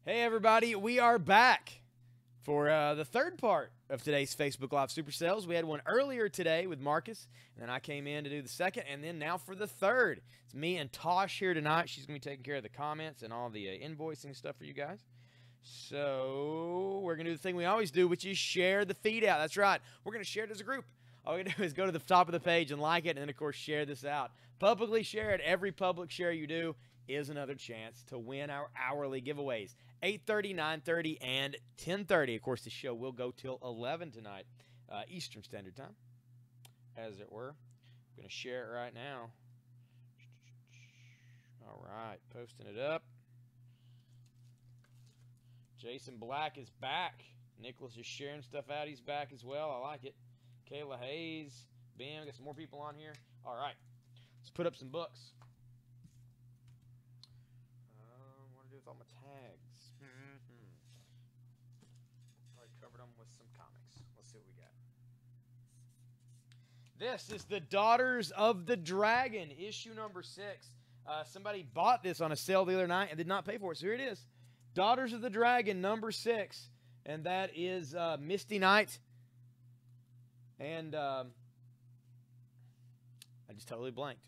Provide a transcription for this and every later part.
Hey everybody, we are back for the third part of today's Facebook Live Super Sales. We had one earlier today with Marcus, and then I came in to do the second, and then now for the third. It's me and Tosh here tonight. She's going to be taking care of the comments and all the invoicing stuff for you guys. So we're going to do the thing we always do, which is share the feed out. That's right. We're going to share it as a group. All we do is go to the top of the page and like it, and then, of course, share this out. Publicly share it. Every public share you do is another chance to win our hourly giveaways. 8:30, 9:30, and 10:30. Of course, the show will go till 11 tonight, Eastern Standard Time, as it were. I'm going to share it right now. All right, posting it up. Jason Black is back. Nicholas is sharing stuff out. He's back as well. I like it. Kayla Hayes, Bam, got some more people on here. All right, let's put up some books. What to do with all my tags? Already covered them with some comics. Let's see what we got. This is the Daughters of the Dragon, issue number 6. Somebody bought this on a sale the other night and did not pay for it, so here it is. Daughters of the Dragon, number 6. And that is Misty Knight. And I just totally blanked.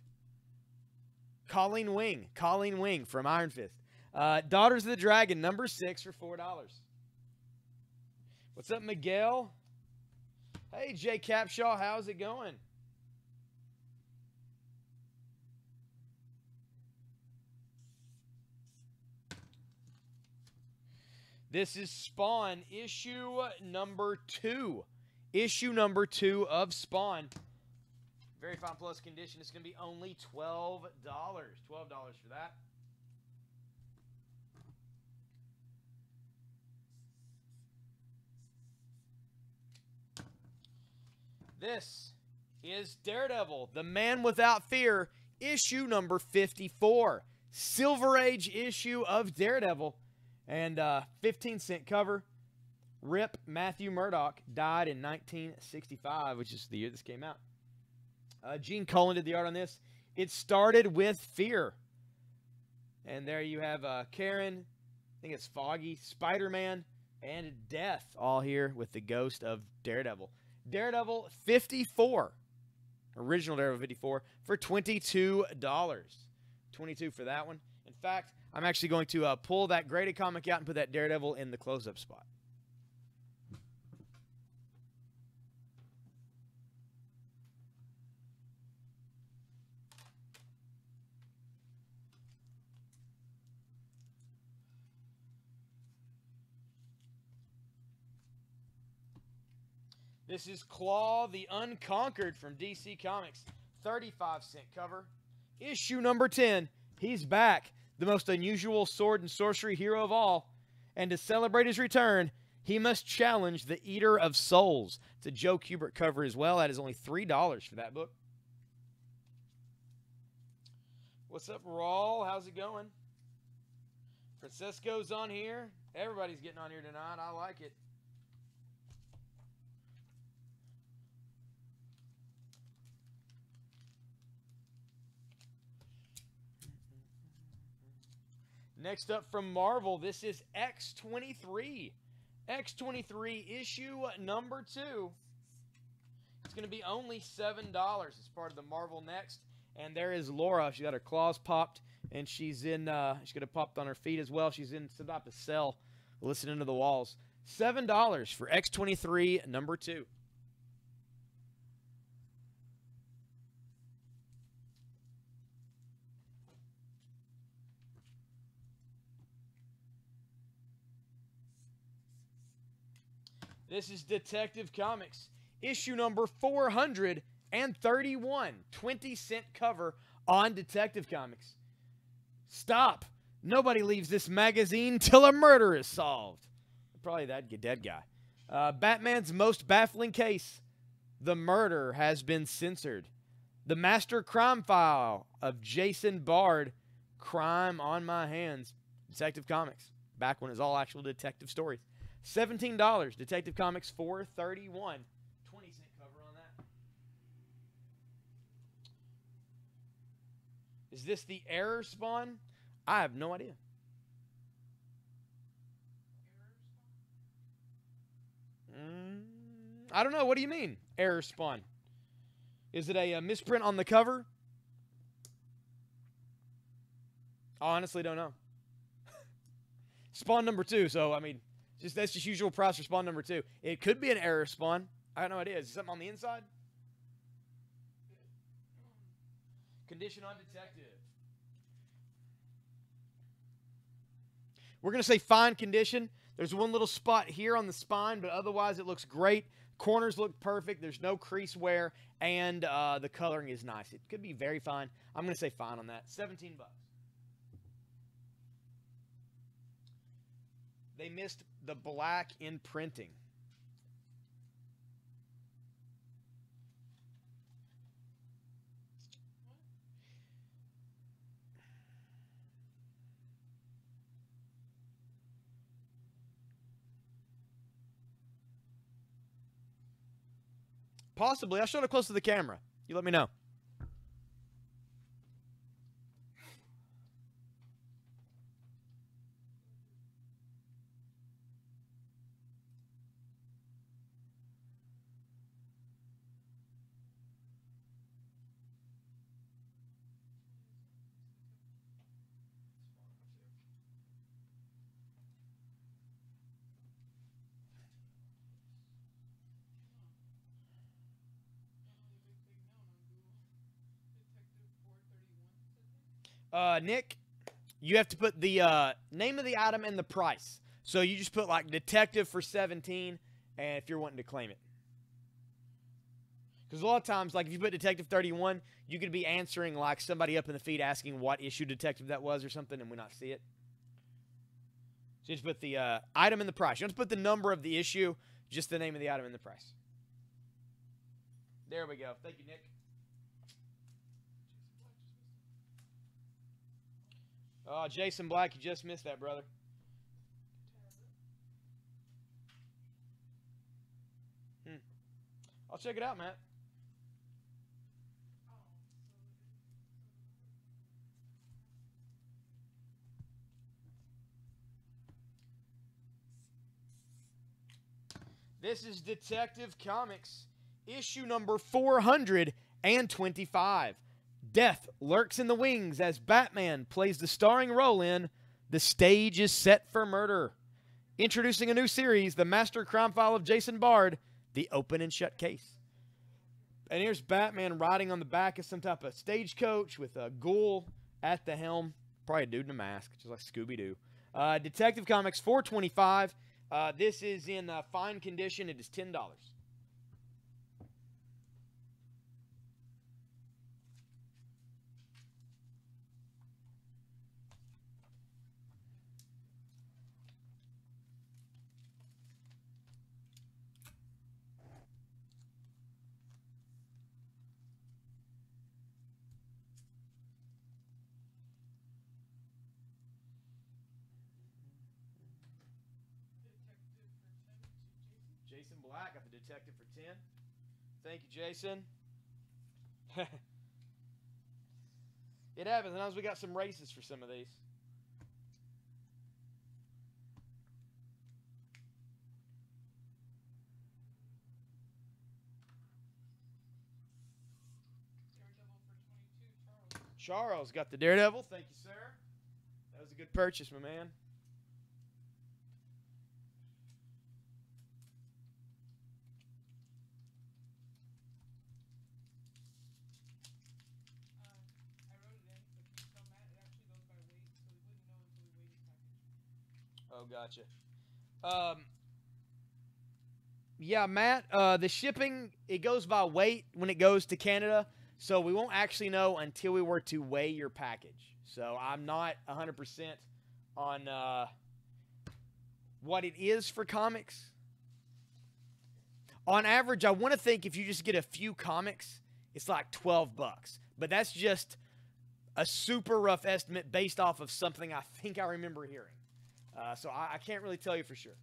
Colleen Wing from Iron Fist. Daughters of the Dragon, number 6 for $4. What's up, Miguel? Hey, Jay Capshaw, how's it going? This is Spawn, issue number 2. Issue number 2 of Spawn. Very fine plus condition. It's going to be only $12. $12 for that. This is Daredevil, The Man Without Fear, issue number 54. Silver Age issue of Daredevil. And 15-cent cover. Rip Matthew Murdock died in 1965, which is the year this came out. Gene Colan did the art on this. It started with fear. And there you have Karen, I think it's Foggy, Spider-Man, and Death all here with the ghost of Daredevil. Daredevil 54. Original Daredevil 54 for $22. $22 for that one. In fact, I'm actually going to pull that graded comic out and put that Daredevil in the close-up spot. This is Claw the Unconquered from DC Comics. 35-cent cover. Issue number 10. He's back. The most unusual sword and sorcery hero of all. And to celebrate his return, he must challenge the Eater of Souls. It's a Joe Kubert cover as well. That is only $3 for that book. What's up, Rawl? How's it going? Francesco's on here. Everybody's getting on here tonight. I like it. Next up from Marvel, this is X-23. X-23 issue number 2. It's going to be only $7. It's part of the Marvel Next. And there is Laura. She got her claws popped, and she's in. She's going to pop on her feet as well. She's in some type of cell, listening to the walls. $7 for X-23 number 2. This is Detective Comics, issue number 431. 20-cent cover on Detective Comics. Stop. Nobody leaves this magazine till a murder is solved. Probably that dead guy. Batman's most baffling case. The murder has been censored. The Master Crime File of Jason Bard. Crime on My Hands. Detective Comics. Back when it was all actual detective stories. $17. Detective Comics 431. 20-cent cover on that. Is this the Error Spawn? I have no idea. I don't know. What do you mean, error spawn? Is it a misprint on the cover? I honestly don't know. Spawn number 2, so, I mean, that's just usual price for spawn number 2. It could be an error spawn. I have no idea. Is it something on the inside? Condition on detective. We're going to say fine condition. There's one little spot here on the spine, but otherwise it looks great. Corners look perfect. There's no crease wear, and the coloring is nice. It could be very fine. I'm going to say fine on that. $17. They missed the black in printing. Possibly. I showed it close to the camera. You let me know. Nick, you have to put the name of the item and the price. So you just put like detective for 17, and if you're wanting to claim it. Because a lot of times, like if you put detective 31, you could be answering like somebody up in the feed asking what issue detective that was or something, and we not see it. So you just put the item and the price. You don't have to put the number of the issue, just the name of the item and the price. There we go. Thank you, Nick. Oh, Jason Black, you just missed that, brother. I'll check it out, Matt. This is Detective Comics, issue number 425. Death lurks in the wings as Batman plays the starring role in The Stage is Set for Murder. Introducing a new series, The Master Crime File of Jason Bard, The Open and Shut Case. And here's Batman riding on the back of some type of stagecoach with a ghoul at the helm. Probably a dude in a mask, just like Scooby-Doo. Detective Comics 425. This is in fine condition. It is $10. Jason Black got the detective for 10. Thank you, Jason. It happens. Sometimes we got some races for some of these. Charles got the Daredevil. Thank you, sir. That was a good purchase, my man. Oh, gotcha. Yeah, Matt, the shipping, it goes by weight when it goes to Canada, so we won't actually know until we were to weigh your package. So I'm not 100% on what it is for comics. On average, I want to think if you just get a few comics, it's like $12. But that's just a super rough estimate based off of something I think I remember hearing. So I can't really tell you for sure.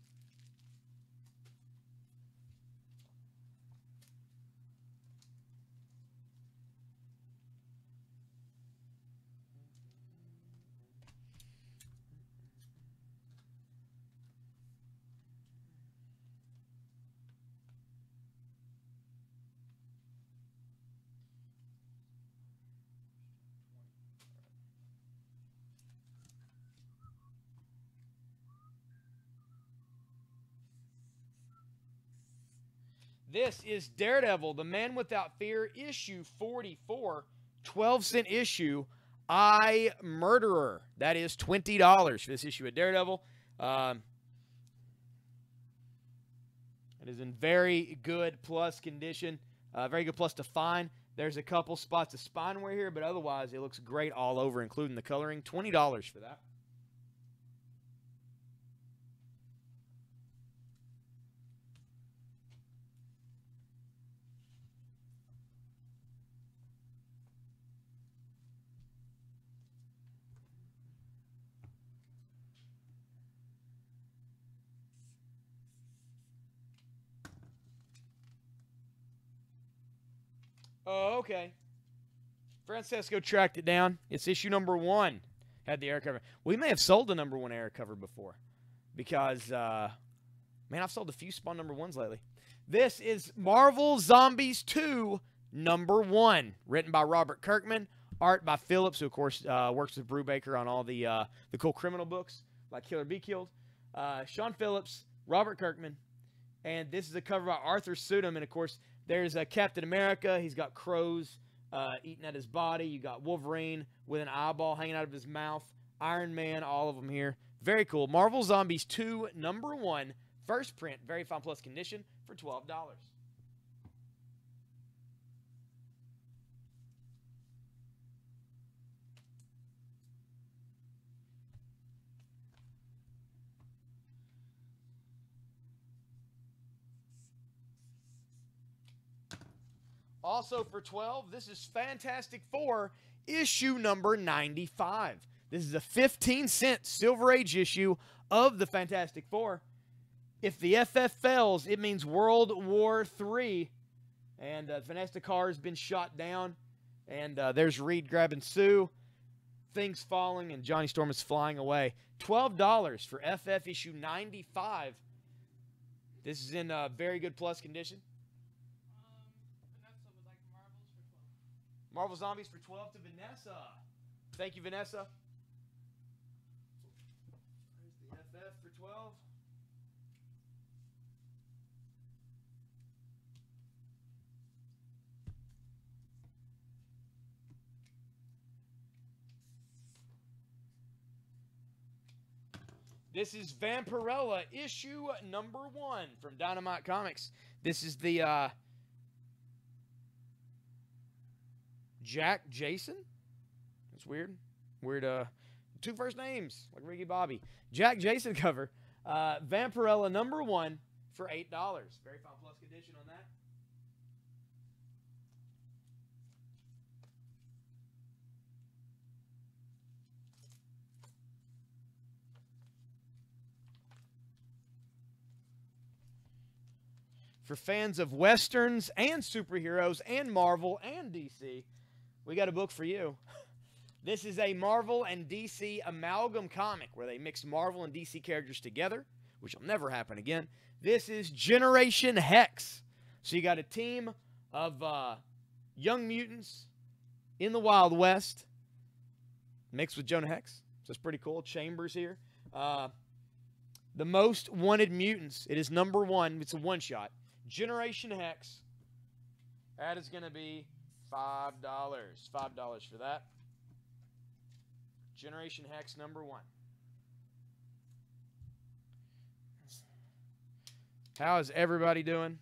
This is Daredevil, The Man Without Fear, issue 44, 12-cent issue, I Murderer. That is $20 for this issue of Daredevil. It is in very good plus condition, very good plus to fine. There's a couple spots of spine wear here, but otherwise it looks great all over, including the coloring. $20 for that. Oh, okay. Francesco tracked it down. It's issue number 1. Had the air cover. We may have sold the number 1 air cover before. Because, man, I've sold a few Spawn number 1s lately. This is Marvel Zombies 2, number 1. Written by Robert Kirkman. Art by Phillips, who, of course, works with Brubaker on all the cool criminal books, like Kill or Be Killed. Sean Phillips, Robert Kirkman. And this is a cover by Arthur Sudham. And, of course, there's Captain America. He's got crows eating at his body. You got Wolverine with an eyeball hanging out of his mouth. Iron Man, all of them here. Very cool. Marvel Zombies 2, number 1. First print, very fine plus condition for $12. Also for $12, this is Fantastic Four, issue number 95. This is a 15-cent Silver Age issue of the Fantastic Four. If the FF fails, it means World War III. And the Fantastic Car has been shot down. And there's Reed grabbing Sue. Things falling, and Johnny Storm is flying away. $12 for FF issue 95. This is in very good plus condition. Marvel Zombies for 12 to Vanessa. Thank you, Vanessa. There's the FF for 12. This is Vampirella, issue number 1 from Dynamite Comics. This is the Jack Jason? That's weird. Weird, 2 first names, like Ricky Bobby. Jack Jason cover. Vampirella number 1 for $8. Very fine plus condition on that. For fans of Westerns and superheroes and Marvel and DC, we got a book for you. This is a Marvel and DC amalgam comic where they mix Marvel and DC characters together, which will never happen again. This is Generation Hex. So you got a team of young mutants in the Wild West mixed with Jonah Hex. So it's pretty cool. Chambers here. The Most Wanted Mutants. It is number 1. It's a one-shot. Generation Hex. That is going to be $5. $5 for that. Generation Hex number 1. How is everybody doing?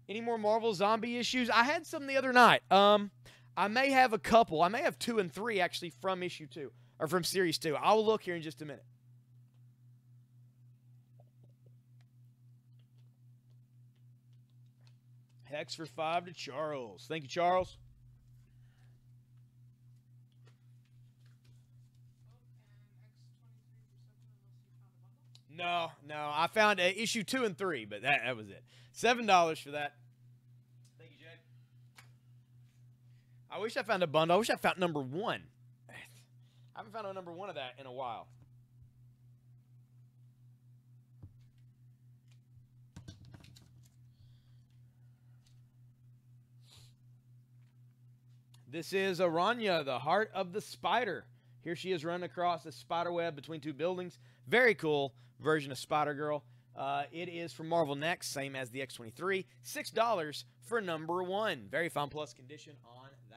Any more Marvel Zombie issues? I had some the other night. I may have a couple. I may have 2 and 3 actually from issue 2 or from series 2. I will look here in just a minute. Hex for 5 to Charles. Thank you, Charles. No. I found issue 2 and 3, but that was it. $7 for that. Thank you, Jay. I wish I found a bundle. I wish I found number 1. I haven't found a number 1 of that in a while. This is Aranya, the Heart of the Spider. Here she is running across a spider web between 2 buildings. Very cool version of Spider-Girl. It is from Marvel Next, same as the X-23. $6 for number 1. Very fine plus condition on that.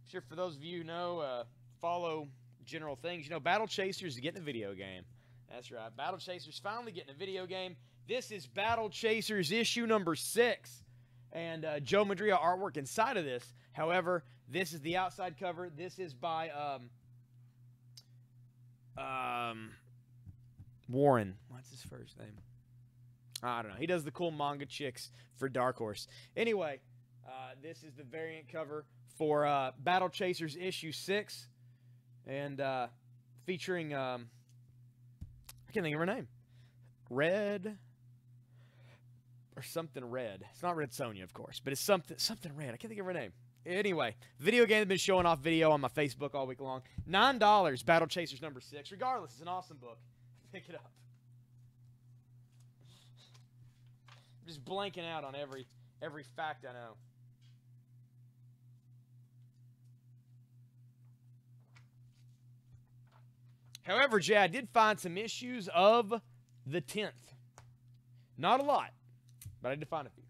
I'm sure for those of you who know, follow general things, you know, Battle Chasers is getting a video game. That's right. Battle Chasers finally getting a video game. This is Battle Chasers issue number 6. And Joe Madria artwork inside of this. However, this is the outside cover. This is by Warren. What's his first name? I don't know. He does the cool manga chicks for Dark Horse. Anyway, this is the variant cover for Battle Chasers issue 6. And featuring... I can't think of her name. Red or something red. It's not Red Sonja, of course, but it's something red. I can't think of her name. Anyway, video game has been showing off video on my Facebook all week long. $9, Battle Chasers number 6. Regardless, it's an awesome book. Pick it up. I'm just blanking out on every fact I know. However, Jay, I did find some issues of the 10th. Not a lot, but I did find a few.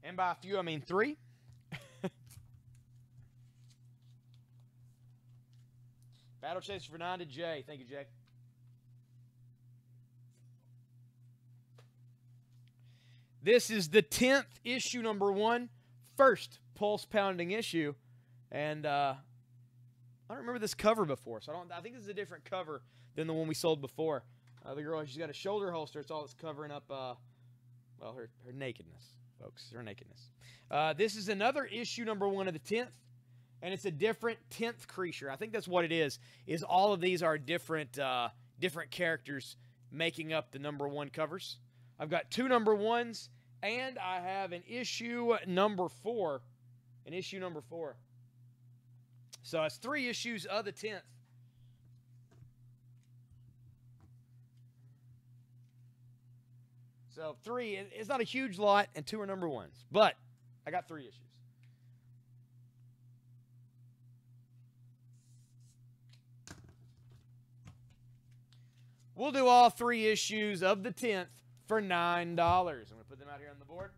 And by a few, I mean 3. Battle Chaser for 9 to Jay. Thank you, Jay. This is the 10th issue, number 1. First pulse-pounding issue. And I don't remember this cover before, so I think this is a different cover than the one we sold before. The girl, she's got a shoulder holster. It's all that's covering up, well, her nakedness, folks. Her nakedness. This is another issue, number 1 of the 10th. And it's a different 10th creature. I think that's what it is all of these are different different characters making up the number 1 covers. I've got 2 number 1s, and I have an issue number 4. An issue number 4. So it's 3 issues of the 10th. So 3, it's not a huge lot, and 2 are number 1s. But I got 3 issues. We'll do all 3 issues of the 10th for $9. I'm going to put them out here on the board.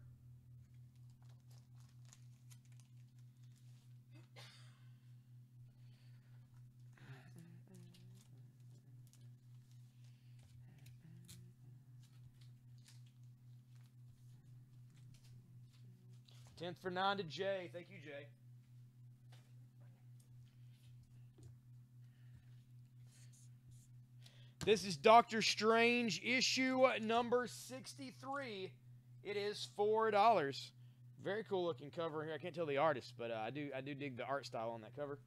$10th for 9 to Jay. Thank you, Jay. This is Doctor Strange issue number 63. It is $4. Very cool looking cover here. I can't tell the artist, but I do dig the art style on that cover.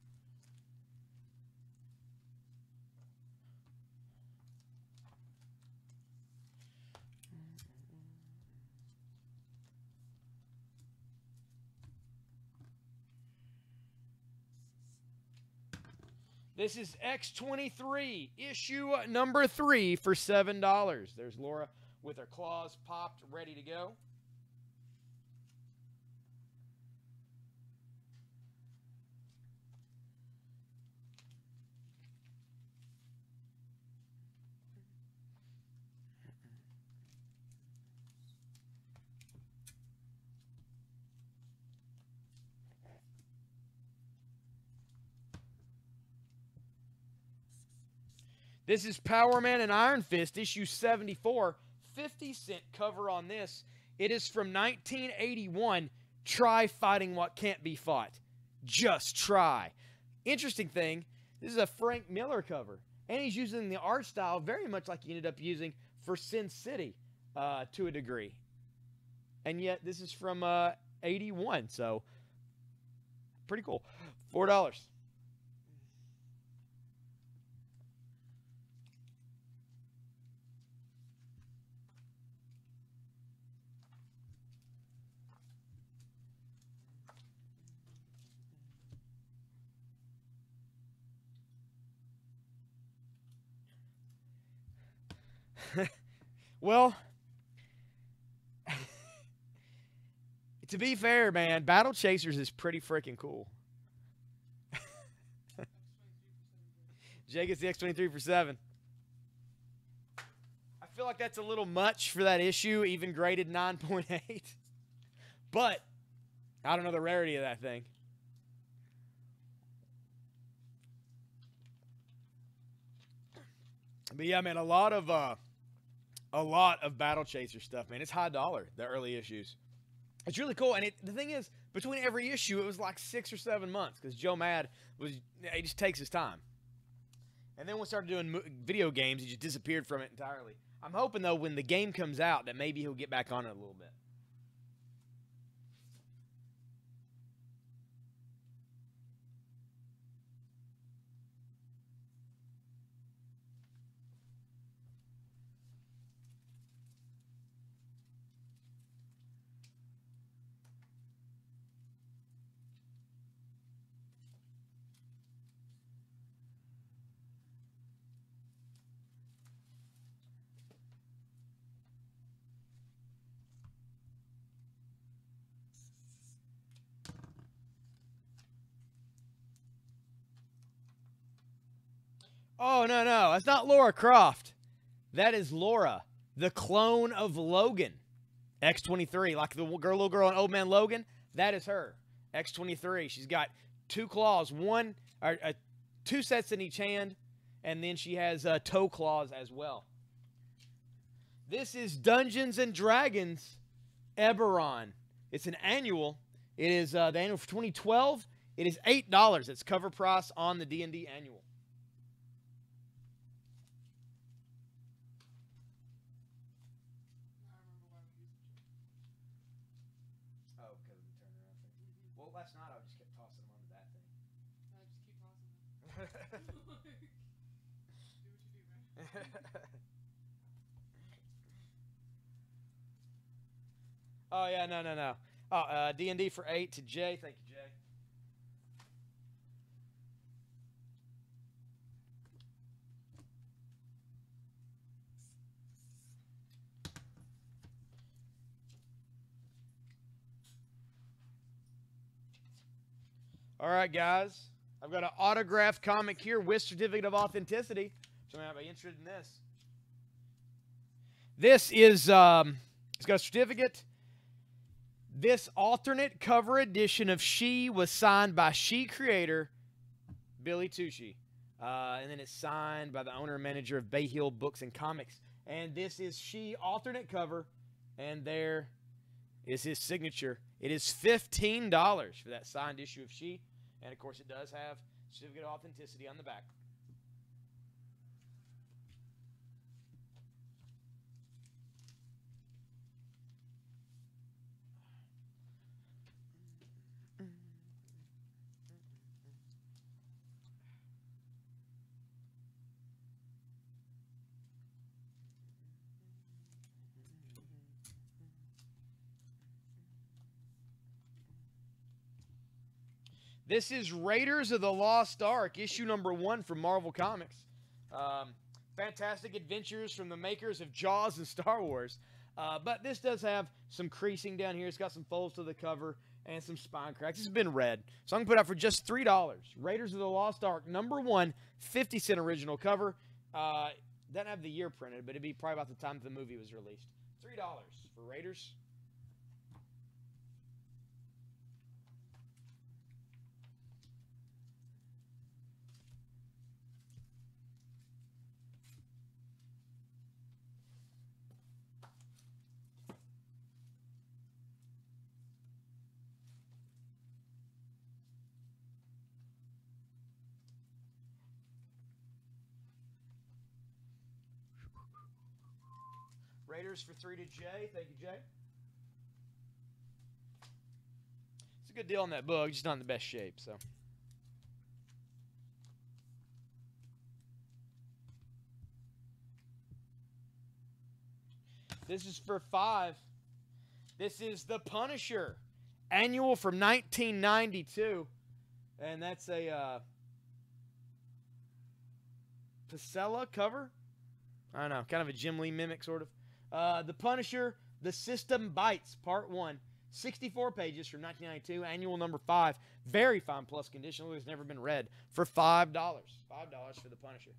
This is X-23, issue number 3 for $7. There's Laura with her claws popped, ready to go. This is Power Man and Iron Fist, issue 74. 50-cent cover on this. It is from 1981. Try fighting what can't be fought. Just try. Interesting thing, this is a Frank Miller cover. And he's using the art style very much like he ended up using for Sin City to a degree. And yet, this is from 81, so pretty cool. $4. Well, to be fair, man, Battle Chasers is pretty freaking cool. Jay gets the X23 for 7. I feel like that's a little much for that issue, even graded 9.8. But I don't know the rarity of that thing. But yeah, man, a lot of Battle Chaser stuff, man. It's high dollar, the early issues. It's really cool, and the thing is, between every issue, it was like 6 or 7 months because Joe Mad he just takes his time. And then when we started doing video games, he just disappeared from it entirely. I'm hoping though, when the game comes out, that maybe he'll get back on it a little bit. Oh, no, no. That's not Laura Croft. That is Laura, the clone of Logan. X23, like the little girl in Old Man Logan. That is her. X23. She's got 2 claws, two sets in each hand, and then she has toe claws as well. This is Dungeons and Dragons Eberron. It's an annual. It is the annual for 2012. It is $8. It's cover price on the D&D annual. Oh, because of the turnaround thing. Well, last night I just kept tossing them onto that thing. I just keep tossing them. Do what you do, man. Oh, yeah, no. Oh, D&D for 8 to Jay. Thank you, Jay. All right, guys. I've got an autographed comic here with certificate of authenticity. So I'm going to be interested in this. This is, it's got a certificate. This alternate cover edition of She was signed by She creator Billy Tucci. And then it's signed by the owner and manager of Bay Hill Books and Comics. And this is She alternate cover. And there is his signature. It is $15 for that signed issue of She. And, of course, it does have certificate of authenticity on the back. This is Raiders of the Lost Ark, issue number 1 from Marvel Comics. Fantastic adventures from the makers of Jaws and Star Wars. But this does have some creasing down here. It's got some folds to the cover and some spine cracks. This has been read. So I'm going to put it out for just $3. Raiders of the Lost Ark, number 1, 50-cent original cover. Doesn't have the year printed, but it'd be probably about the time the movie was released. $3 for Raiders. Raiders for 3 to Jay. Thank you, Jay. It's a good deal on that book, just not in the best shape, so. This is for 5. This is The Punisher, annual from 1992. And that's a Pacella cover. I don't know, kind of a Jim Lee mimic, sort of. The Punisher, The System Bites, Part 1. 64 pages from 1992, annual number 5. Very fine plus condition. It's never been read. For $5. $5 for The Punisher.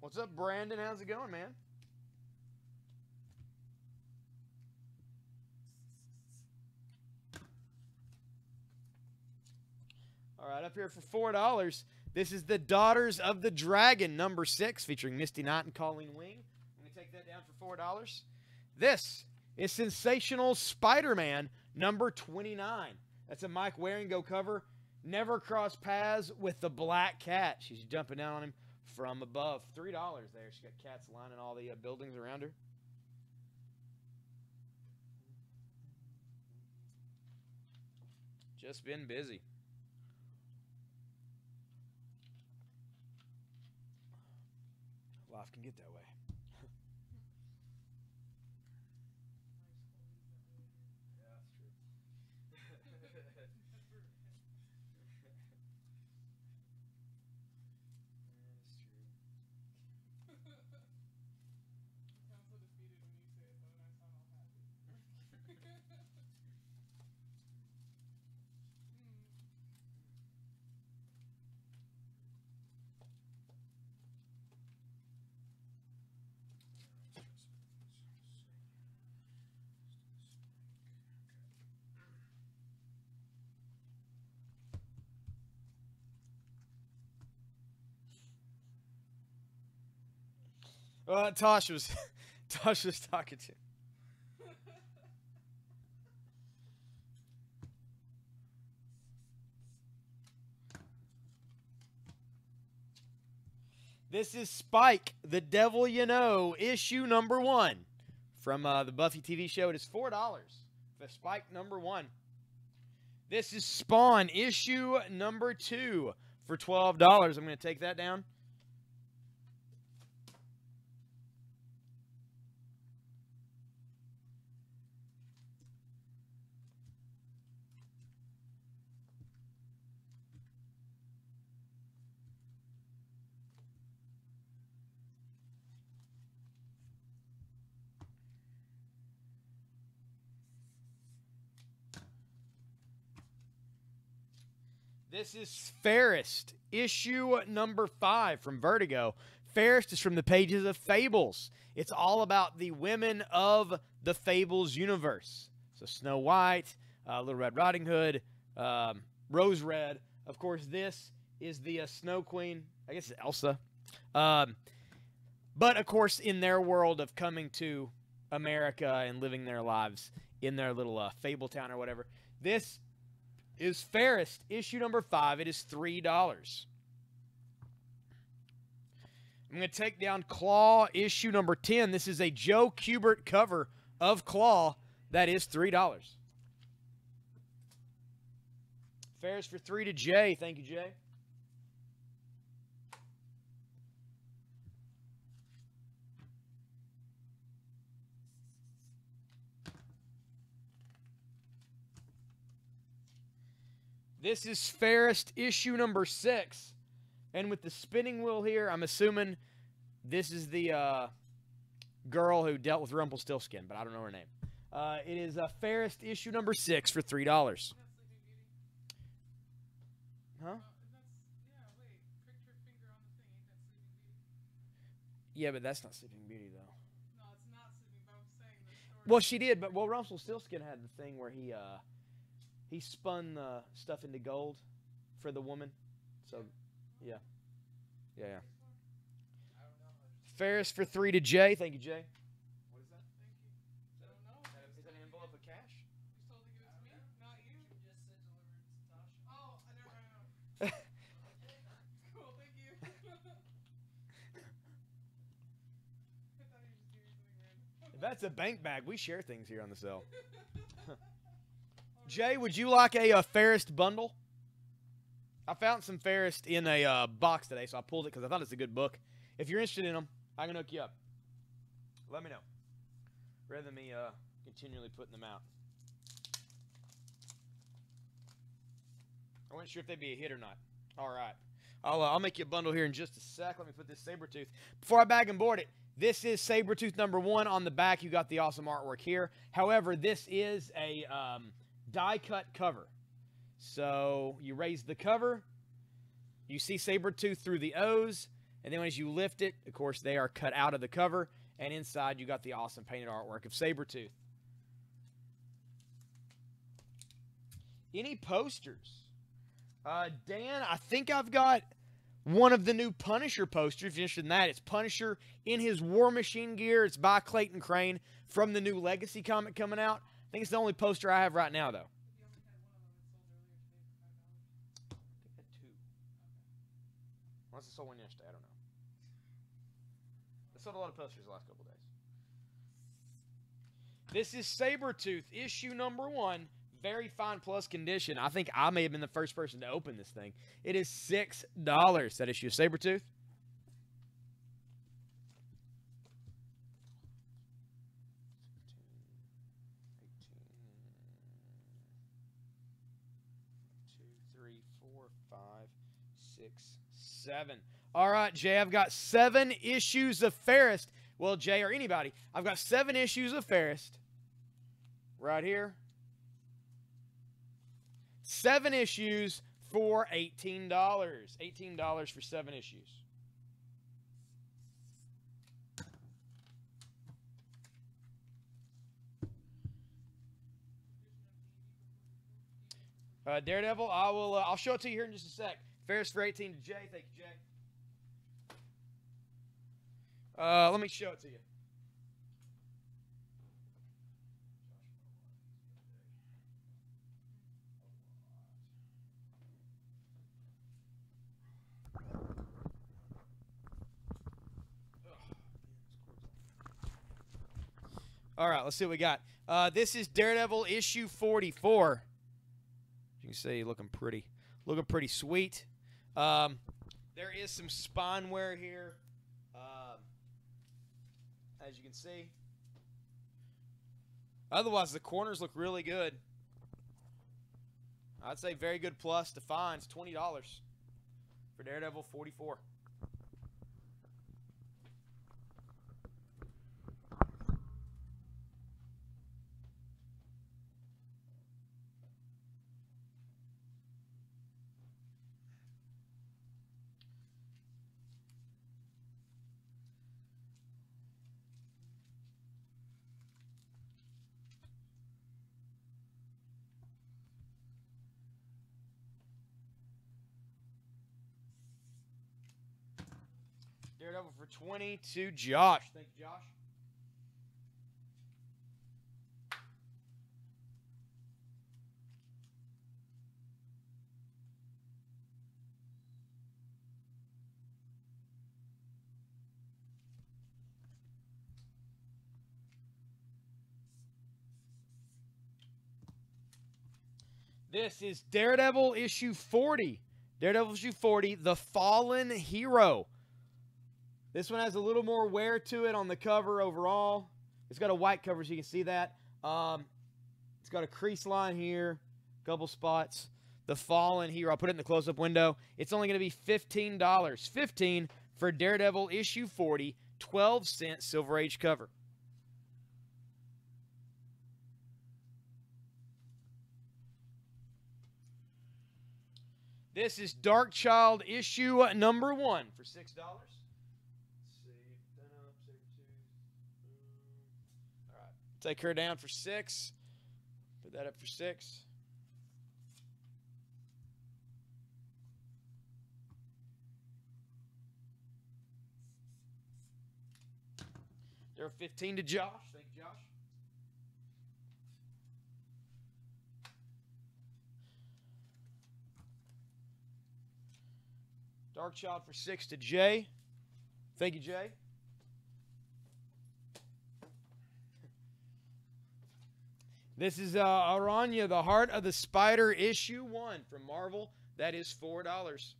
What's up, Brandon? How's it going, man? All right, up here for $4. This is The Daughters of the Dragon, number 6, featuring Misty Knight and Colleen Wing. I'm going to take that down for $4. This is Sensational Spider-Man, number 29. That's a Mike Waringo cover. Never cross paths with the Black Cat. She's jumping down on him from above. $3 there. She's got cats lining all the buildings around her. Just been busy. Life can get that way. Yeah, that's true. sound so defeated when you say it, though, and I sound all happy. Tosh was talking to. This is Spike, The Devil You Know, issue number 1 from the Buffy TV show. It is $4 for Spike number 1. This is Spawn, issue number 2 for $12. I'm going to take that down. This is Fairest, issue number 5 from Vertigo. Fairest is from the pages of Fables. It's all about the women of the Fables universe. So Snow White, Little Red Riding Hood, Rose Red. Of course, this is the Snow Queen. I guess it's Elsa. But, of course, in their world of coming to America and living their lives in their little Fable town or whatever, this is Fairest, issue number 5. It is $3. I'm going to take down Claw, issue number 10. This is a Joe Kubert cover of Claw. That is $3. Fairest for 3 to Jay. Thank you, Jay. This is Fairest, issue number 6. And with the spinning wheel here, I'm assuming this is the girl who dealt with Rumpelstiltskin, but I don't know her name. It is Fairest, issue number 6 for $3. Huh? Yeah, but that's not Sleeping Beauty, though. No, it's not Sleeping, but I'm saying the story. Well, she did, but Rumpelstiltskin had the thing where he spun the stuff into gold for the woman. So, yeah. Yeah. Fairest for 3 to Jay. Thank you, Jay. What is that? Thank you. I don't know. Is that an envelope of cash? You're told to give it to me, not you. Just said deliver it to Tasha. Oh, I never know. Cool, thank you. I thought you were just giving me something random. If that's a bank bag, we share things here on the cell. Jay, would you like a Ferrist bundle? I found some Ferrist in a box today, so I pulled it because I thought it's a good book. If you're interested in them, I can hook you up. Let me know. Rather than me continually putting them out. I wasn't sure if they'd be a hit or not. All right. I'll make you a bundle here in just a sec. Let me put this Sabretooth. Before I bag and board it, this is Sabretooth number 1. On the back, you got the awesome artwork here. However, this is a die-cut cover. So you raise the cover, you see Sabretooth through the O's, and then as you lift it, of course, they are cut out of the cover, and inside you got the awesome painted artwork of Sabretooth. Any posters? Dan, I think I've got one of the new Punisher posters. If you're interested in that, it's Punisher in his War Machine gear. It's by Clayton Crane from the new Legacy comic coming out. I think it's the only poster I have right now, though. Unless I sold one yesterday, I don't know. I sold a lot of posters the last couple of days. This is Sabretooth, issue number 1. Very fine plus condition. I think I may have been the first person to open this thing. It is $6, that issue of Sabretooth. All right, Jay, I've got 7 issues of Ferrist. Well, Jay or anybody, I've got 7 issues of Ferrist right here. 7 issues for $18. $18 for 7 issues. Daredevil, I'll show it to you here in just a sec. Ferrist for 18 to Jay. Thank you, Jay. Let me show it to you. All right, let's see what we got. This is Daredevil issue 44. As you can see, looking pretty sweet. There is some spine wear here, as you can see. Otherwise, the corners look really good. I'd say very good plus to find. It's $20 for Daredevil 44. Daredevil for 20 to Josh. Thank you, Josh. This is Daredevil issue 40. Daredevil issue 40, The Fallen Hero. This one has a little more wear to it on the cover overall. It's got a white cover, so you can see that. It's got a crease line here, a couple spots. The Fallen Hero. I'll put it in the close-up window. It's only going to be $15. $15 for Daredevil issue 40, 12-cent Silver Age cover. This is Dark Child issue number 1 for $6. Take her down for 6. Put that up for 6. There are 15 to Josh. Thank you, Josh. Dark Child for 6 to Jay. Thank you, Jay. This is Aranya, the Heart of the Spider, issue 1 from Marvel. That is $4.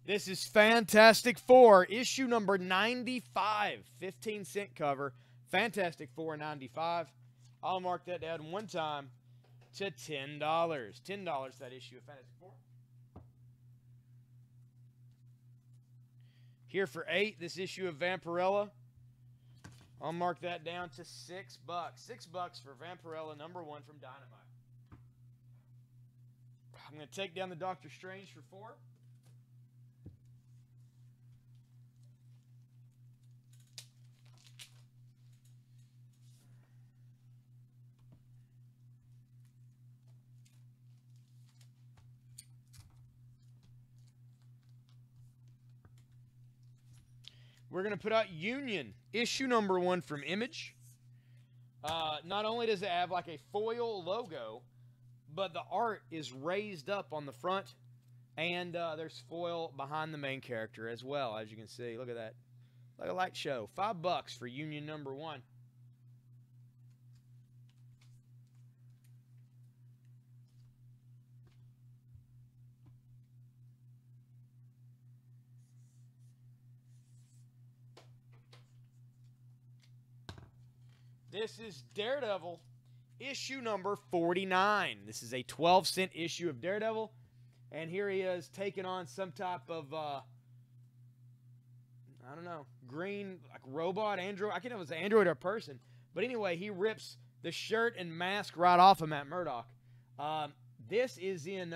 This is Fantastic Four, issue number 95, 15-cent cover. Fantastic Four, 95. I'll mark that down one time to $10. $10 that issue of Fantastic Four. Here for 8, this issue of Vampirella. I'll mark that down to $6. $6 for Vampirella, number 1 from Dynamite. I'm going to take down the Doctor Strange for 4. We're going to put out Union, issue number 1 from Image. Not only does it have like a foil logo, but the art is raised up on the front, and there's foil behind the main character as well, as you can see. Look at that. Like a light show. $5 for Union number 1. This is Daredevil, issue number 49. This is a 12-cent issue of Daredevil. And here he is taking on some type of, I don't know, green, like robot, android. I can't know if it's an android or a person. But anyway, he rips the shirt and mask right off of Matt Murdock. This is in,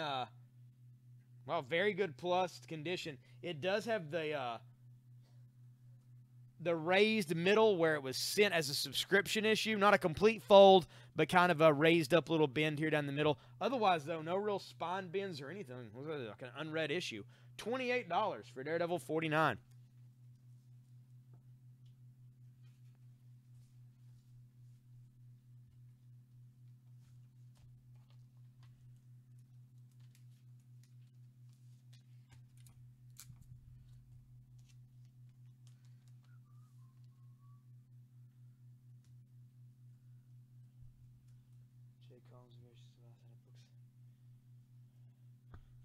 well, very good plus condition. It does have the raised middle where it was sent as a subscription issue. Not a complete fold, but kind of a raised up little bend here down the middle. Otherwise, though, no real spine bends or anything. It was like an unread issue. $28 for Daredevil 49.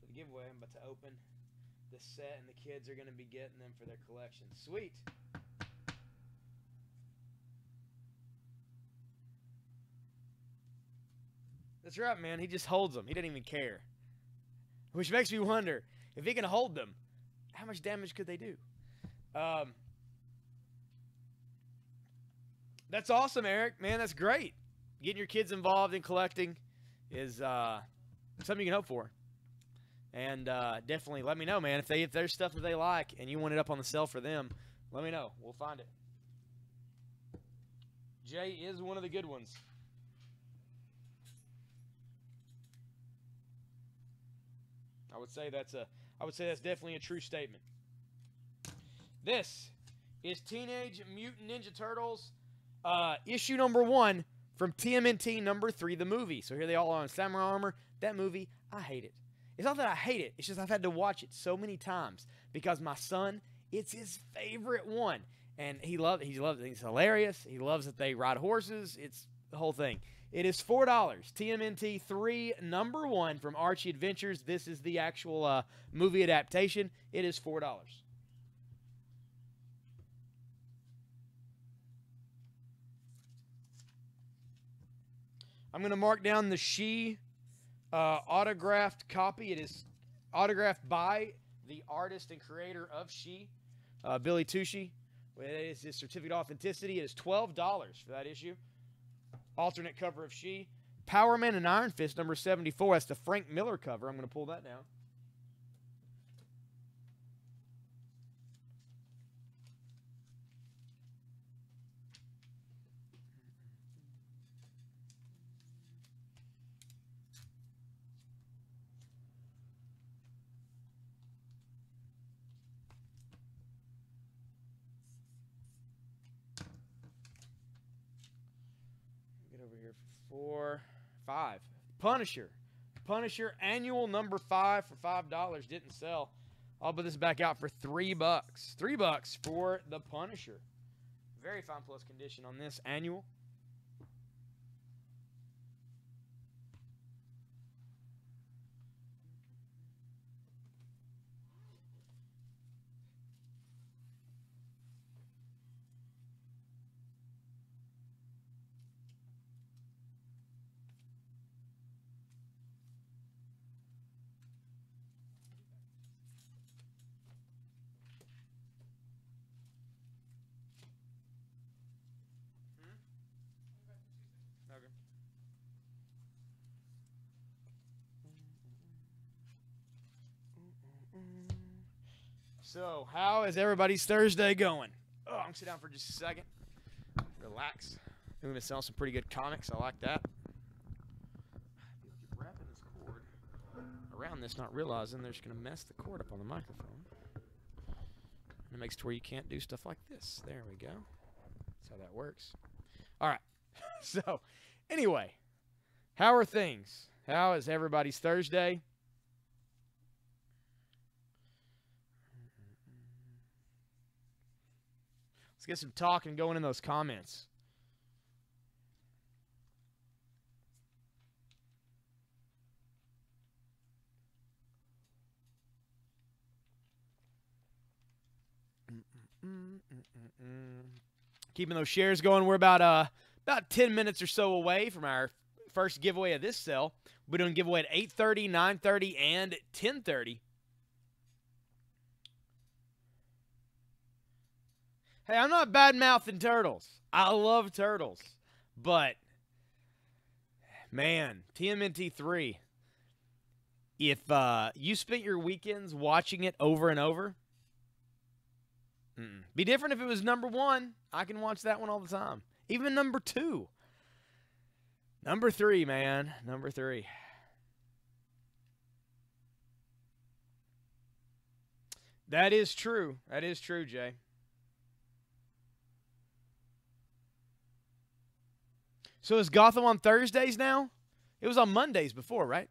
For the giveaway, I'm about to open the set, and the kids are going to be getting them for their collection. Sweet. That's right, man. He just holds them. He doesn't even care. Which makes me wonder, if he can hold them, how much damage could they do? That's awesome, Eric. Man, that's great. Getting your kids involved in collecting is something you can hope for. And definitely let me know, man. If there's stuff that they like and you want it up on the shelf for them, let me know. We'll find it. Jay is one of the good ones. I would say that's definitely a true statement. This is Teenage Mutant Ninja Turtles, issue number 1 from TMNT number 3, the movie. So here they all are in samurai armor. That movie, I hate it. It's not that I hate it. It's just I've had to watch it so many times because my son, it's his favorite one. And he loves it. It's hilarious. He loves that they ride horses. It's the whole thing. It is $4. TMNT 3, number 1 from Archie Adventures. This is the actual movie adaptation. It is $4. I'm going to mark down the She autographed copy. It is autographed by the artist and creator of She, Billy Tucci. It is his certificate of authenticity. It is $12 for that issue. Alternate cover of She. Power Man and Iron Fist, number 74. That's the Frank Miller cover. I'm going to pull that down. For 5. Punisher. Punisher annual number 5 for $5. Didn't sell. I'll put this back out for $3. $3 for the Punisher. Very fine plus condition on this annual. Okay. So, how is everybody's Thursday going? Oh, I'm going to sit down for just a second. Relax. I'm going to sell some pretty good comics. I like that. I feel like you're wrapping this cord around this, not realizing they're just going to mess the cord up on the microphone. And it makes it to where you can't do stuff like this. There we go. That's how that works. All right. So, anyway, how are things? How is everybody's Thursday? Let's get some talking going in those comments. Keeping those shares going. We're about 10 minutes or so away from our first giveaway of this sale. We're doing giveaway at 8:30, 9:30, and 10:30. Hey, I'm not bad-mouthing turtles. I love turtles. But, man, TMNT 3, if you spent your weekends watching it over and over, be different if it was number 1. I can watch that one all the time. Even number 2. Number 3, man. Number 3. That is true. That is true, Jay. So is Gotham on Thursdays now? It was on Mondays before, right?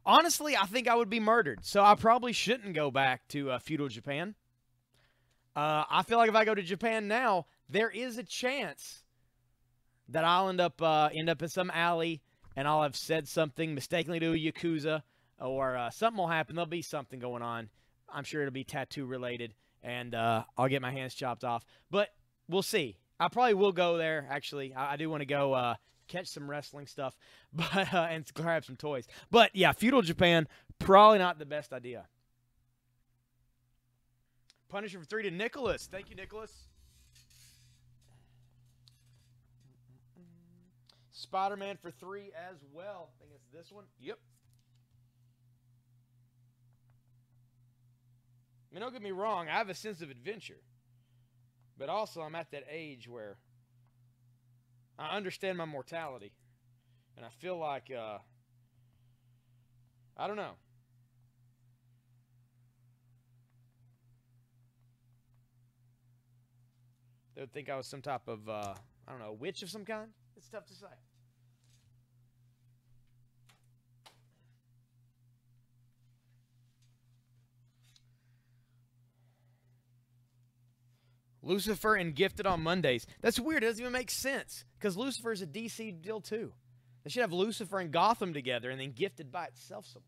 Honestly, I think I would be murdered, so I probably shouldn't go back to feudal Japan. I feel like if I go to Japan now, there is a chance that I'll end up in some alley and I'll have said something mistakenly to a Yakuza, or something will happen. There'll be something going on. I'm sure it'll be tattoo related, and I'll get my hands chopped off. But we'll see. I probably will go there, actually. I do want to go catch some wrestling stuff, but and grab some toys. But, yeah, feudal Japan, probably not the best idea. Punisher for 3 to Nicholas. Thank you, Nicholas. Spider-Man for 3 as well. I think it's this one. Yep. I mean, don't get me wrong. I have a sense of adventure. But also, I'm at that age where I understand my mortality. And I feel like, I don't know. They would think I was some type of, I don't know, witch of some kind. It's tough to say. Lucifer and Gifted on Mondays. That's weird. It doesn't even make sense. Because Lucifer is a DC deal, too. They should have Lucifer and Gotham together and then Gifted by itself somewhere.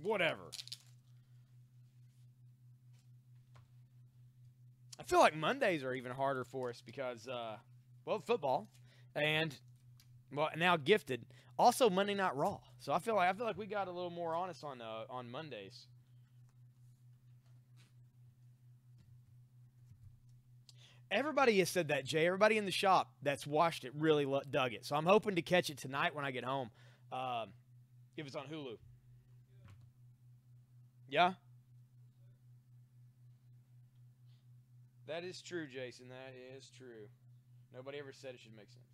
Whatever. I feel like Mondays are even harder for us because, well, football and, well, now Gifted. Also, Monday Night Raw. So I feel like we got a little more honest on Mondays. Everybody has said that, Jay. Everybody in the shop that's watched it really dug it. So I'm hoping to catch it tonight when I get home. If it's on Hulu. Yeah? That is true, Jason. That is true. Nobody ever said it should make sense.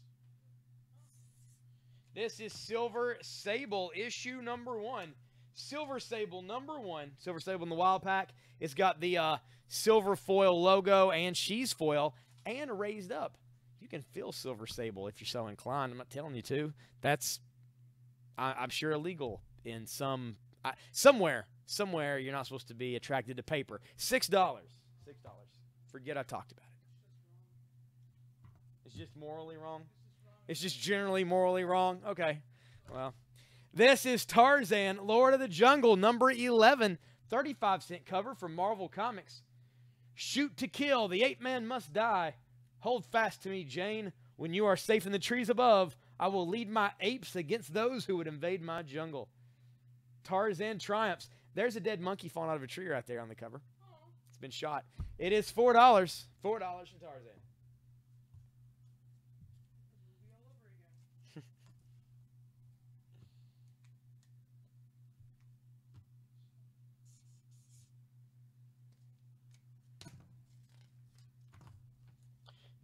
This is Silver Sable issue number 1. Silver Sable number 1. Silver Sable in the Wild Pack. It's got the silver foil logo and she's foil and raised up. You You can feel Silver Sable if you're so inclined. I'm not telling you to. I'm sure illegal in somewhere you're not supposed to be attracted to paper. $6. Forget I talked about it. It's just morally wrong. It's just generally morally wrong. Okay. Well, this is Tarzan, Lord of the Jungle, number 11, 35-cent cover from Marvel Comics. Shoot to kill. The ape man must die. Hold fast to me, Jane. When you are safe in the trees above, I will lead my apes against those who would invade my jungle. Tarzan triumphs. There's a dead monkey falling out of a tree right there on the cover. It's been shot. It is $4. $4 from Tarzan.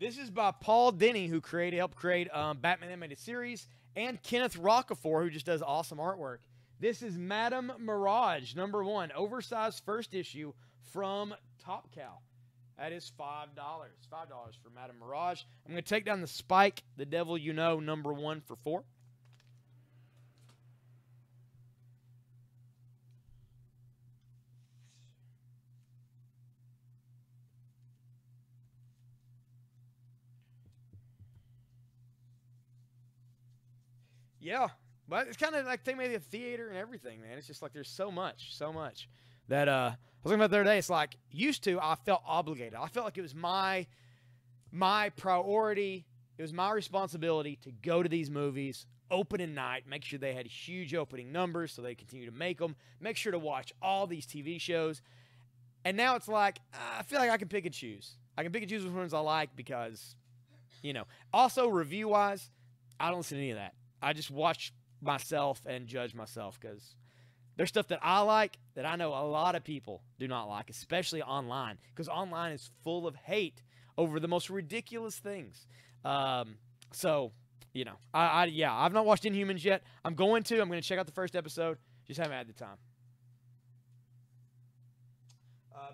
This is by Paul Dini, who helped create Batman Animated Series, and Kenneth Rocafort, who just does awesome artwork. This is Madame Mirage, number 1, oversized first issue from Top Cow. That is $5. $5 for Madame Mirage. I'm going to take down the Spike, The Devil You Know, number 1 for $4. Yeah, but it's kind of like they made a theater and everything, man. It's just like there's so much that I was talking about the other day. It's like used to I felt obligated. I felt like it was my priority. It was my responsibility to go to these movies opening night, make sure they had huge opening numbers so they continue to make them, make sure to watch all these TV shows. And now it's like I feel like I can pick and choose. I can pick and choose which ones I like because, Also, review-wise, I don't listen to any of that. I just watch myself and judge myself because there's stuff that I like that I know a lot of people do not like, especially online, because online is full of hate over the most ridiculous things. I've not watched Inhumans yet. I'm going to check out the first episode. Just haven't had the time.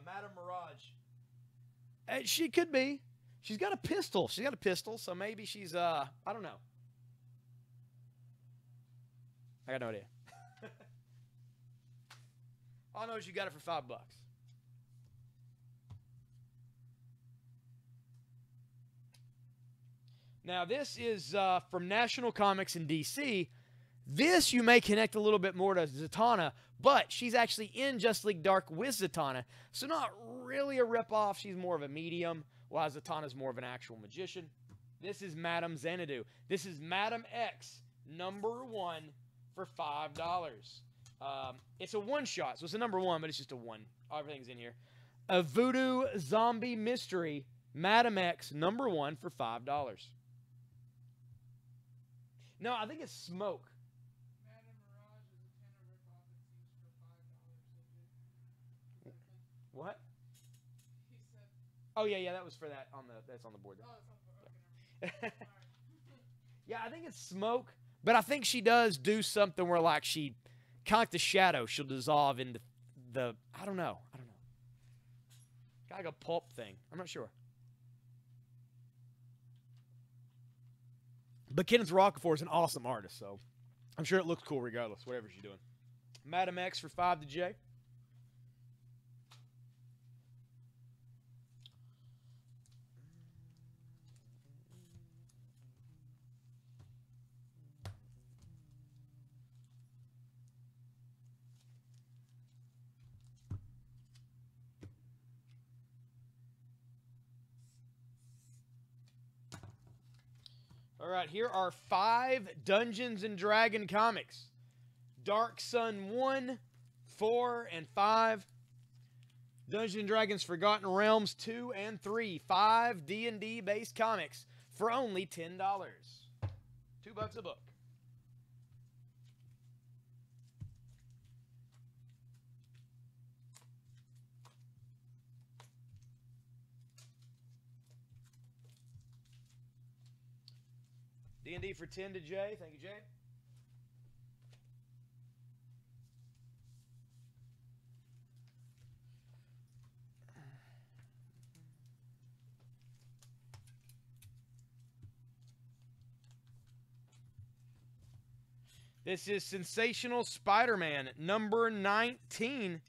Madame Mirage. She could be. She's got a pistol. So maybe she's, I don't know. I got no idea. All I know is you got it for $5. Now, this is from National Comics in DC. This you may connect a little bit more to Zatanna, but she's actually in Justice League Dark with Zatanna, so not really a ripoff. She's more of a medium, while Zatanna's more of an actual magician. This is Madame Xanadu. This is Madame X, number 1 for $5. It's a one-shot, so it's a number 1, but it's just a 1. Everything's in here. A voodoo zombie mystery, Madame X, number 1 for $5. No, I think it's Smoke. Madame Mirage is a Tanner ripoff. It seems for $5. What? He said. Oh yeah, that was for that that's on the board there. Oh, it's on the board. Okay, never mind. Yeah, I think it's Smoke, but I think she does do something where like she kind of like the shadow, she'll dissolve into the I don't know. Kind of like a pulp thing. I'm not sure. But Kenneth Rocafort is an awesome artist, so I'm sure it looks cool regardless, whatever she's doing. Madame X for $5 to Jay. All right, here are 5 Dungeons & Dragon comics. Dark Sun 1, 4, and 5. Dungeons & Dragons Forgotten Realms 2 and 3. 5 D&D based comics for only $10. $2 a book. D&D for 10 to Jay. Thank you, Jay. This is Sensational Spider-Man number 19.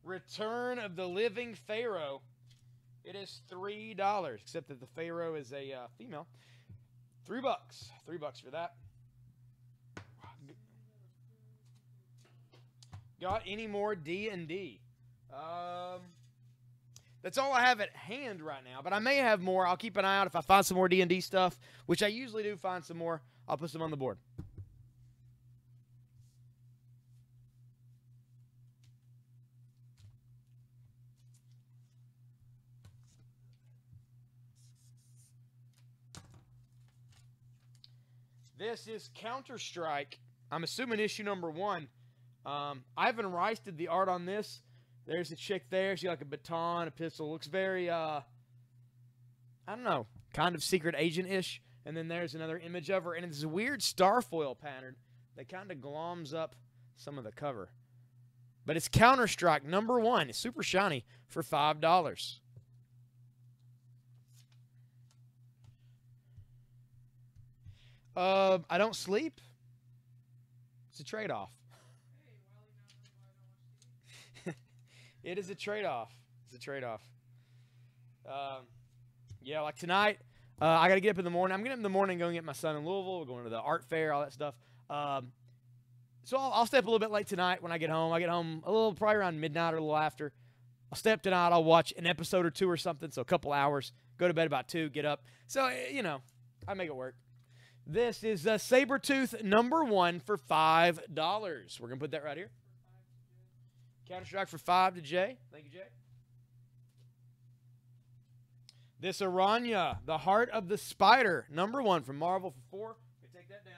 Return of the Living Pharaoh. It is $3, except that the Pharaoh is a female. $3. $3 for that. Got any more D&D? That's all I have at hand right now, but I may have more. I'll keep an eye out if I find some more D&D stuff, which I usually do find some more. I'll put some on the board. This is Counter-Strike. I'm assuming issue number 1. Ivan Rice did the art on this. There's a chick there. She got like a baton, a pistol. Looks very, I don't know, kind of secret agent-ish. And then there's another image of her. And it's a weird starfoil pattern that kind of gloms up some of the cover. But it's Counter-Strike number 1. It's super shiny for $5. I don't sleep. It's a trade-off. It is a trade-off. It's a trade-off. Yeah, like tonight, I got to get up in the morning. I'm getting up in the morning and go and get my son in Louisville. We're going to the art fair, all that stuff. So I'll stay up a little bit late tonight when I get home. I get home a little, probably around midnight or a little after. I'll stay up tonight. I'll watch an episode or 2 or something, so a couple hours. Go to bed about 2, get up. So, you know, I make it work. This is Sabretooth number 1 for $5. We're going to put that right here. Counter-Strike for 5 to Jay. Thank you, Jay. This Aranya, the Heart of the Spider, number 1 from Marvel for 4. Okay, take that down.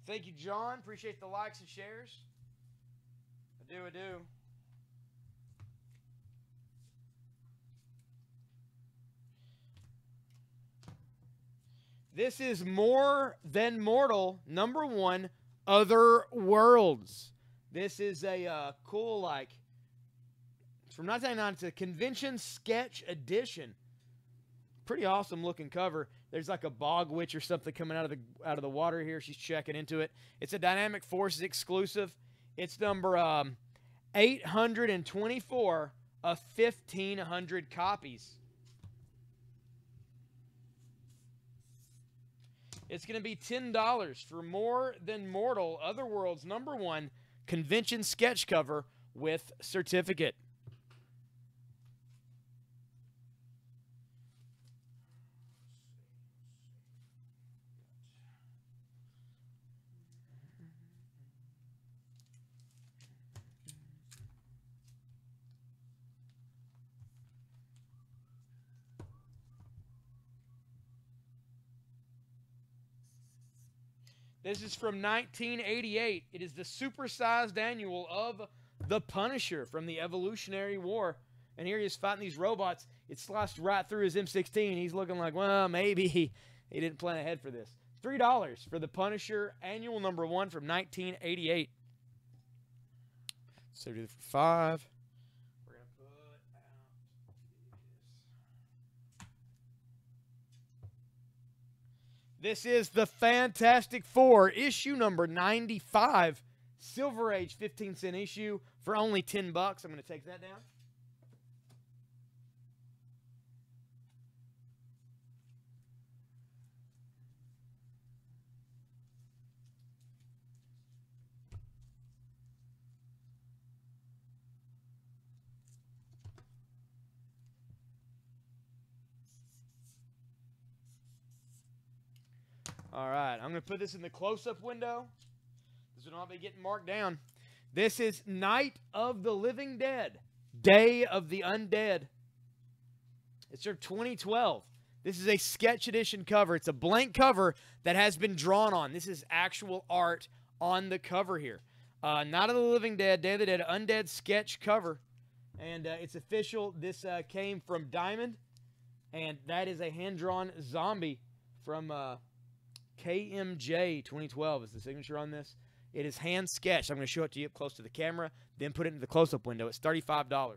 Thank you, John. Appreciate the likes and shares. I do. This is More Than Mortal, number 1, Other Worlds. This is a cool, like, it's from 1999. It's a convention sketch edition. Pretty awesome looking cover. There's like a bog witch or something coming out of the water here. She's checking into it. It's a Dynamic Forces exclusive. It's number 824 of 1,500 copies. It's going to be $10 for More Than Mortal, Otherworlds, number 1, convention sketch cover with certificate. This is from 1988. It is the supersized annual of The Punisher from the Evolutionary War. And here he is fighting these robots. It sliced right through his M16. He's looking like, well, maybe he didn't plan ahead for this. $3 for The Punisher annual number 1 from 1988. So we do it for 5. We're going to put out this. This is the Fantastic Four, issue number 95. Silver Age 15-cent issue for only $10. I'm going to take that down. All right, I'm going to put this in the close-up window. This will not be getting marked down. This is Night of the Living Dead, Day of the Undead. It's from 2012. This is a sketch edition cover. It's a blank cover that has been drawn on. This is actual art on the cover here. Night of the Living Dead, Day of the Dead, Undead sketch cover. And it's official. This came from Diamond. And that is a hand-drawn zombie from KMJ 2012 is the signature on this. It is hand sketched. I'm going to show it to you up close to the camera, then put it into the close-up window. It's $35.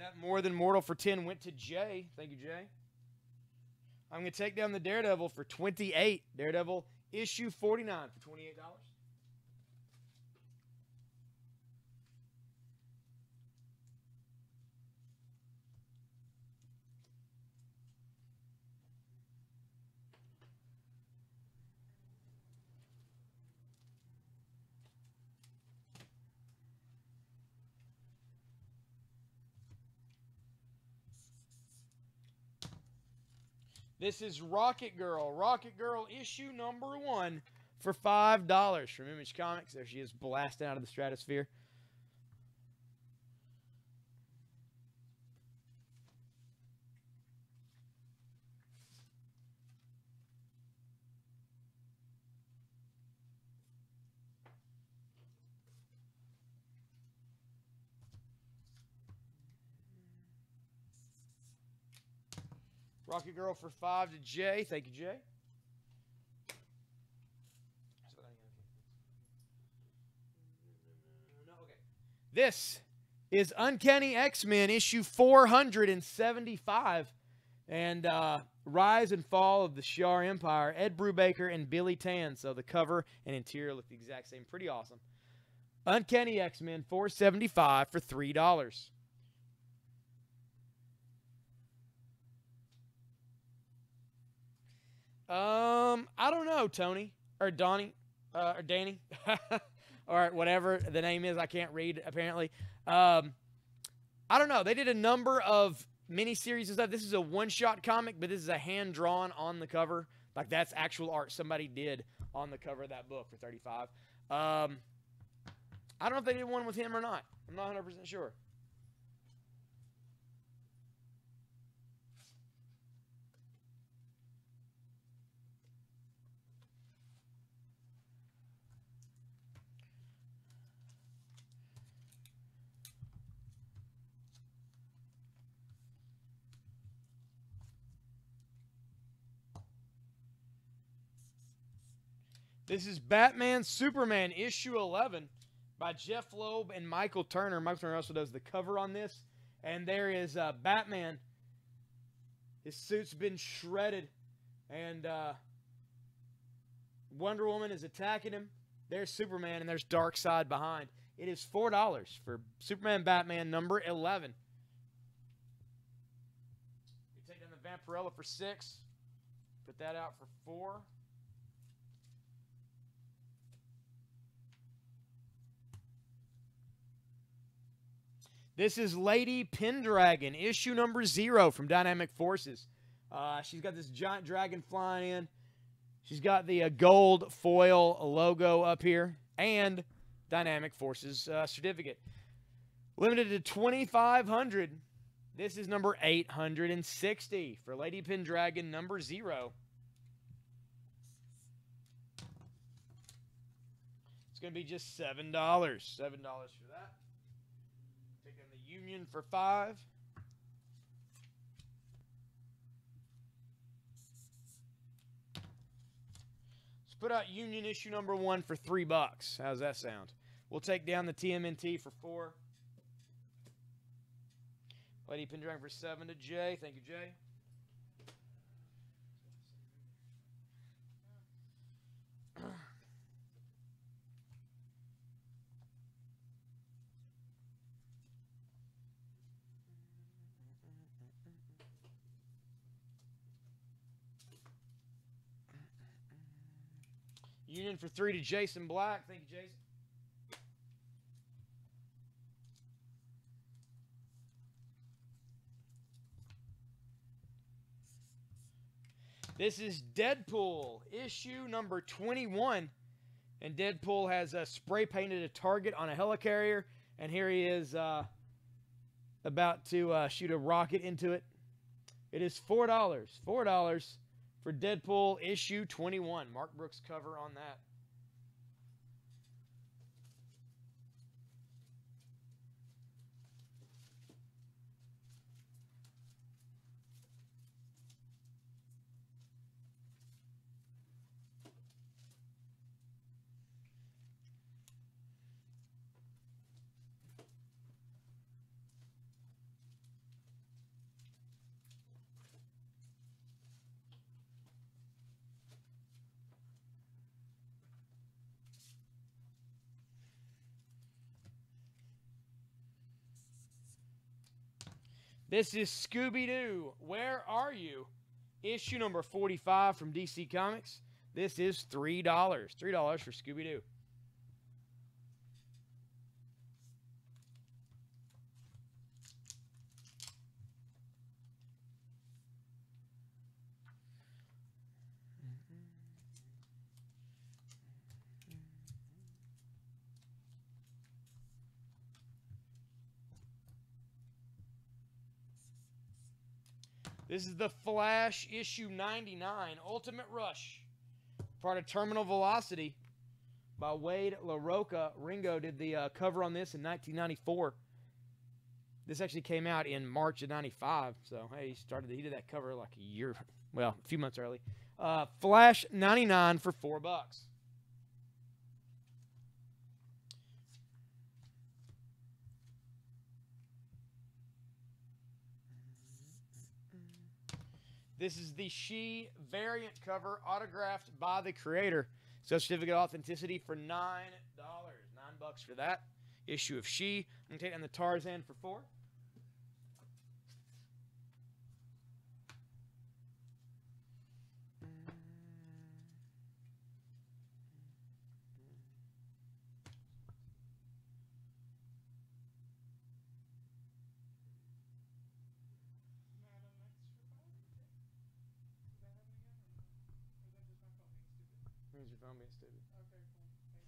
That More Than Mortal for 10 went to Jay. Thank you, Jay. I'm going to take down the Daredevil for 28. Daredevil issue 49 for $28. This is Rocket Girl. Rocket Girl issue number 1 for $5 from Image Comics. There she is, blasting out of the stratosphere. Rocket Girl for 5 to Jay. Thank you, Jay. This is Uncanny X-Men issue 475. And Rise and Fall of the Shi'ar Empire. Ed Brubaker and Billy Tan. So the cover and interior look the exact same. Pretty awesome. Uncanny X-Men 475 for $3. I don't know, Tony or Donnie or Danny, or whatever the name is. I can't read apparently. I don't know. They did a number of miniseries and stuff. This is a one-shot comic, but this is a hand-drawn on the cover. Like that's actual art somebody did on the cover of that book for $35. I don't know if they did one with him or not. I'm not 100% sure. This is Batman Superman issue 11 by Jeff Loeb and Michael Turner. Michael Turner also does the cover on this. And there is Batman. His suit's been shredded. And Wonder Woman is attacking him. There's Superman and there's Darkseid behind. It is $4 for Superman Batman number 11. We take down the Vampirella for $6. Put that out for $4. This is Lady Pendragon, issue number 0 from Dynamic Forces. She's got this giant dragon flying in. She's got the gold foil logo up here and Dynamic Forces certificate. Limited to 2,500. This is number 860 for Lady Pendragon number 0. It's going to be just $7. $7 for that. Union for 5. Let's put out Union issue number 1 for $3. How's that sound? We'll take down the TMNT for 4. Lady Pendragon for 7 to Jay. Thank you, Jay. Union for 3 to Jason Black. Thank you, Jason. This is Deadpool, issue number 21. And Deadpool has spray painted a target on a helicarrier. And here he is about to shoot a rocket into it. It is $4. $4 for Deadpool issue 21. Mark Brooks cover on that. This is Scooby-Doo, Where Are You? Issue number 45 from DC Comics. This is $3. $3 for Scooby-Doo. This is The Flash, issue 99, Ultimate Rush, part of Terminal Velocity by Wade LaRocca. Ringo did the cover on this in 1994. This actually came out in March of 95, so hey, he did that cover like a few months early. Flash 99 for $4. This is the She variant cover, autographed by the creator. So certificate of authenticity for $9. $9 for that issue of She. I'm going to take on the Tarzan for $4. Means your phone being stupid. Okay, cool. Thank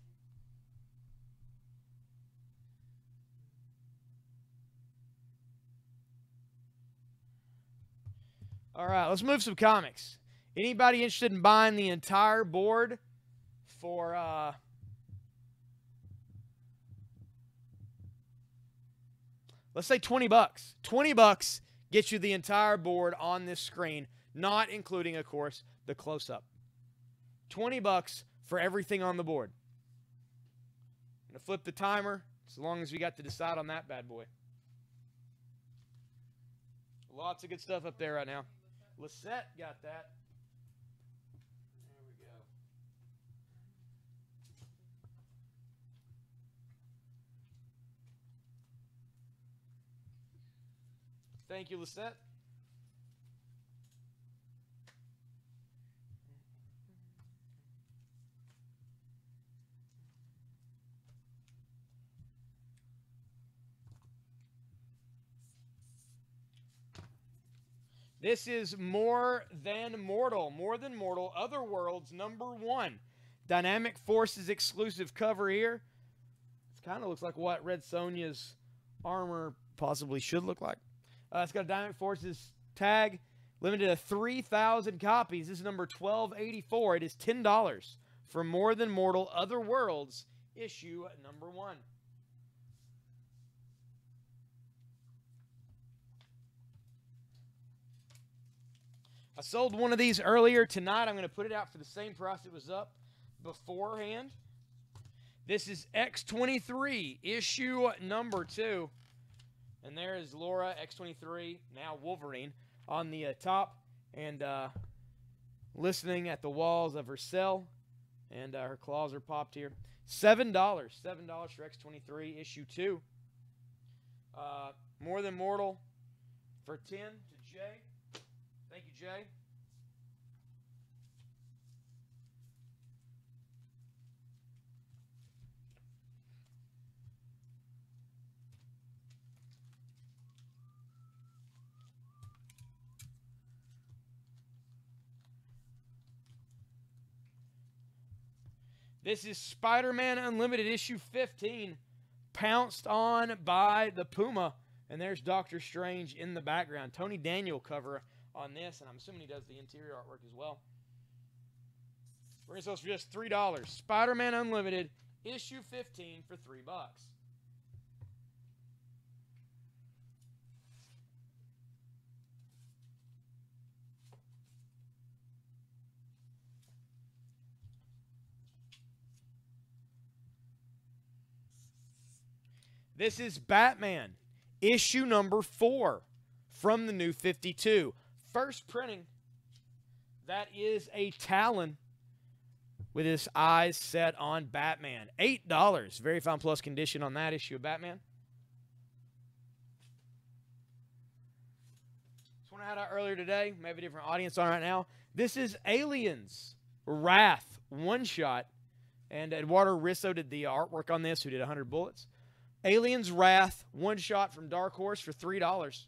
you. All right, let's move some comics. Anybody interested in buying the entire board for let's say $20. $20 gets you the entire board on this screen, not including, of course, the close-up. $20 for everything on the board. I'm going to flip the timer as long as we got to decide on that bad boy. Lots of good stuff up there right now. Lisette got that. There we go. Thank you, Lisette. This is More Than Mortal, Other Worlds #1. Dynamic Forces exclusive cover here. It kind of looks like what Red Sonja's armor possibly should look like. It's got a Dynamic Forces tag, limited to 3,000 copies. This is number 1284. It is $10 for More Than Mortal, Other Worlds, issue #1. I sold one of these earlier tonight. I'm going to put it out for the same price it was up beforehand. This is X-23, issue #2. And there is Laura, X-23, now Wolverine, on the top and listening at the walls of her cell. And her claws are popped here. $7. $7 for X-23, issue 2. More Than Mortal for 10 to Jay. Thank you, Jay. This is Spider-Man Unlimited, issue 15, pounced on by the Puma. And there's Doctor Strange in the background. Tony Daniel cover on this, and I'm assuming he does the interior artwork as well. We're going to sell for just $3. Spider-Man Unlimited, issue 15 for $3. This is Batman, issue #4 from the New 52. First printing, that is a Talon with his eyes set on Batman. $8. Very fine plus condition on that issue of Batman. one I had out earlier today. Maybe a different audience on right now. This is Aliens Wrath one-shot. And Eduardo Risso did the artwork on this, who did 100 bullets. Aliens Wrath one-shot from Dark Horse for $3.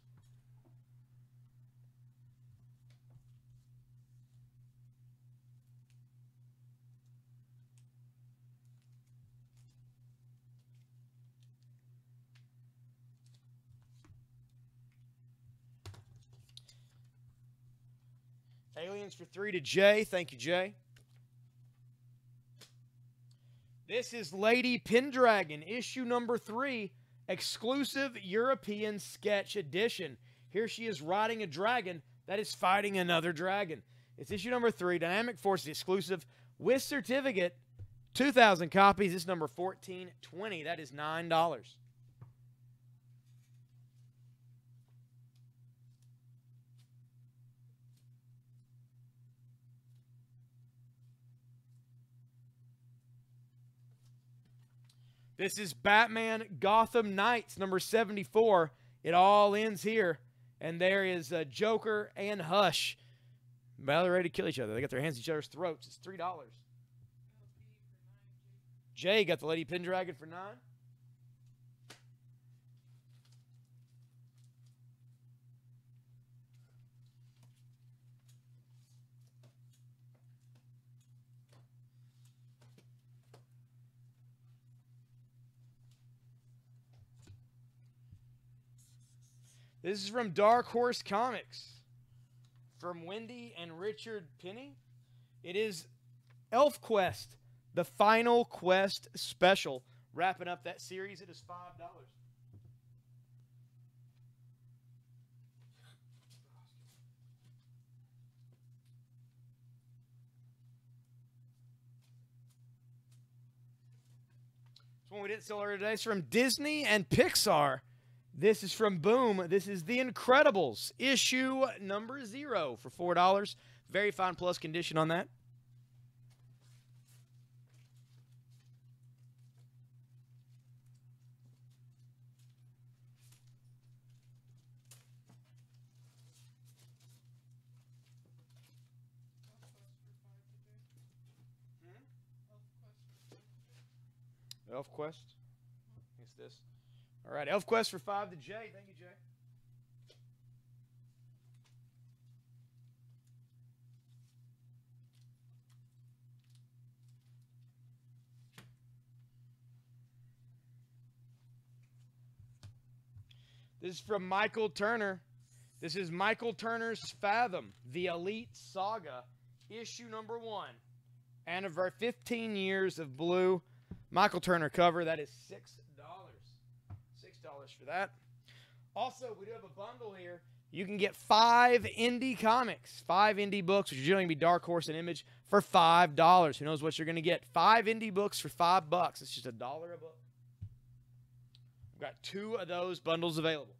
Aliens for 3 to Jay. Thank you, Jay. This is Lady Pendragon, issue number 3, exclusive European sketch edition. Here she is riding a dragon that is fighting another dragon. It's issue number 3, Dynamic Forces exclusive with certificate, 2,000 copies. This is number 1420. That is $9. This is Batman Gotham Knights, number 74. It all ends here. And there is Joker and Hush. Well, they're ready to kill each other. They got their hands at each other's throats. It's $3. Jay got the Lady Pendragon for $9. This is from Dark Horse Comics, from Wendy and Richard Penny. It is Elf Quest, the Final Quest Special. Wrapping up that series, it is $5. This one we didn't sell earlier today. It's from Disney and Pixar. This is from Boom. This is The Incredibles, issue number 0 for $4. Very fine plus condition on that. Elf Quest. It's this. All right, Elf Quest for 5 to Jay. Thank you, Jay. This is from Michael Turner. This is Michael Turner's Fathom, the Elite Saga, issue number 1. Anniversary, 15 years of blue. Michael Turner cover. That is $6. $6 for that. Also, we do have a bundle here. You can get 5 indie comics, 5 indie books, which are generally going to be Dark Horse and Image, for $5. Who knows what you're going to get? 5 indie books for $5. It's just $1 a book. We've got 2 of those bundles available.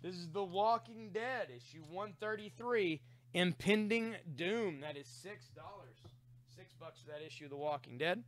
This is The Walking Dead, issue 133, Impending Doom. That is $6. $6 for that issue of The Walking Dead.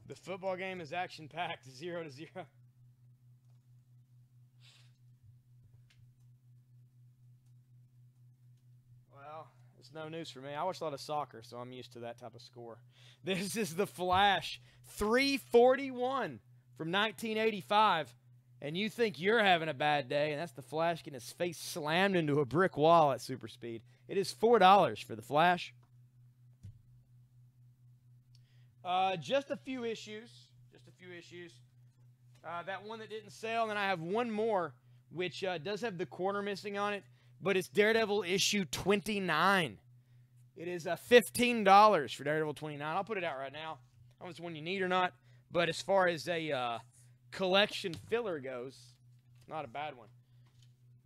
The football game is action-packed, 0-0. Well, it's no news for me. I watch a lot of soccer, so I'm used to that type of score. This is The Flash, 341 from 1985. and you think you're having a bad day, and that's the Flash getting his face slammed into a brick wall at super speed. It is $4 for the Flash. Just a few issues. That one that didn't sell, and then I have one more, which does have the corner missing on it, but it's Daredevil issue 29. It is $15 for Daredevil 29. I'll put it out right now. I don't know if it's one you need or not, but as far as a collection filler goes, not a bad one.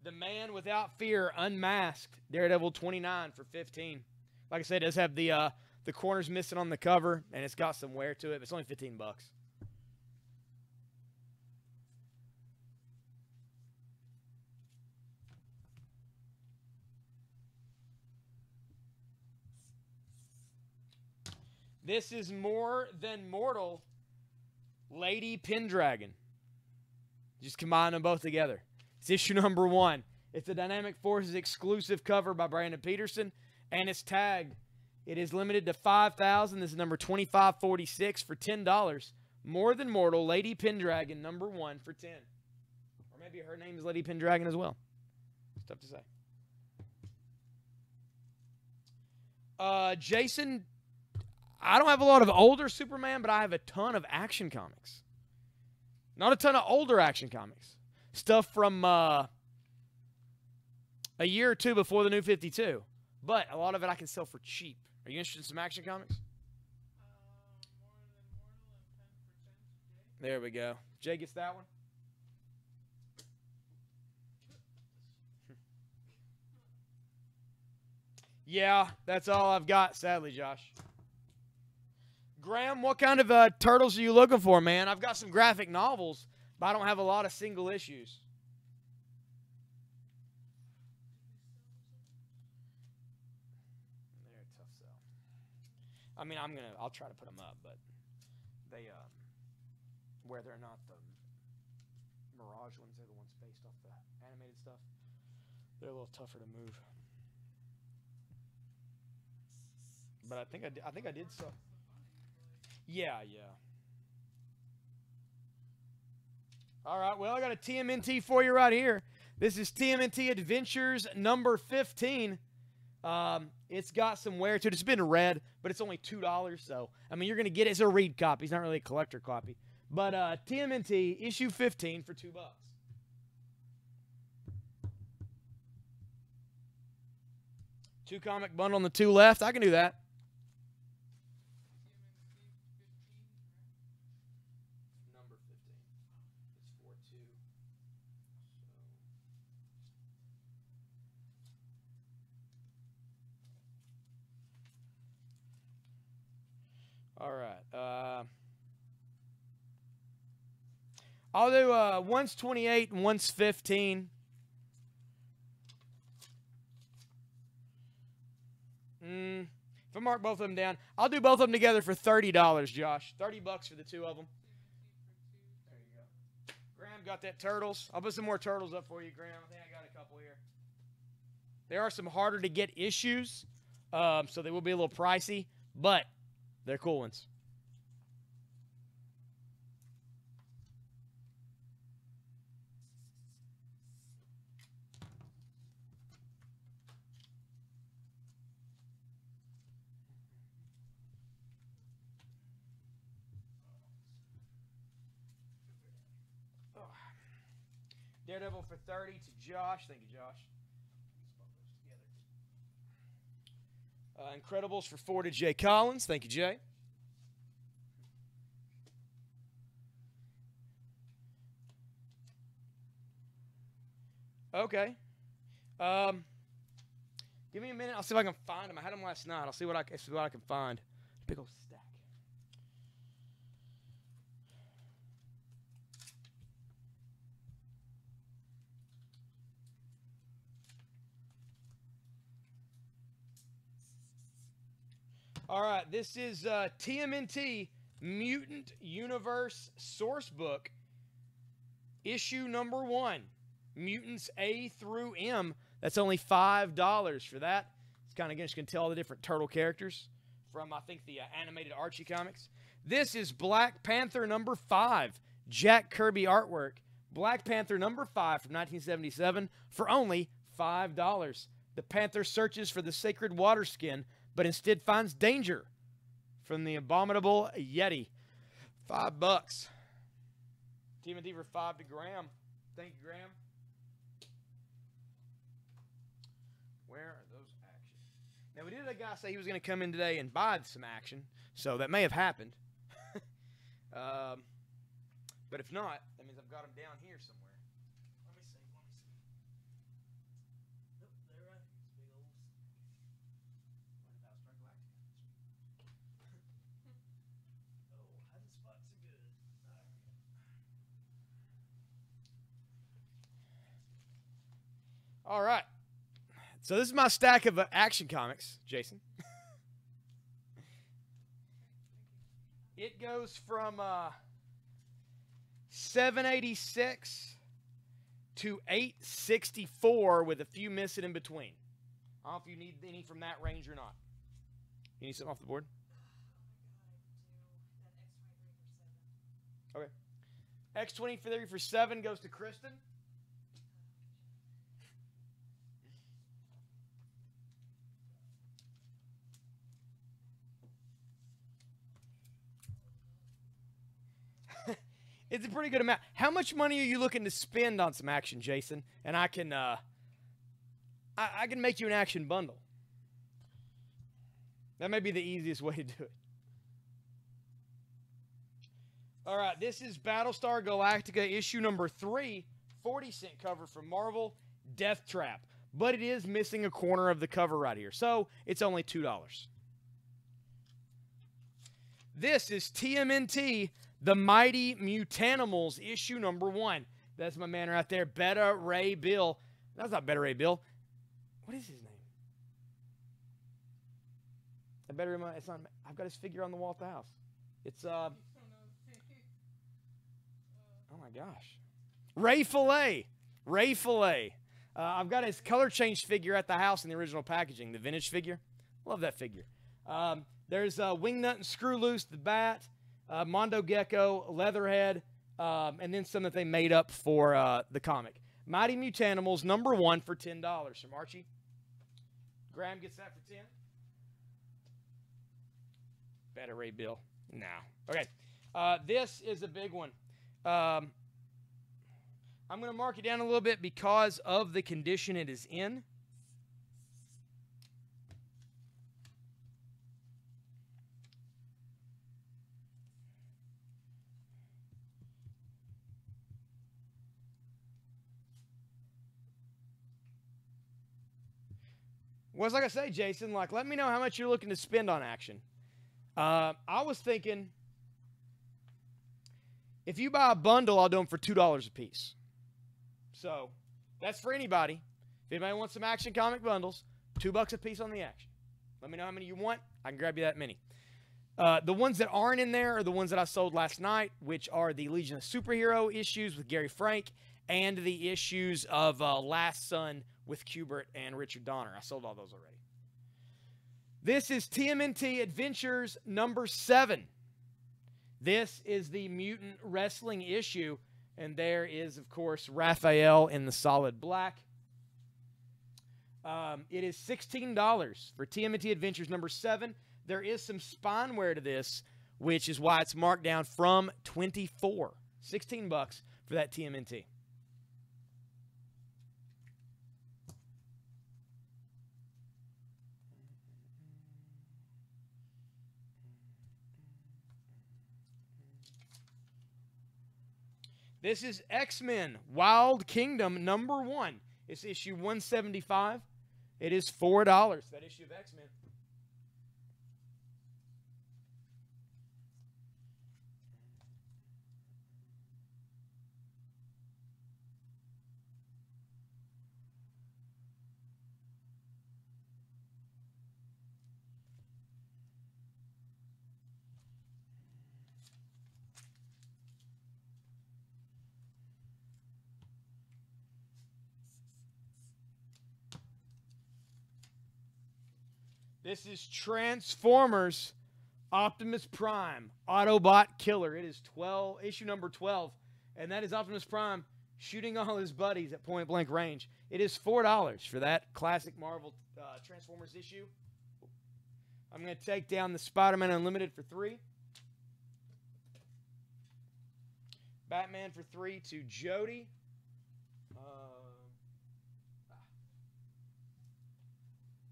The Man Without Fear Unmasked, Daredevil 29 for $15. Like I said, it does have the corners missing on the cover, and it's got some wear to it, but it's only $15. This is More Than Mortal Lady Pendragon. Just combine them both together. It's issue number 1. It's a Dynamic Forces exclusive cover by Brandon Peterson, and it's tagged. It is limited to 5,000. This is number 2546 for $10. More Than Mortal Lady Pendragon, number 1 for $10. Or maybe her name is Lady Pendragon as well. It's tough to say. Jason, I don't have a lot of older Superman, but I have a ton of Action Comics. Not a ton of older Action Comics. Stuff from a year or two before the New 52. But a lot of it I can sell for cheap. Are you interested in some Action Comics? There we go. Jay gets that one. Yeah, that's all I've got, sadly, Josh. Graham, what kind of turtles are you looking for, man? I've got some graphic novels, but I don't have a lot of single issues. They're a tough sell. I mean, I'll try to put them up, but they, where they're not the Mirage ones, they're the ones based off the animated stuff. They're a little tougher to move. But I think I did so. Yeah. All right, well, I got a TMNT for you right here. This is TMNT Adventures number 15. It's got some wear to it. It's been read, but it's only $2. So, I mean, you're going to get it as a read copy. It's not really a collector copy. But TMNT issue 15 for $2. Two comic bundle on the two left. I can do that. Number 15. It's 4-2. All right. I'll do one's 28 and one's 15. If I mark both of them down, I'll do both of them together for $30, Josh. $30 for the two of them. There you go. Graham got that Turtles. I'll put some more Turtles up for you, Graham. I think I got a couple here. There are some harder to get issues, so they will be a little pricey, but they're cool ones. Daredevil for 30 to Josh. Thank you, Josh. Incredibles for 4 to Jay Collins. Thank you, Jay. Okay. Give me a minute. I'll see if I can find them. I had them last night. I'll see what I can find. Big old stack. All right, this is TMNT Mutant Universe Sourcebook, issue number 1, Mutants A through M. That's only $5 for that. It's kind of just going to tell all the different turtle characters from, I think, the animated Archie comics. This is Black Panther number 5, Jack Kirby artwork, Black Panther number 5 from 1977 for only $5. The Panther searches for the sacred water skin, but instead finds danger from the abominable Yeti. $5. TMNT for 5 to Graham. Thank you, Graham. Where are those actions? Now, we did have a guy say he was going to come in today and buy some action, so that may have happened. But if not, that means I've got him down here somewhere. Let me see. Nope, they're right. It's big old. What about Star Galactica? Oh, hiding spots are good. All right. So this is my stack of Action Comics, Jason. It goes from 786 to 864 with a few missing in between. I don't know if you need any from that range or not. You need something off the board? Okay. X23 for 7 goes to Kristen. It's a pretty good amount. How much money are you looking to spend on some action, Jason? And I can make you an action bundle. That may be the easiest way to do it. All right, this is Battlestar Galactica issue number 3, 40-cent cover from Marvel, Death Trap. But it is missing a corner of the cover right here, so it's only $2. This is TMNT, The Mighty Mutanimals, issue number 1. That's my man right there, Beta Ray Bill. That's not Beta Ray Bill. What is his name? I better remind. It's not. I've got his figure on the wall at the house. It's oh my gosh, Ray Fillet. Ray Fillet. I've got his color change figure at the house in the original packaging, the vintage figure. Love that figure. There's Wingnut and Screw Loose, the Bat. Mondo Gecko, Leatherhead, and then some that they made up for the comic. Mighty Mutanimals, number 1 for $10 from Archie. Graham gets that for 10. Better Ray Bill. No. Okay. This is a big one. I'm going to mark it down a little bit because of the condition it is in. Well, it's like I say, Jason, let me know how much you're looking to spend on action. I was thinking, if you buy a bundle, I'll do them for $2 a piece. So, that's for anybody. If anybody wants some action comic bundles, $2 a piece on the action. Let me know how many you want. I can grab you that many. The ones that aren't in there are the ones that I sold last night, which are the Legion of Superhero issues with Gary Frank and the issues of Last Son with Kubert and Richard Donner. I sold all those already. This is TMNT Adventures number 7. This is the Mutant Wrestling issue, and there is, of course, Raphael in the solid black. It is $16 for TMNT Adventures number 7. There is some spine wear to this, which is why it's marked down from $24. $16 for that TMNT. This is X-Men Wild Kingdom number 1. It's issue 175. It is $4, that issue of X-Men. This is Transformers Optimus Prime Autobot Killer. It is issue number 12, and that is Optimus Prime shooting all his buddies at point blank range. It is $4 for that classic Marvel Transformers issue. I'm going to take down the Spider-Man Unlimited for 3. Batman for 3 to Jody.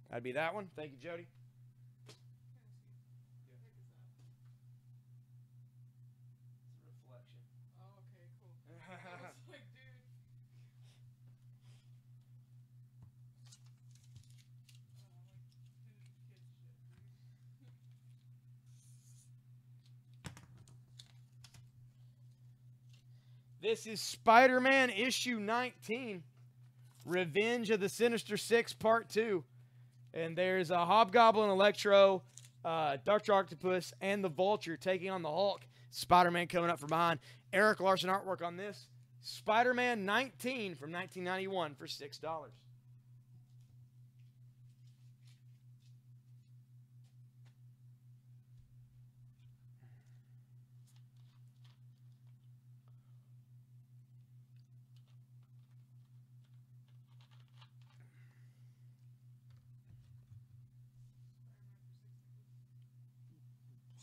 That'd be that one. Thank you, Jody. It's a reflection. Oh, okay, cool. I was like, dude. This is Spider-Man issue 19, Revenge of the Sinister Six, Part 2. And there's a Hobgoblin, Electro, Dr. Octopus, and the Vulture taking on the Hulk. Spider-Man coming up from behind. Eric Larson artwork on this. Spider-Man 19 from 1991 for $6.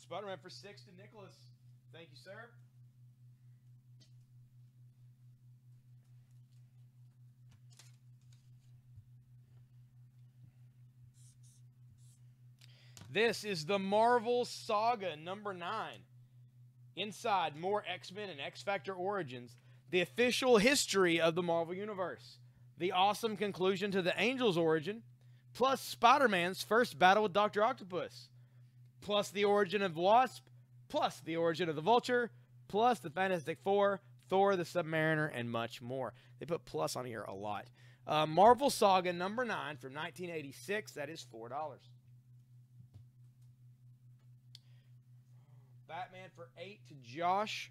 Spider-Man for 6 to Nicholas. Thank you, sir. This is the Marvel Saga number 9. Inside, more X-Men and X-Factor Origins. The official history of the Marvel Universe. The awesome conclusion to the Angel's origin. Plus Spider-Man's first battle with Dr. Octopus. Plus the origin of Wasp, plus the origin of the Vulture, plus the Fantastic Four, Thor, the Submariner, and much more. They put plus on here a lot. Marvel Saga number 9 from 1986. That is $4. Batman for 8 to Josh.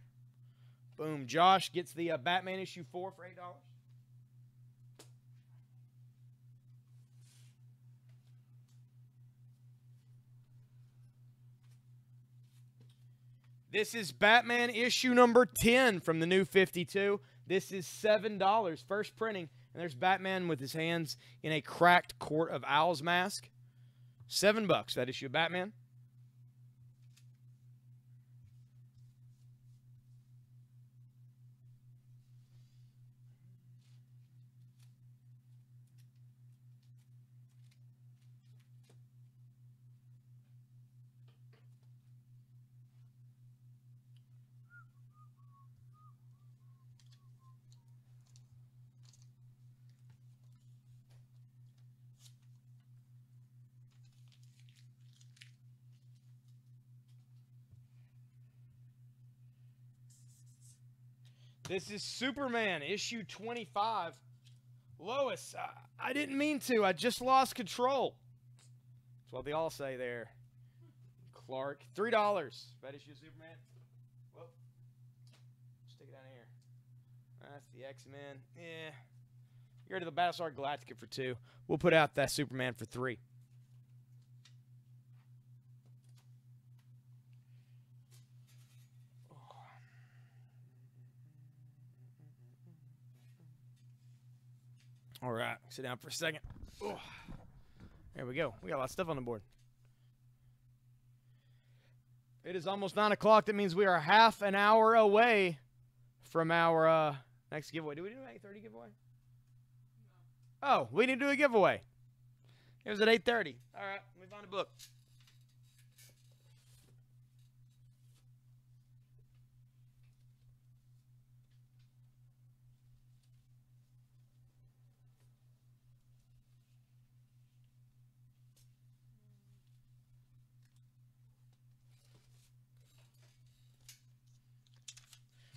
Boom. Josh gets the Batman issue 4 for $8. This is Batman issue number 10 from the new 52. This is $7. First printing. And there's Batman with his hands in a cracked Court of Owls mask. $7, that issue of Batman. This is Superman, issue 25. Lois, I didn't mean to. I just lost control. That's what they all say there. Clark, $3. That issue of Superman. Whoa. Stick it down here. That's the X-Men. Yeah. You're ready to the Battlestar Galactica for 2. We'll put out that Superman for 3. All right, sit down for a second. Oh, there we go. We got a lot of stuff on the board. It is almost 9 o'clock. That means we are half an hour away from our next giveaway. Do we do an 8:30 giveaway? No. Oh, we need to do a giveaway. It was at 8:30. All right, let me find a book.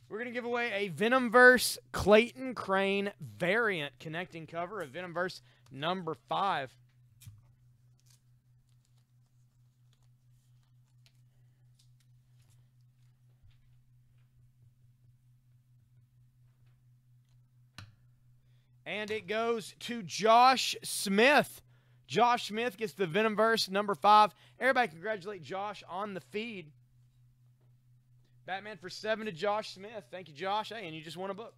We're going to give away a Venomverse Clayton Crane variant connecting cover of Venomverse number 5. And it goes to Josh Smith. Josh Smith gets the Venomverse number 5. Everybody congratulate Josh on the feed. Batman for 7 to Josh Smith. Thank you, Josh. Hey, and you just won a book.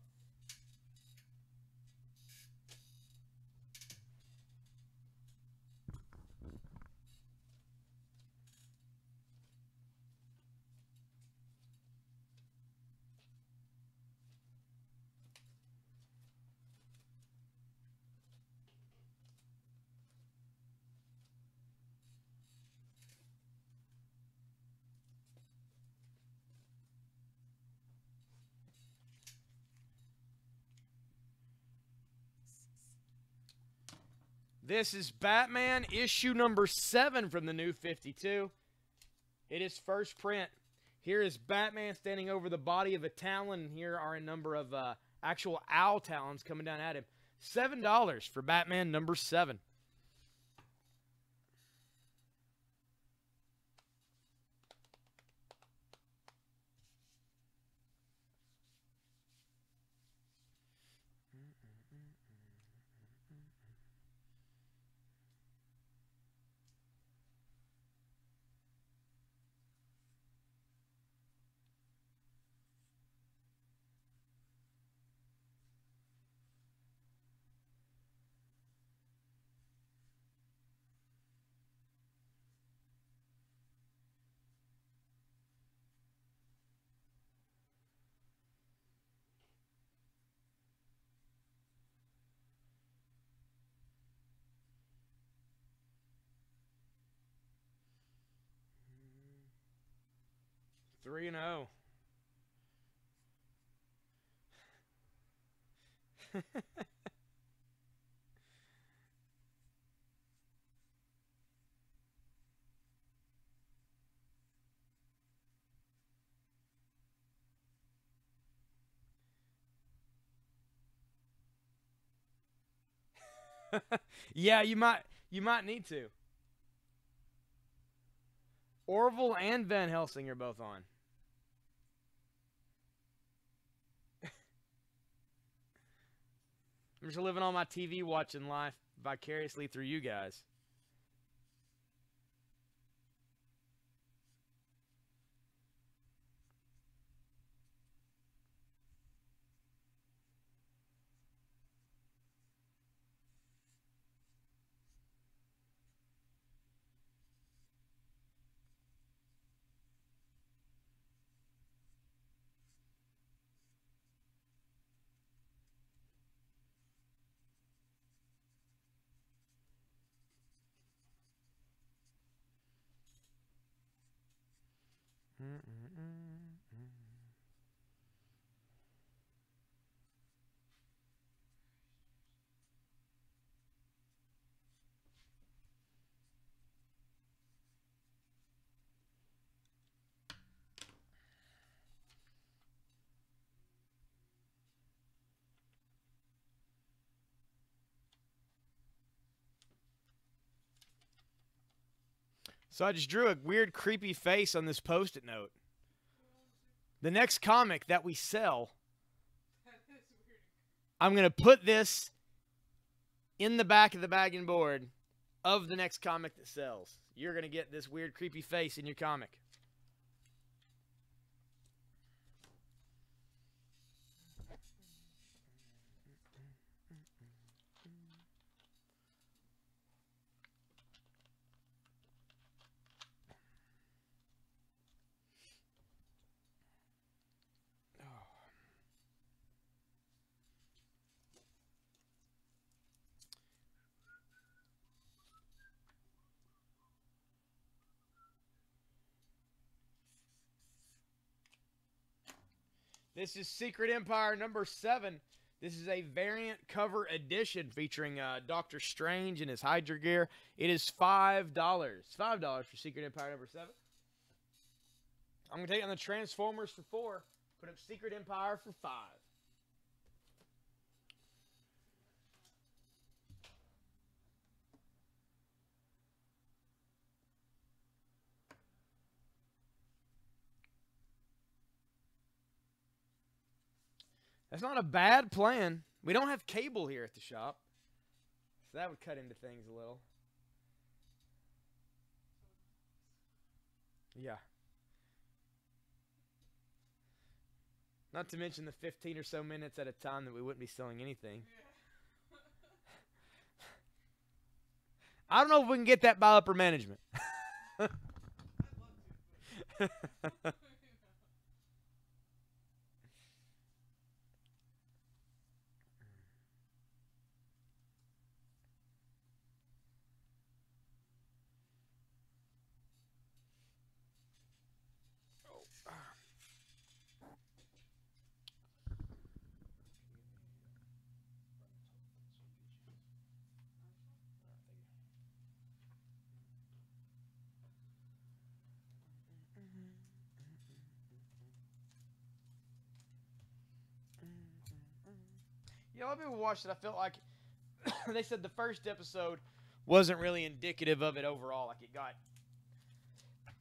This is Batman issue number 7 from the new 52. It is first print. Here is Batman standing over the body of a Talon. Here are a number of actual owl talons coming down at him. $7 for Batman number 7. Three and 0. Yeah, you might need to. Orville and Van Helsing are both on. I'm just living on my TV watching life vicariously through you guys. So I just drew a weird, creepy face on this Post-it note. The next comic that we sell, I'm going to put this in the back of the bag and board of the next comic that sells. You're going to get this weird, creepy face in your comic. This is Secret Empire number 7. This is a variant cover edition featuring Doctor Strange and his Hydra gear. It is $5. $5 for Secret Empire number 7. I'm going to take it on the Transformers for 4. Put up Secret Empire for 5. That's not a bad plan. We don't have cable here at the shop, so that would cut into things a little. Yeah. Not to mention the 15 or so minutes at a time that we wouldn't be selling anything. I don't know if we can get that by upper management. I'd love to. Yeah, a lot of people watched it. I felt like they said the first episode wasn't really indicative of it overall. Like it got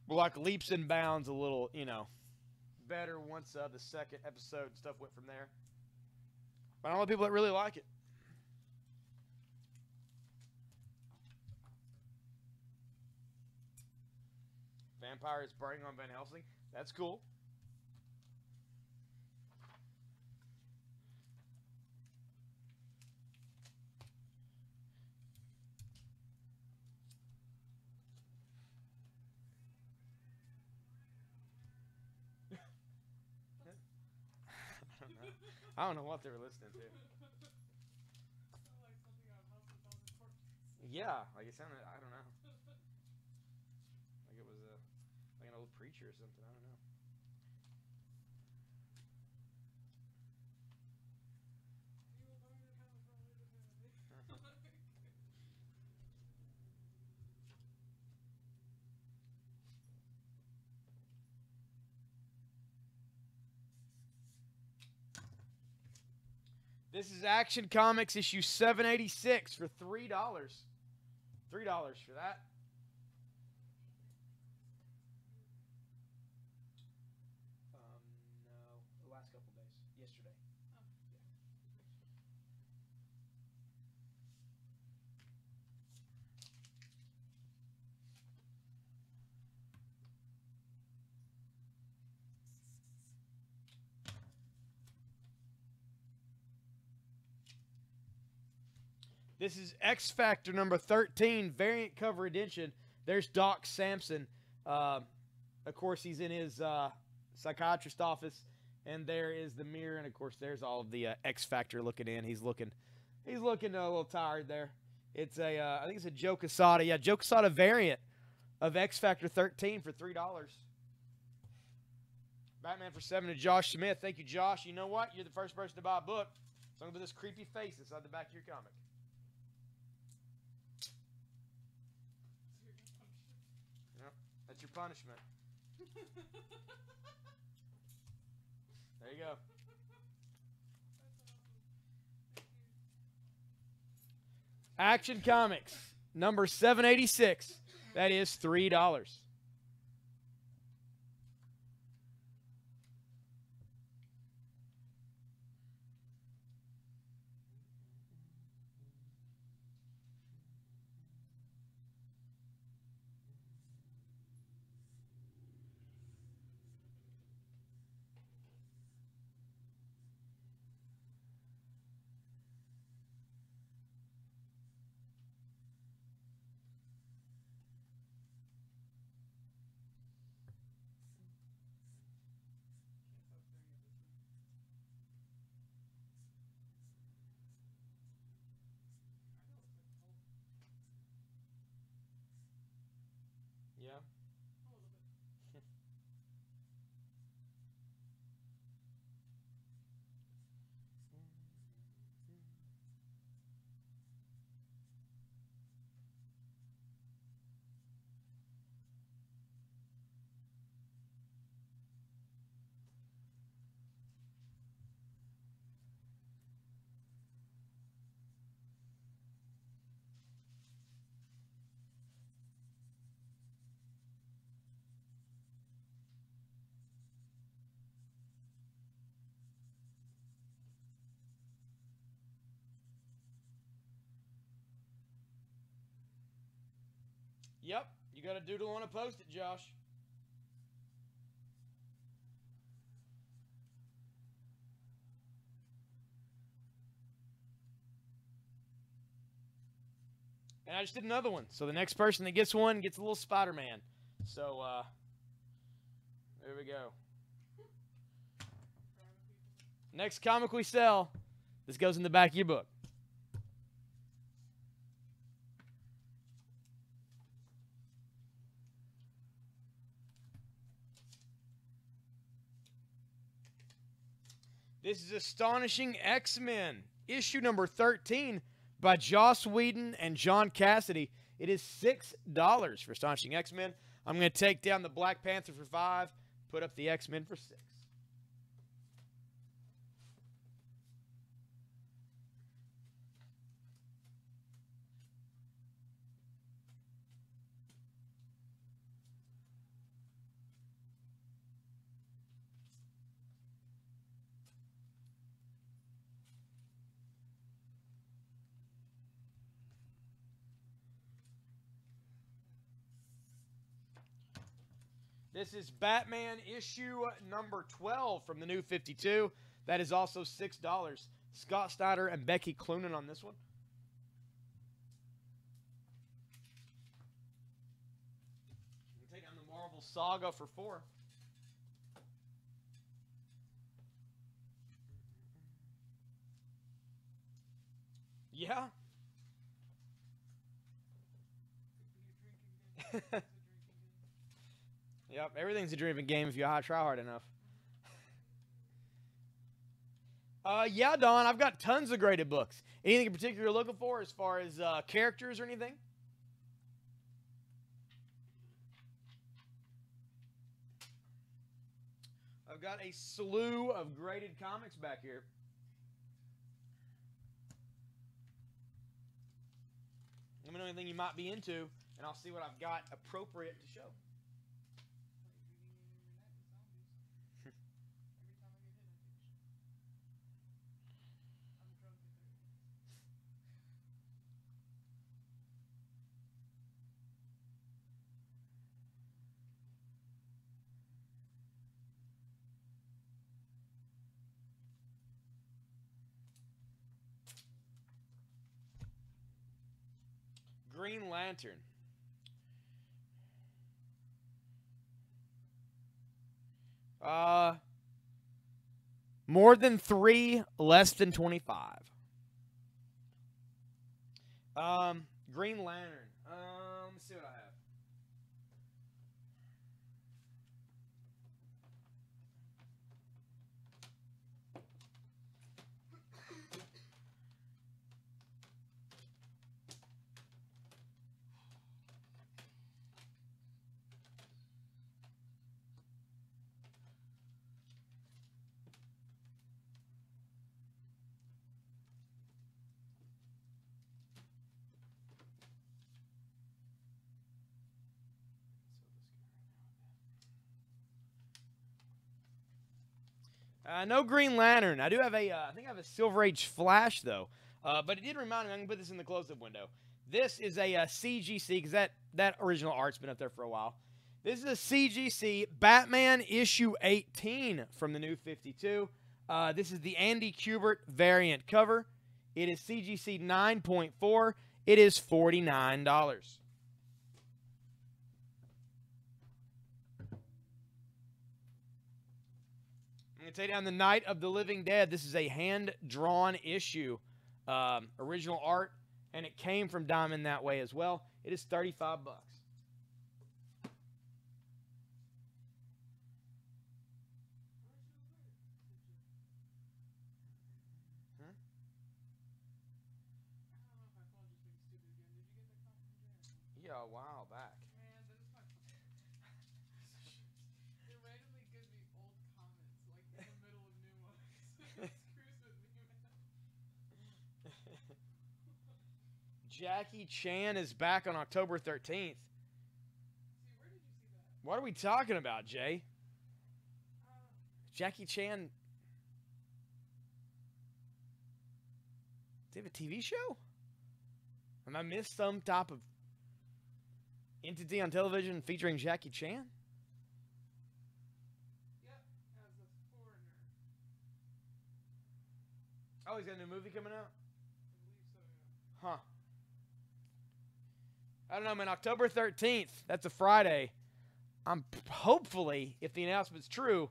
like leaps and bounds a little, you know, better once the second episode and stuff went from there. But I know people that really like it. Vampire is burning on Van Helsing. That's cool. I don't know what they were listening to. Yeah, like it sounded, I don't know. Like it was like an old preacher or something, I don't know. This is Action Comics issue 786 for $3. $3 for that. No, the last couple days. Yesterday. This is X Factor number 13, variant cover edition. There's Doc Samson. Of course, he's in his psychiatrist office, and there is the mirror, and of course, there's all of the X Factor looking in. He's looking a little tired there. It's a, I think it's a Joe Quesada. Yeah, Joe Quesada variant of X Factor 13 for $3. Batman for 7 to Josh Smith. Thank you, Josh. You know what? You're the first person to buy a book, so I'm going to put this creepy face inside the back of your comic. That's your punishment. There you go. Action Comics, number 786. That is $3. Yeah. Yep, you got a doodle on a post-it, Josh. And I just did another one. So the next person that gets one gets a little Spider-Man. So, there we go. Next comic we sell. This goes in the back of your book. This is Astonishing X-Men, issue number 13 by Joss Whedon and John Cassidy. It is $6 for Astonishing X-Men. I'm going to take down the Black Panther for $5, put up the X-Men for $6. This is Batman issue number 12 from the new 52. That is also $6. Scott Snyder and Becky Cloonan on this one. We'll take down the Marvel Saga for $4. Yeah. Yep, everything's a drinking game if you try hard enough. Yeah, Don, I've got tons of graded books. Anything in particular you're looking for as far as characters or anything? I've got a slew of graded comics back here. Let me know anything you might be into, and I'll see what I've got appropriate to show. Green Lantern. More than 3, less than 25. Green Lantern. Let's see what I have. No Green Lantern. I do have a, I think I have a Silver Age Flash, though. But it did remind me, I can put this in the close-up window. This is a CGC, because that original art's been up there for a while. This is a CGC Batman issue 18 from the new 52. This is the Andy Kubert variant cover. It is CGC 9.4. It is $49. I'm going to take down the Night of the Living Dead. This is a hand-drawn issue. Original art, and it came from Diamond that way as well. It is $35. Hmm? Yeah, a while back. Man, that is my It randomly gives me old comments, like in the middle of new ones. It screws with me, man. Jackie Chan is back on October 13th. See, where did you see that? What are we talking about, Jay? Jackie Chan. Does he have a TV show? Am I missed some type of entity on television featuring Jackie Chan? Yep, as a foreigner. Oh, he's got a new movie coming out? I believe so, yeah. Huh. I don't know, man. October 13th. That's a Friday. I'm hopefully, if the announcement's true,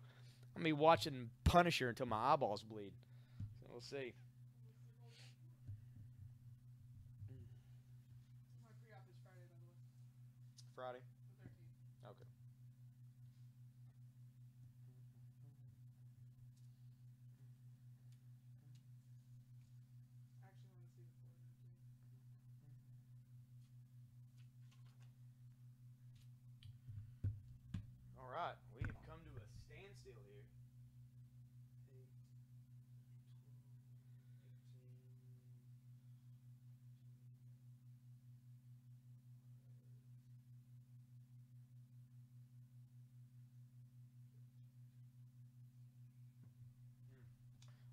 I'm going to be watching Punisher until my eyeballs bleed. So we'll see. My pre-op is Friday, by the way. Friday? The 13th. Okay. I actually want to see the foreigner, too. All right. We have come to a standstill here. 8, 12, 18.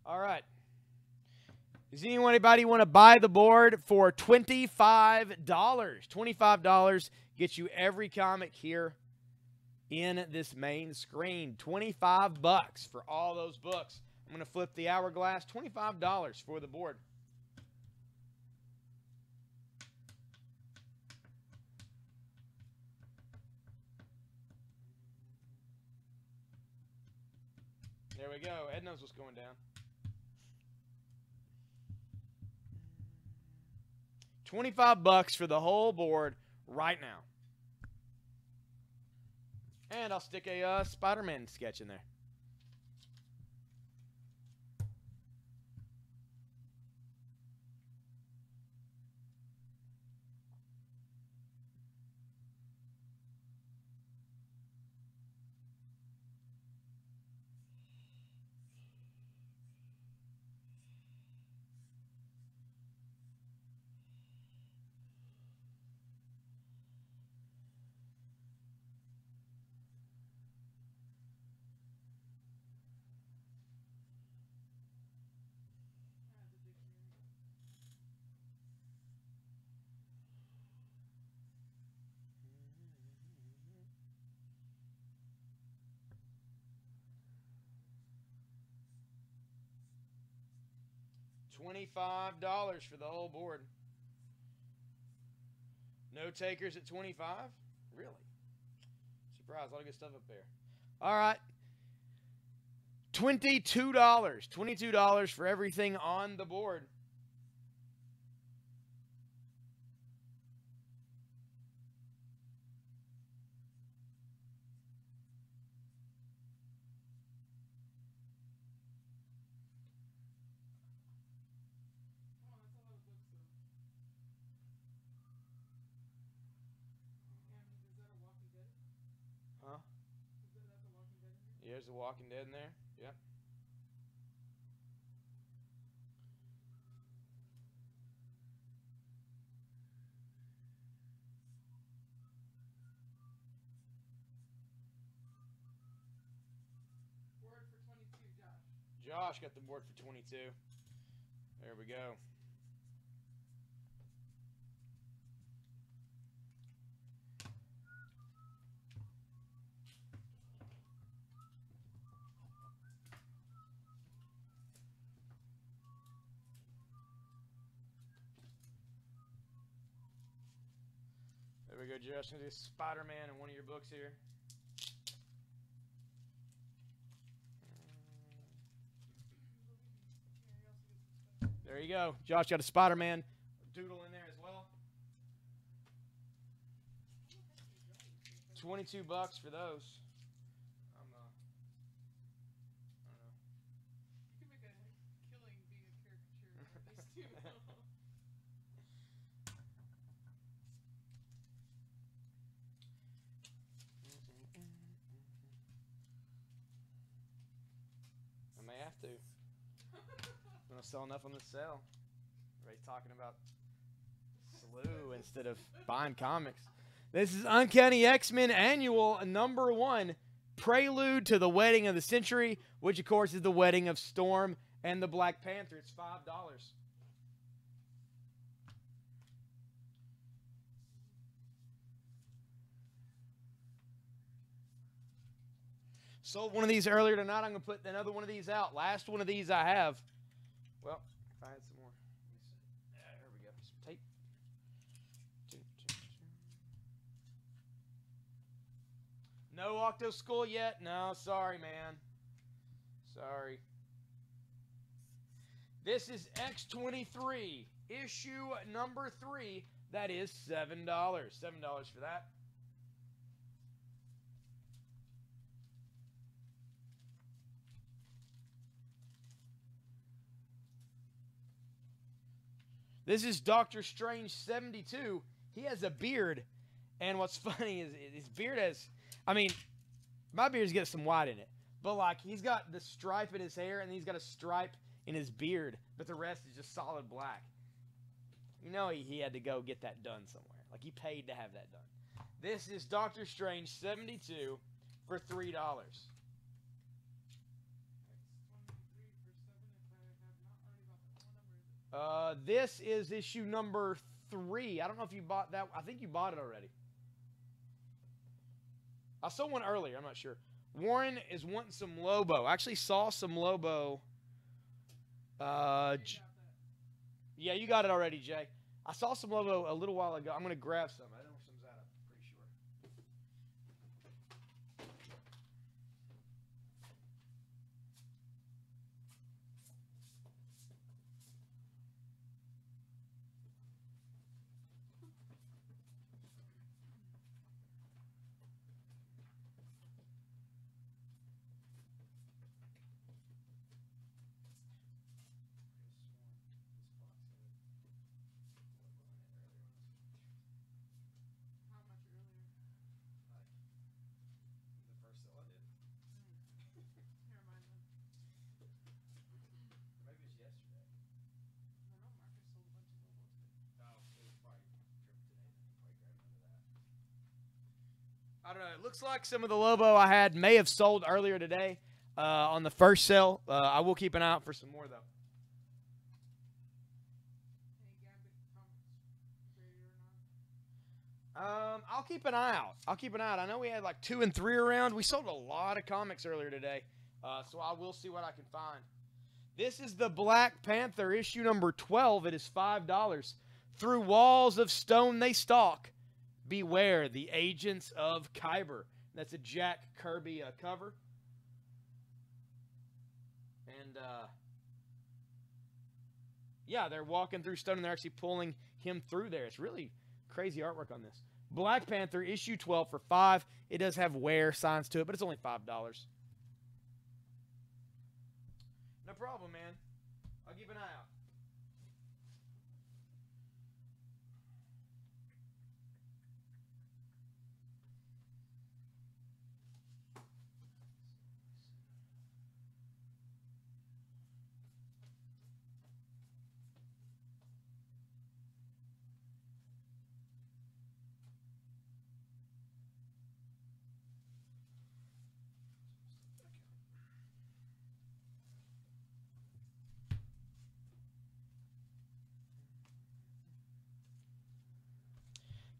All right. Does anybody want to buy the board for $25? $25 gets you every comic here in this main screen. $25 for all those books. I'm going to flip the hourglass. $25 for the board. There we go. Ed knows what's going down. $25 for the whole board right now. And I'll stick a Spider-Man sketch in there. $25 for the whole board. No takers at 25? Really? Surprise, a lot of good stuff up there. All right. $22. $22 for everything on the board. Huh? Yeah, there's The Walking Dead in there. Yep. Board for 22, Josh. Josh got the board for 22. There we go. There we go, Josh. Gonna do Spider-Man in one of your books here. There you go. Josh got a Spider-Man doodle in there as well. $22 for those. I don't know. You can make a killing being a caricature artist too. I may have to. I'm going to sell enough on the sale. Everybody's talking about slew instead of buying comics. This is Uncanny X-Men Annual #1, Prelude to the Wedding of the Century, which, of course, is the wedding of Storm and the Black Panther. It's $5. Sold one of these earlier tonight. I'm going to put another one of these out. Last one of these I have. Well, if I had some more. There we go. Some tape. No Octo Skull yet? No, sorry, man. Sorry. This is X-23, issue #3. That is $7. $7 for that. This is Doctor Strange 72. He has a beard. And what's funny is his beard has, I mean, my beard's got some white in it. But, like, he's got the stripe in his hair and he's got a stripe in his beard. But the rest is just solid black. You know he had to go get that done somewhere. Like, he paid to have that done. This is Doctor Strange 72 for $3. This is issue #3. I don't know if you bought that. I think you bought it already. I saw one earlier. I'm not sure. Warren is wanting some Lobo. I actually saw some Lobo. Yeah, you got it already, Jay. I saw some Lobo a little while ago. I'm going to grab some. I know some's out. I'm pretty sure. How much earlier? The first sale I did. Never mind then. Maybe it was yesterday. I don't know. Marcus sold a bunch of Lobos today. Oh, it was probably driven today. Probably grabbed under that. I don't know. It looks like some of the Lobo I had may have sold earlier today on the first sale. I will keep an eye out for some more, though. Any Gambit comics? Graded or not? I'll keep an eye out. I know we had like 2 and 3 around. We sold a lot of comics earlier today, so I will see what I can find. This is the Black Panther issue number 12. It is $5. Through walls of stone they stalk. Beware the agents of Kyber. That's a Jack Kirby cover. And yeah, they're walking through stone and they're actually pulling him through there. It's really crazy artwork on this. Black Panther issue 12 for $5. It does have wear signs to it, but it's only $5. No problem, man. I'll keep an eye out.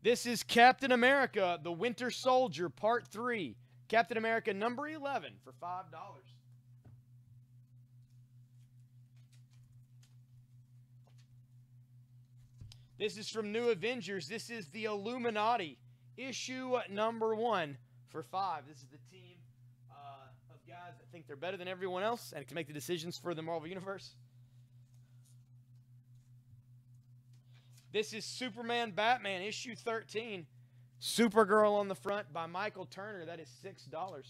This is Captain America, the Winter Soldier, Part 3. Captain America number 11 for $5. This is from New Avengers. This is the Illuminati, issue number 1 for $5. This is the team of guys that think they're better than everyone else and can make the decisions for the Marvel Universe. This is Superman Batman, issue 13. Supergirl on the front by Michael Turner. That is $6.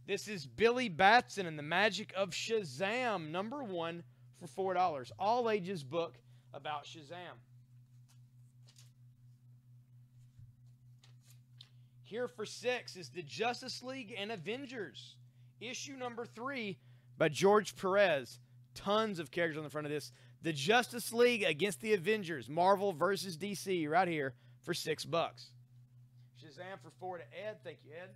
This is Billy Batson and the Magic of Shazam, number 1 for $4. All ages book about Shazam. Here for $6 is the Justice League and Avengers. Issue number 3 by George Perez. Tons of characters on the front of this. The Justice League against the Avengers. Marvel versus DC right here for $6. Shazam for $4 to Ed. Thank you, Ed.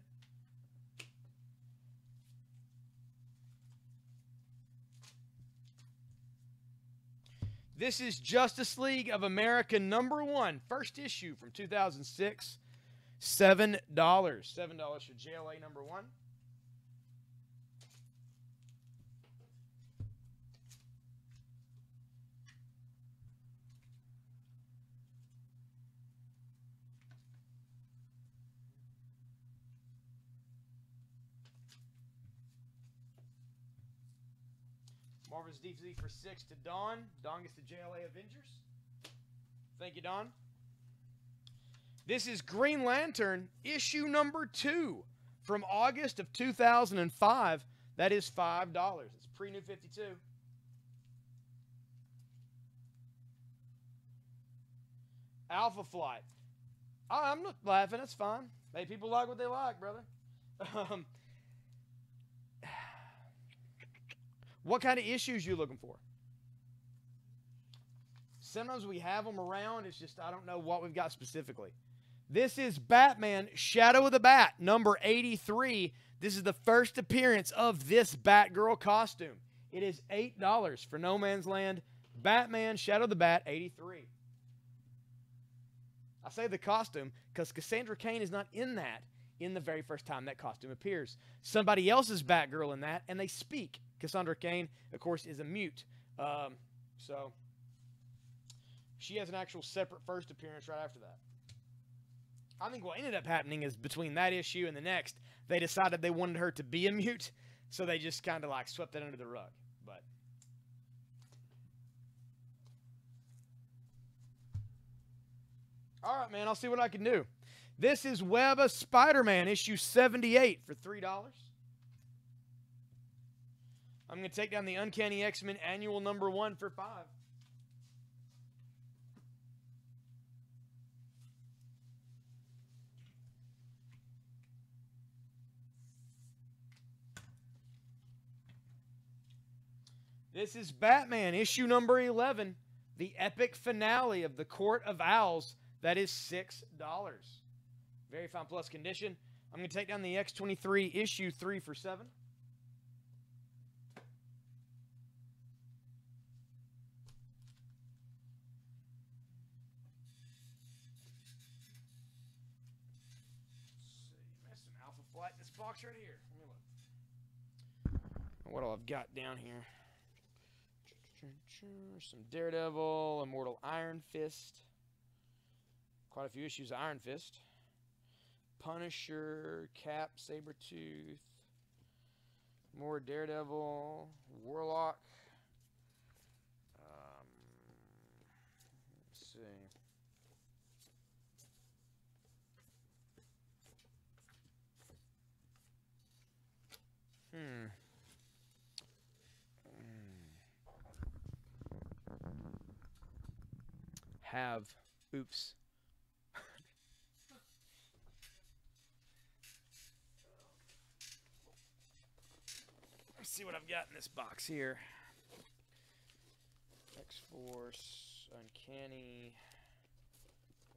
This is Justice League of America number 1. First issue from 2006. $7. $7 for JLA number 1. Marvel's DC for $6 to Dawn. Dawn gets the JLA Avengers. Thank you, Dawn. This is Green Lantern, issue number 2 from August of 2005. That is $5. It's pre-New 52. Alpha Flight. I'm not laughing. That's fine. Hey, people like what they like, brother. What kind of issues you looking for? Sometimes we have them around. It's just I don't know what we've got specifically. This is Batman Shadow of the Bat, number 83. This is the first appearance of this Batgirl costume. It is $8 for No Man's Land Batman Shadow the Bat 83. I say the costume because Cassandra Cain is not in that in the very first time that costume appears. Somebody else is Batgirl in that, and they speak. Cassandra Cain, of course, is a mute. So she has an actual separate first appearance right after that. I think what ended up happening is between that issue and the next, they decided they wanted her to be a mute, so they just kind of like swept that under the rug. But all right, man, I'll see what I can do. This is Web of Spider-Man, issue 78 for $3. I'm going to take down the Uncanny X-Men Annual number 1 for $5. This is Batman, issue number 11, the epic finale of the Court of Owls. That is $6. Very fine plus condition. I'm going to take down the X23, issue 3 for $7. There's some Alpha Flight in this box right here. Let me look. What all I've got down here? Some Daredevil, Immortal Iron Fist. Quite a few issues of Iron Fist. Punisher, Cap, Sabretooth. More Daredevil, Warlock. Let's see. Have. Oops. Let's see what I've got in this box here. X-Force, Uncanny,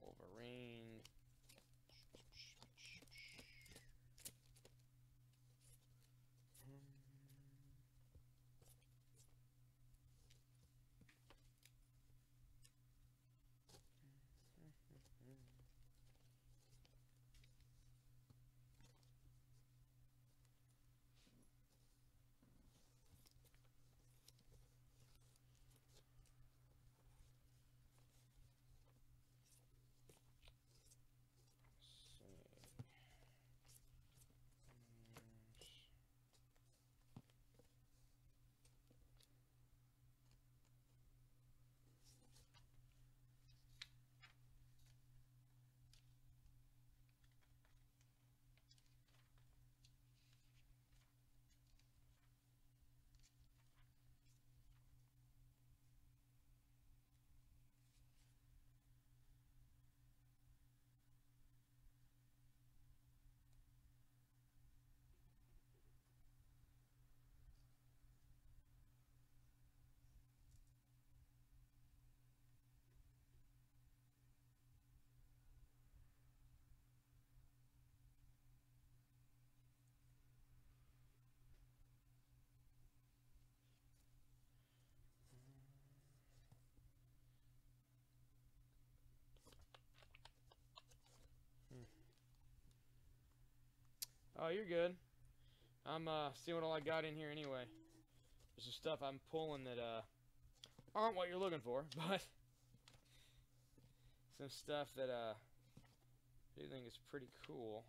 Wolverine. Oh, you're good. I'm seeing what all I got in here anyway. There's some stuff I'm pulling that aren't what you're looking for, but some stuff that I do think is pretty cool.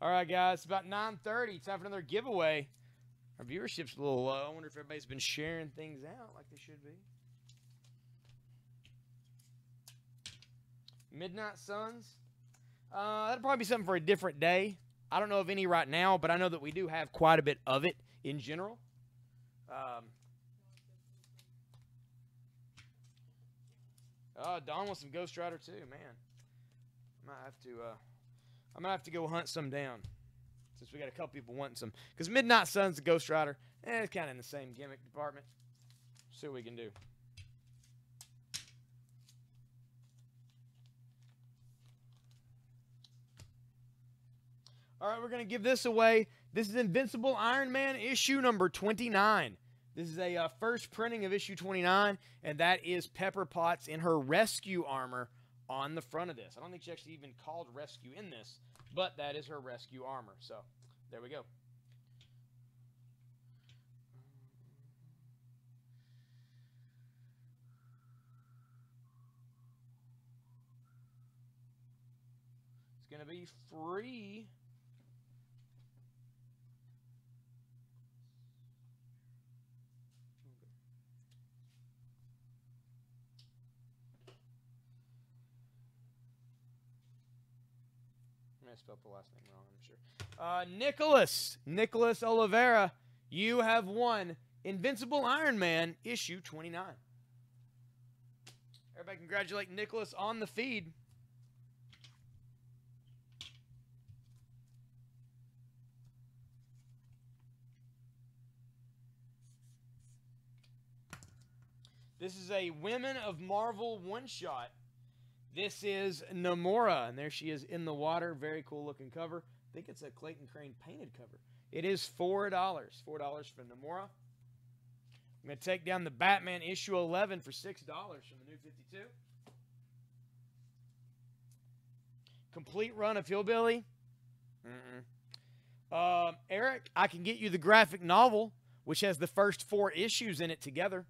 All right, guys. It's about 9:30. Time for another giveaway. Our viewership's a little low. I wonder if everybody's been sharing things out like they should be. Midnight Suns. That'll probably be something for a different day. I don't know of any right now, but I know that we do have quite a bit of it in general. Oh, Don wants some Ghost Rider too, man. I'm gonna have to go hunt some down since we got a couple people wanting some. Because Midnight Sun's the Ghost Rider, it's kind of in the same gimmick department. See what we can do. All right, we're gonna give this away. This is Invincible Iron Man issue number 29. This is a first printing of issue 29, and that is Pepper Potts in her rescue armor on the front of this. I don't think she actually even called rescue in this, but that is her rescue armor. So, there we go. It's going to be free. I spelled the last name wrong, I'm sure. Nicholas Oliveira, you have won Invincible Iron Man issue 29. Everybody congratulate Nicholas on the feed. This is a Women of Marvel one-shot. This is Namora, and there she is in the water. Very cool looking cover. I think it's a Clayton Crane painted cover. It is $4. $4 for Namora. I'm going to take down the Batman issue 11 for $6 from the New 52. Complete run of Hillbilly. Eric, I can get you the graphic novel, which has the first 4 issues in it together.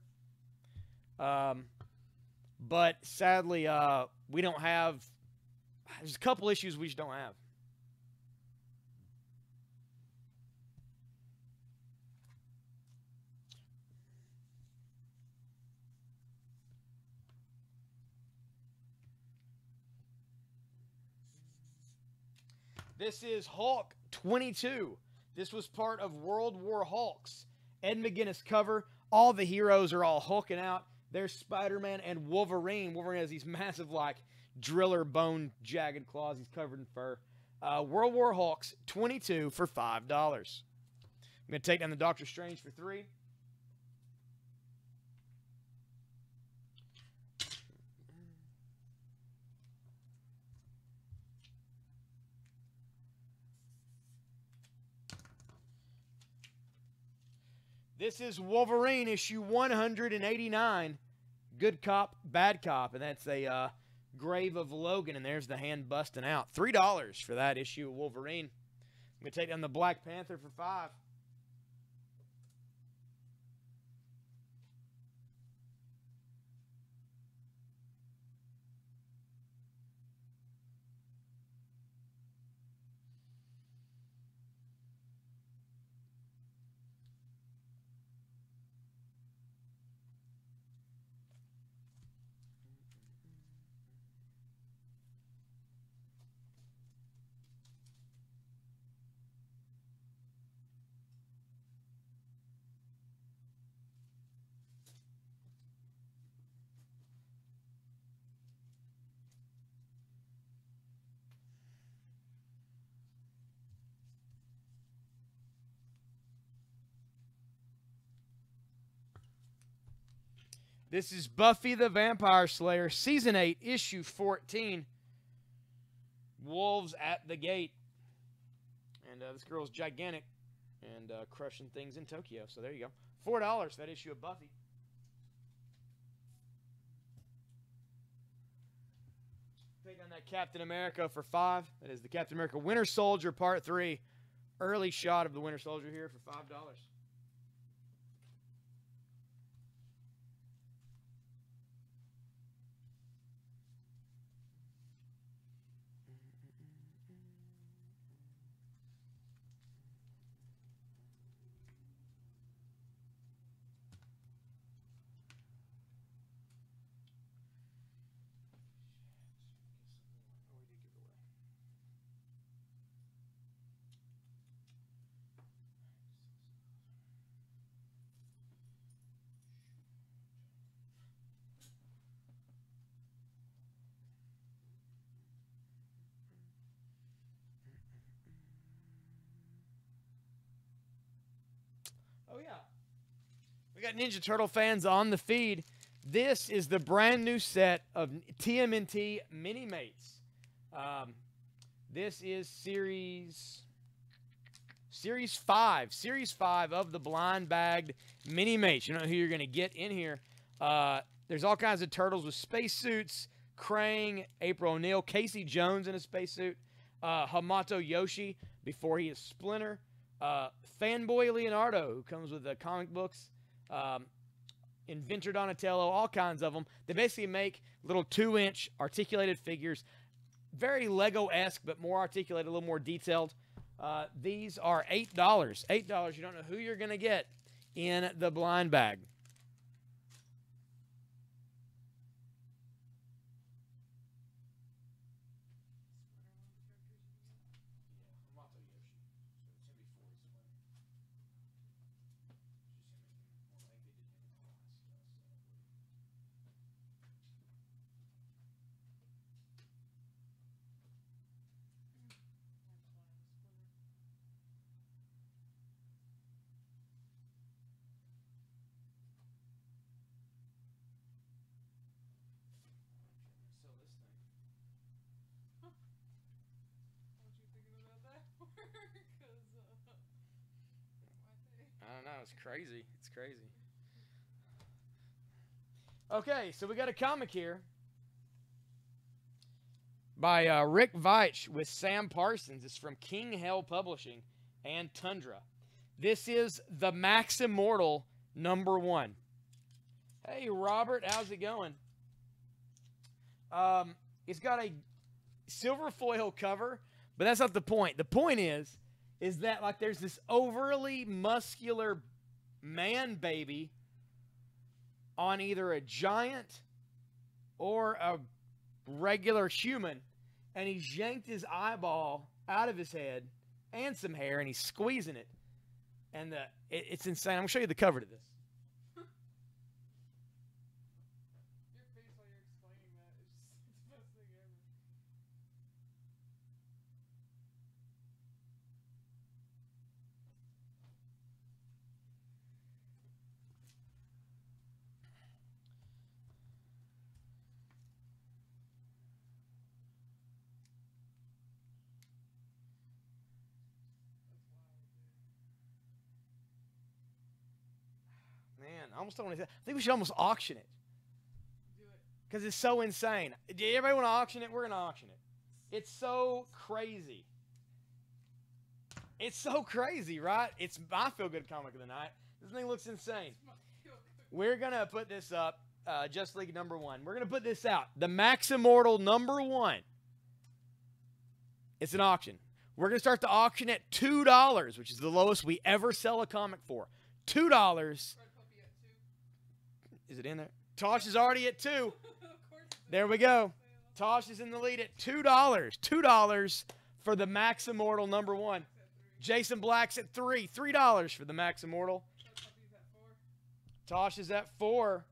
But sadly, we don't have. There's a couple issues we just don't have. This is Hulk 22. This was part of World War Hulks. Ed McGuinness cover. All the heroes are all hulking out. There's Spider-Man and Wolverine. Wolverine has these massive, like, driller bone jagged claws. He's covered in fur. World War Hulks 22 for $5. I'm going to take down the Doctor Strange for $3. This is Wolverine issue 189. Good Cop, Bad Cop. And that's a Grave of Logan. And there's the hand busting out. $3 for that issue of Wolverine. I'm going to take down the Black Panther for $5. This is Buffy the Vampire Slayer, Season 8, Issue 14. Wolves at the Gate. And this girl's gigantic and crushing things in Tokyo. So there you go. $4 for that issue of Buffy. Take on that Captain America for $5. That is the Captain America Winter Soldier Part 3. Early shot of the Winter Soldier here for $5. We got Ninja Turtle fans on the feed. This is the brand new set of TMNT Mini Mates. This is Series 5. Series 5 of the blind bagged Mini Mates. You know who you're going to get in here. There's all kinds of turtles with spacesuits. Krang, April O'Neil, Casey Jones in a spacesuit. Hamato Yoshi before he is Splinter. Fanboy Leonardo, who comes with the comic books. Inventor Donatello, all kinds of them. They basically make little 2-inch articulated figures. Very Lego-esque, but more articulated, a little more detailed. These are $8. $8. You don't know who you're going to get in the blind bag. I don't know. It's crazy. It's crazy. Okay, so we got a comic here by Rick Veitch with Sam Parsons. It's from King Hell Publishing and Tundra. This is the Max Immortal #1. Hey, Robert. How's it going? It's got a silver foil cover, but that's not the point. The point is that like there's this overly muscular man baby on either a giant or a regular human, and he's yanked his eyeball out of his head and some hair, and he's squeezing it. And it's insane. I'm going to show you the cover to this. Your face while you're explaining that is just the best thing ever. Man, I almost don't want to. I think we should almost auction it. Do it. Because it's so insane. Do everybody want to auction it? We're going to auction it. It's so crazy. It's so crazy, right? It's my feel-good comic of the night. This thing looks insane. We're going to put this up, Just League #1. We're going to put this out. The Max Immortal #1. It's an auction. We're going to start the auction at $2, which is the lowest we ever sell a comic for. $2. Red Puppy at 2. Is it in there? Tosh is already at 2. Of course it's There we go. Tosh is in the lead at $2. $2 for the Max Immortal #1. Jason Black's at 3. $3 for the Max Immortal. Red Puppy's at 4. Tosh is at 4.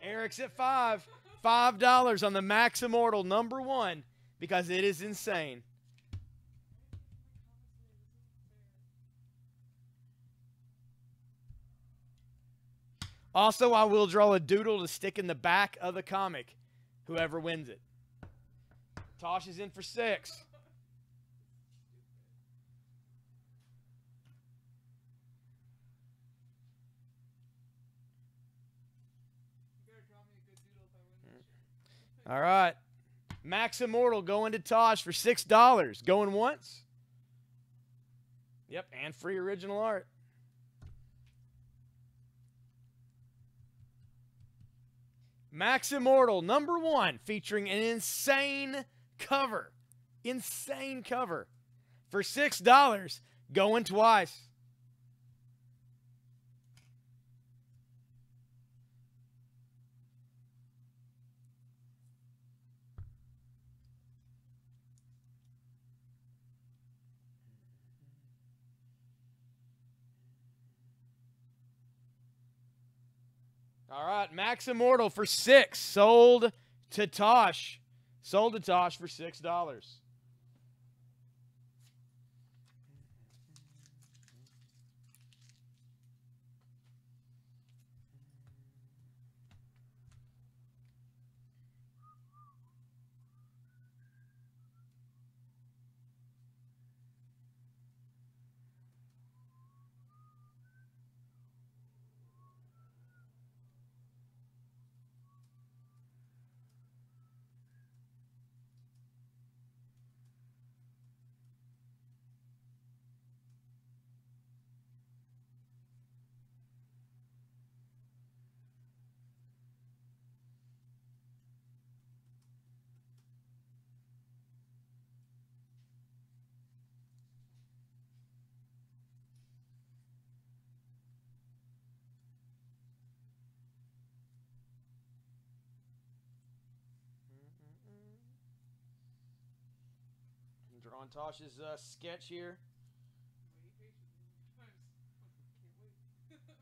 Eric's at 5. $5 on the Max Immortal #1 because it is insane. Also, I will draw a doodle to stick in the back of the comic, whoever wins it. Tosh is in for 6. You better draw me a good doodle if I win this shit. All right. Max Immortal going to Tosh for $6. Going once. Yep, and free original art. Max Immortal #1 featuring an insane cover. Insane cover. For $6, going twice. All right, Max Immortal for 6. Sold to Tosh. Sold to Tosh for $6. Drawing Tosh's sketch here. Wait patiently. Can't wait.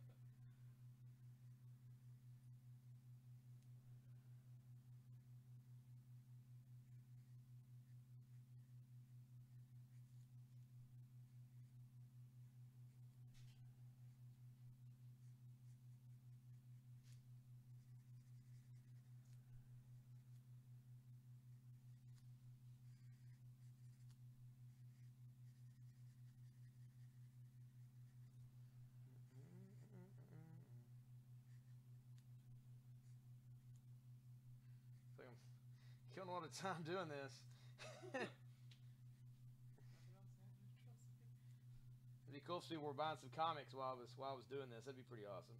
So I'm killing a lot of time doing this. It'd be cool if we were buying some comics while I was doing this. That'd be pretty awesome.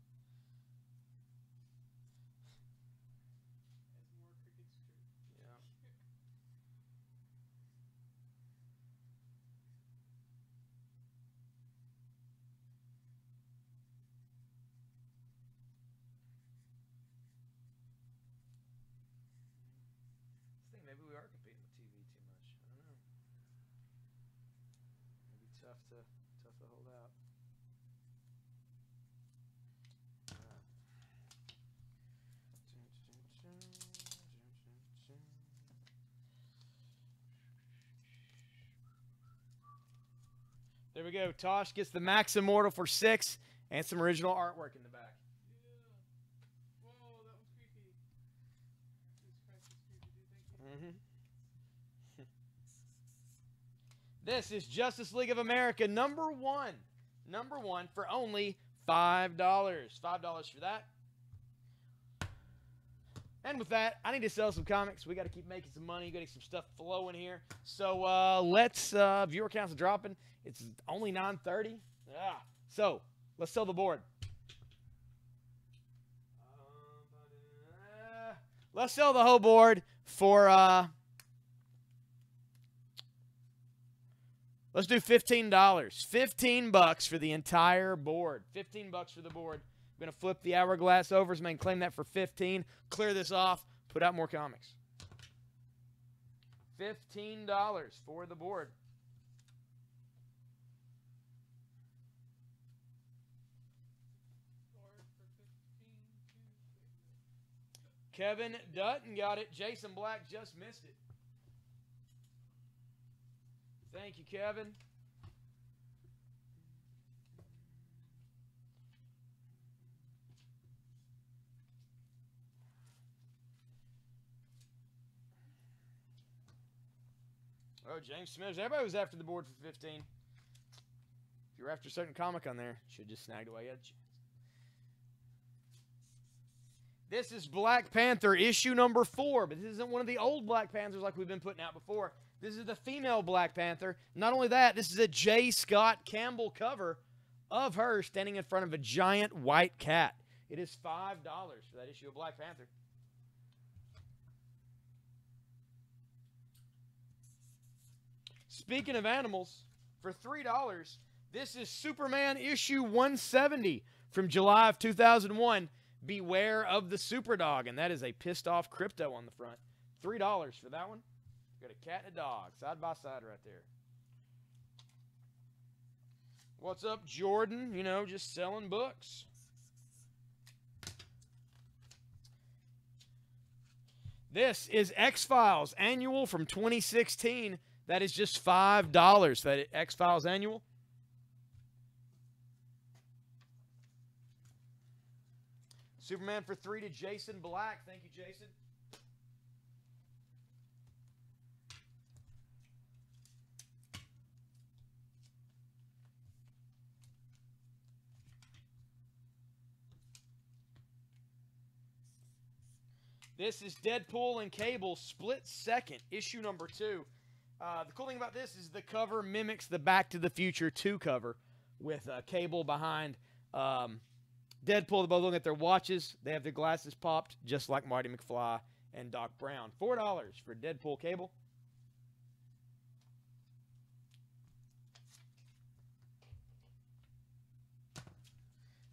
As more crickets chirp. Yeah. I think maybe we are competing with TV too much. I don't know. Maybe tough to hold out. There we go. Tosh gets the Max Immortal for 6 and some original artwork in the back. Yeah. Whoa, that was creepy. Jesus Christ, that's creepy, dude. Thank you. This is Justice League of America number 1. Number 1 for only $5. $5 for that. And with that, I need to sell some comics. We got to keep making some money. Got to get some stuff flowing here. So let's viewer counts are dropping. It's only 9:30. So let's sell the board. Let's sell the whole board for let's do $15. $15 for the entire board. $15 for the board. I'm going to flip the hourglass over so I can claim that for 15. Clear this off. Put out more comics. $15 for the board. Kevin Dutton got it. Jason Black just missed it. Thank you, Kevin. Oh, James Smithers. Everybody was after the board for 15. If you're after a certain comic on there, should just snagged away at you. This is Black Panther issue number 4, but this isn't one of the old Black Panthers like we've been putting out before. This is the female Black Panther. Not only that, this is a J. Scott Campbell cover of her standing in front of a giant white cat. It is $5 for that issue of Black Panther. Speaking of animals, for $3, this is Superman issue 170 from July of 2001. Beware of the Superdog, and that is a pissed off Crypto on the front. $3 for that one. Got a cat and a dog side by side right there. What's up, Jordan? You know, just selling books. This is X-Files Annual from 2016. That is just $5. That X-Files Annual. Superman for 3 to Jason Black. Thank you, Jason. This is Deadpool and Cable Split Second, issue number 2. The cool thing about this is the cover mimics the Back to the Future 2 cover with Cable behind Deadpool. They're both looking at their watches. They have their glasses popped, just like Marty McFly and Doc Brown. $4 for Deadpool Cable.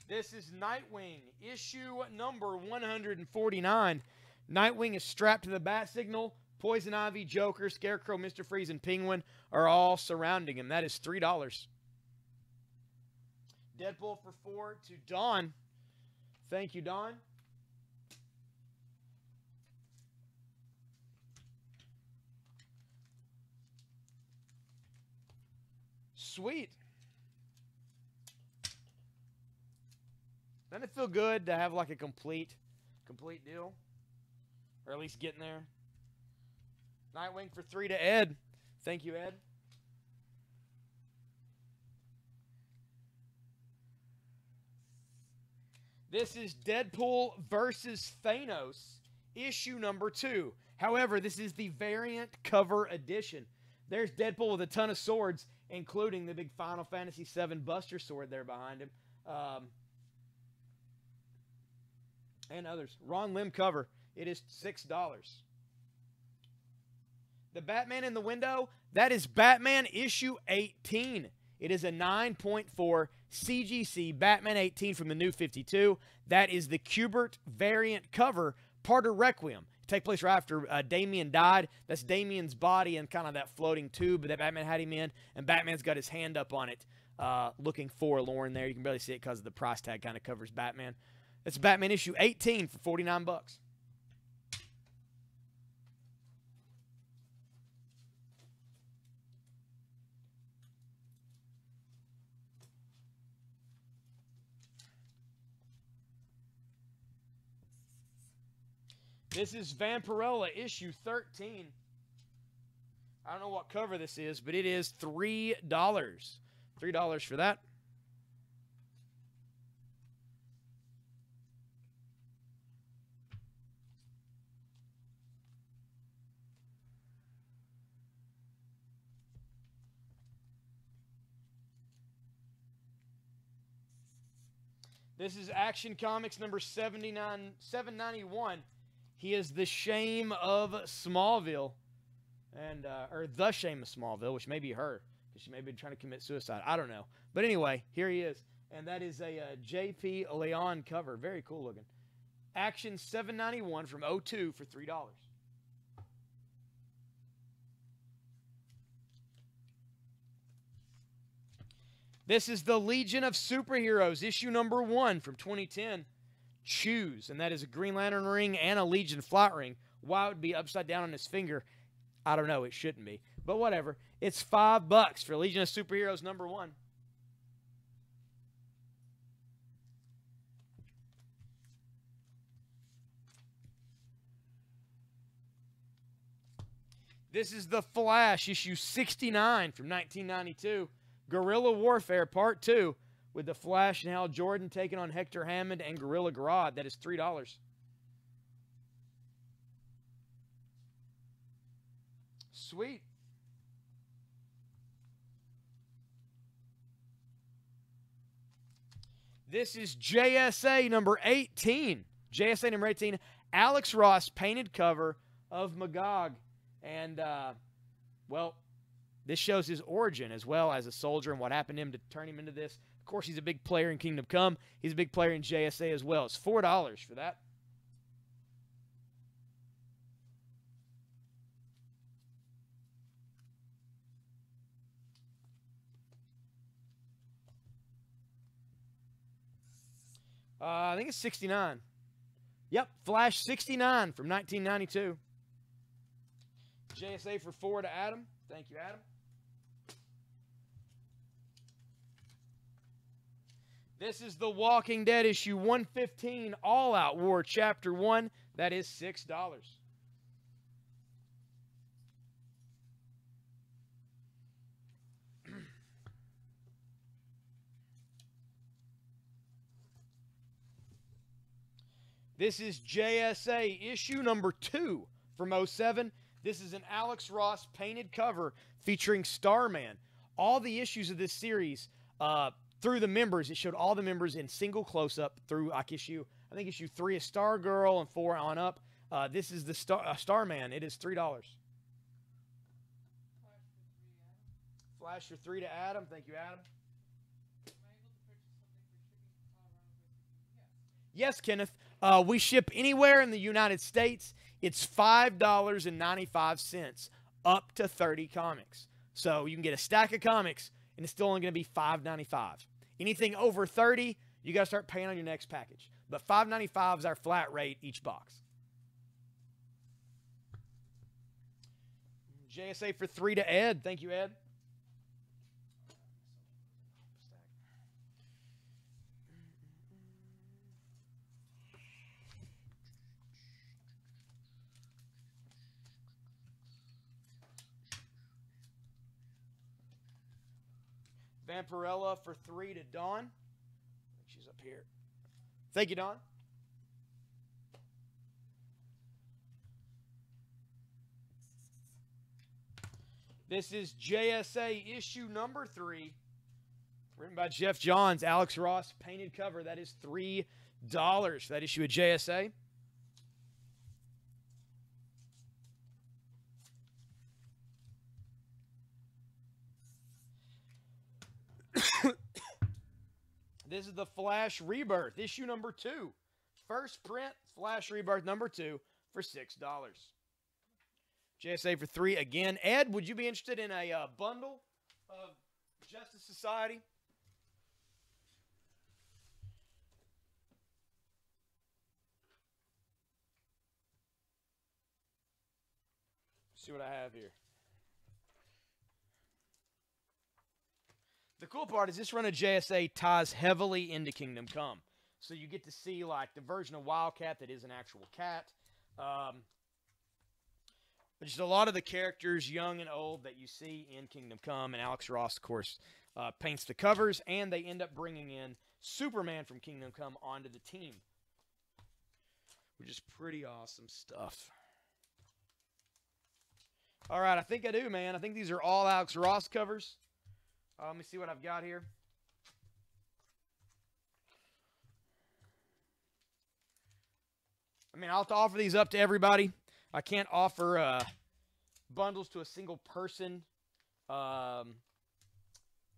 This is Nightwing, issue number 149. Nightwing is strapped to the bat signal, Poison Ivy, Joker, Scarecrow, Mr. Freeze, and Penguin are all surrounding him. That is $3. Deadpool for 4 to Dawn. Thank you, Dawn. Sweet. Doesn't it feel good to have like a complete deal? Or at least getting there. Nightwing for 3 to Ed. Thank you, Ed. This is Deadpool versus Thanos, issue number 2. However, this is the variant cover edition. There's Deadpool with a ton of swords, including the big Final Fantasy VII Buster sword there behind him. And others. Ron Lim cover. It is $6. The Batman in the window, that is Batman issue 18. It is a 9.4 CGC Batman 18 from the New 52. That is the Kubert variant cover, part of Requiem. It takes place right after Damian died. That's Damian's body and kind of that floating tube that Batman had him in, and Batman's got his hand up on it, looking forlorn there. You can barely see it because the price tag kind of covers Batman. It's Batman issue 18 for $49. This is Vampirella issue 13. I don't know what cover this is, but it is $3. $3 for that. This is Action Comics number 791. He is the Shame of Smallville. And, or the Shame of Smallville, which may be her, because she may be trying to commit suicide. I don't know. But anyway, here he is. And that is a J.P. Leon cover. Very cool looking. Action 791 from 02 for $3. This is the Legion of Superheroes, issue number 1 from 2010. Choose, and that is a Green Lantern ring and a Legion flight ring. Why it would be upside down on his finger, I don't know. It shouldn't be, but whatever. It's $5 for Legion of Superheroes number 1. This is The Flash, issue 69 from 1992. Guerrilla Warfare Part 2 with The Flash and Hal Jordan taking on Hector Hammond and Gorilla Grodd. That is $3. Sweet. This is JSA number 18. JSA number 18. Alex Ross painted cover of Magog. And, well, this shows his origin as well as a soldier and what happened to him to turn him into this. Of course, he's a big player in Kingdom Come. He's a big player in JSA as well. It's $4 for that. I think it's 69. Yep, Flash 69 from 1992. JSA for 4 to Adam. Thank you, Adam. This is The Walking Dead issue 115, All Out War Chapter 1. That is $6. This is JSA issue number 2 from 07. This is an Alex Ross painted cover featuring Starman. All the issues of this series, through the members, it showed all the members in single close-up through like issue 3 is Stargirl and 4 on up. This is the Starman. It is $3. Flash for 3 to Adam. Thank you, Adam. Am I able to purchase something for shipping to Colorado? Yes, Kenneth. We ship anywhere in the United States. It's $5.95 up to 30 comics. So you can get a stack of comics, and it's still only going to be $5.95. Anything over 30, you got to start paying on your next package. But $5.95 is our flat rate each box. JSA for 3 to Ed. Thank you, Ed. Vampirella for 3 to Dawn. She's up here. Thank you, Dawn. This is JSA issue number 3. Written by Jeff Johns, Alex Ross, painted cover. That is $3 for that issue of JSA. This is the Flash Rebirth, issue number 2. First print, Flash Rebirth number 2 for $6. JSA for 3 again. Ed, would you be interested in a bundle of Justice Society? See what I have here. The cool part is this run of JSA ties heavily into Kingdom Come. So you get to see like the version of Wildcat that is an actual cat. But just a lot of the characters, young and old, that you see in Kingdom Come. And Alex Ross, of course, paints the covers. And they end up bringing in Superman from Kingdom Come onto the team. Which is pretty awesome stuff. All right, I think I do, man. I think these are all Alex Ross covers. Let me see what I've got here. I mean, I'll have to offer these up to everybody. I can't offer bundles to a single person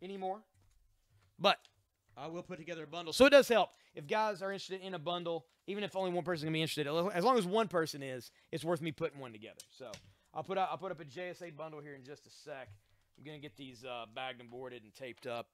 anymore. But I will put together a bundle. So it does help. If guys are interested in a bundle, even if only one person can be interested, as long as one person is, it's worth me putting one together. So I'll put up a JSA bundle here in just a sec. I'm going to get these bagged and boarded and taped up.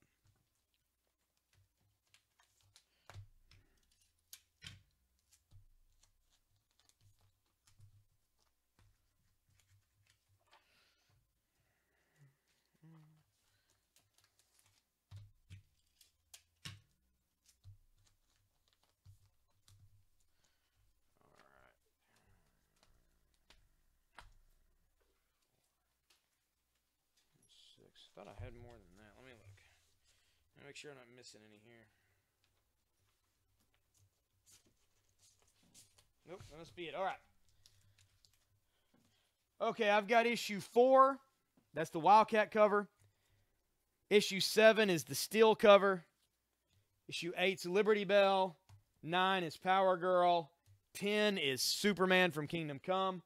I thought I had more than that. Let me look. Let me make sure I'm not missing any here. Nope, that must be it. All right. Okay, I've got issue 4. That's the Wildcat cover. Issue 7 is the Steel cover. Issue 8's Liberty Bell. 9 is Power Girl. 10 is Superman from Kingdom Come.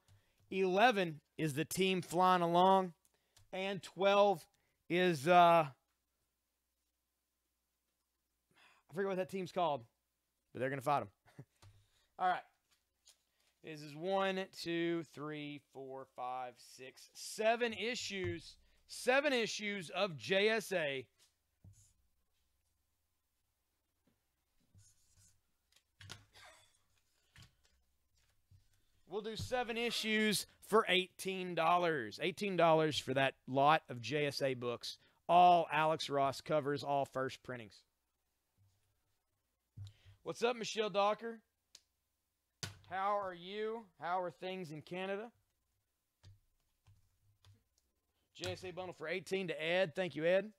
11 is the team flying along. And 12 is, I forget what that team's called, but they're going to fight them. All right. This is 1, 2, 3, 4, 5, 6, 7 issues. 7 issues of JSA. We'll do 7 issues for $18. $18 for that lot of JSA books. All Alex Ross covers, all first printings. What's up, Michelle Docker? How are you? How are things in Canada? JSA bundle for $18 to Ed. Thank you, Ed.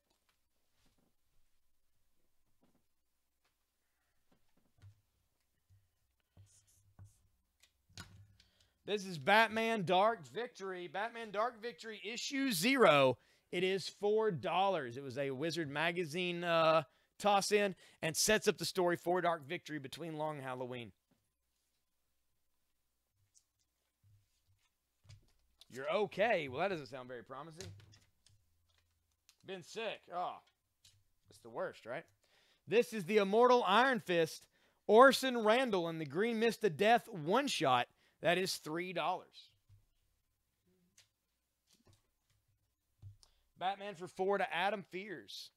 This is Batman Dark Victory. Batman Dark Victory issue 0. It is $4. It was a Wizard magazine toss-in and sets up the story for Dark Victory between Long Halloween. You're okay. Well, that doesn't sound very promising. Been sick. Oh, that's the worst, right? This is the Immortal Iron Fist Orson Randall in the Green Mist of Death one-shot. That is $3. Batman for 4 to Adam Fears.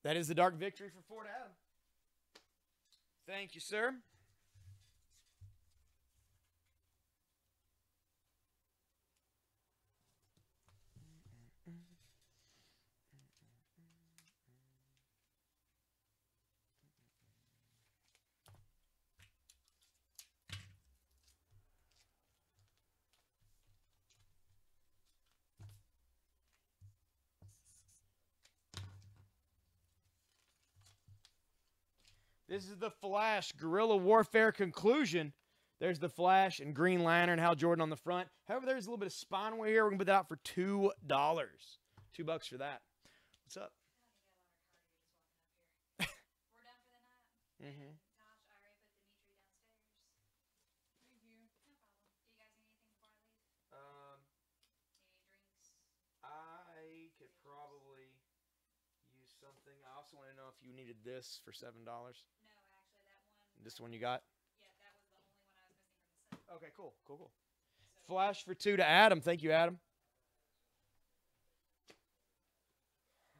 That is the Dark Victory for 4 to Adam. Thank you, sir. This is the Flash Guerrilla Warfare Conclusion. There's the Flash and Green Lantern, Hal Jordan on the front. However, there's a little bit of spine wear here. We're going to put that out for $2. $2 for that. What's up? We're done for the night. Mm-hmm. Tosh, I already put Dimitri downstairs. Thank you. No problem. Do you guys need anything before I leave? Any drinks? I could probably use something. I also want to know if you needed this for $7. No, actually, that one. This one you got? Yeah, that was the only one I was missing from the set. Okay, cool. Flash for 2 to Adam. Thank you, Adam. Your attention's pretty good to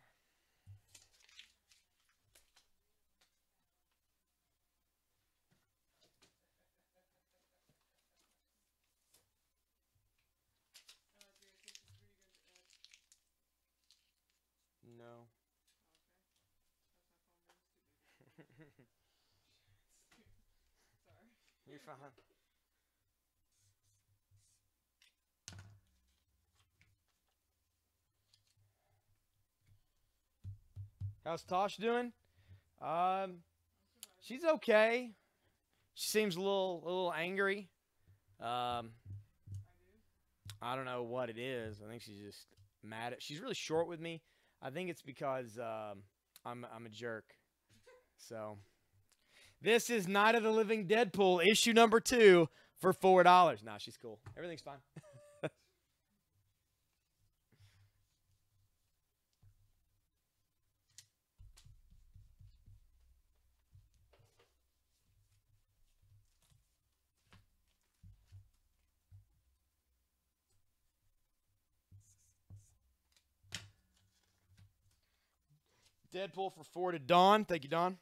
Ed. No. Okay. That's my phone being stupid. Sorry. You're fine. How's Tosh doing? She's okay. She seems a little angry. I don't know what it is. I think she's just mad at. She's really short with me. I think it's because I'm a jerk. So this is Night of the Living Deadpool issue number 2 for $4. Nah, she's cool. Everything's fine. Deadpool for 4 to Dawn. Thank you, Dawn.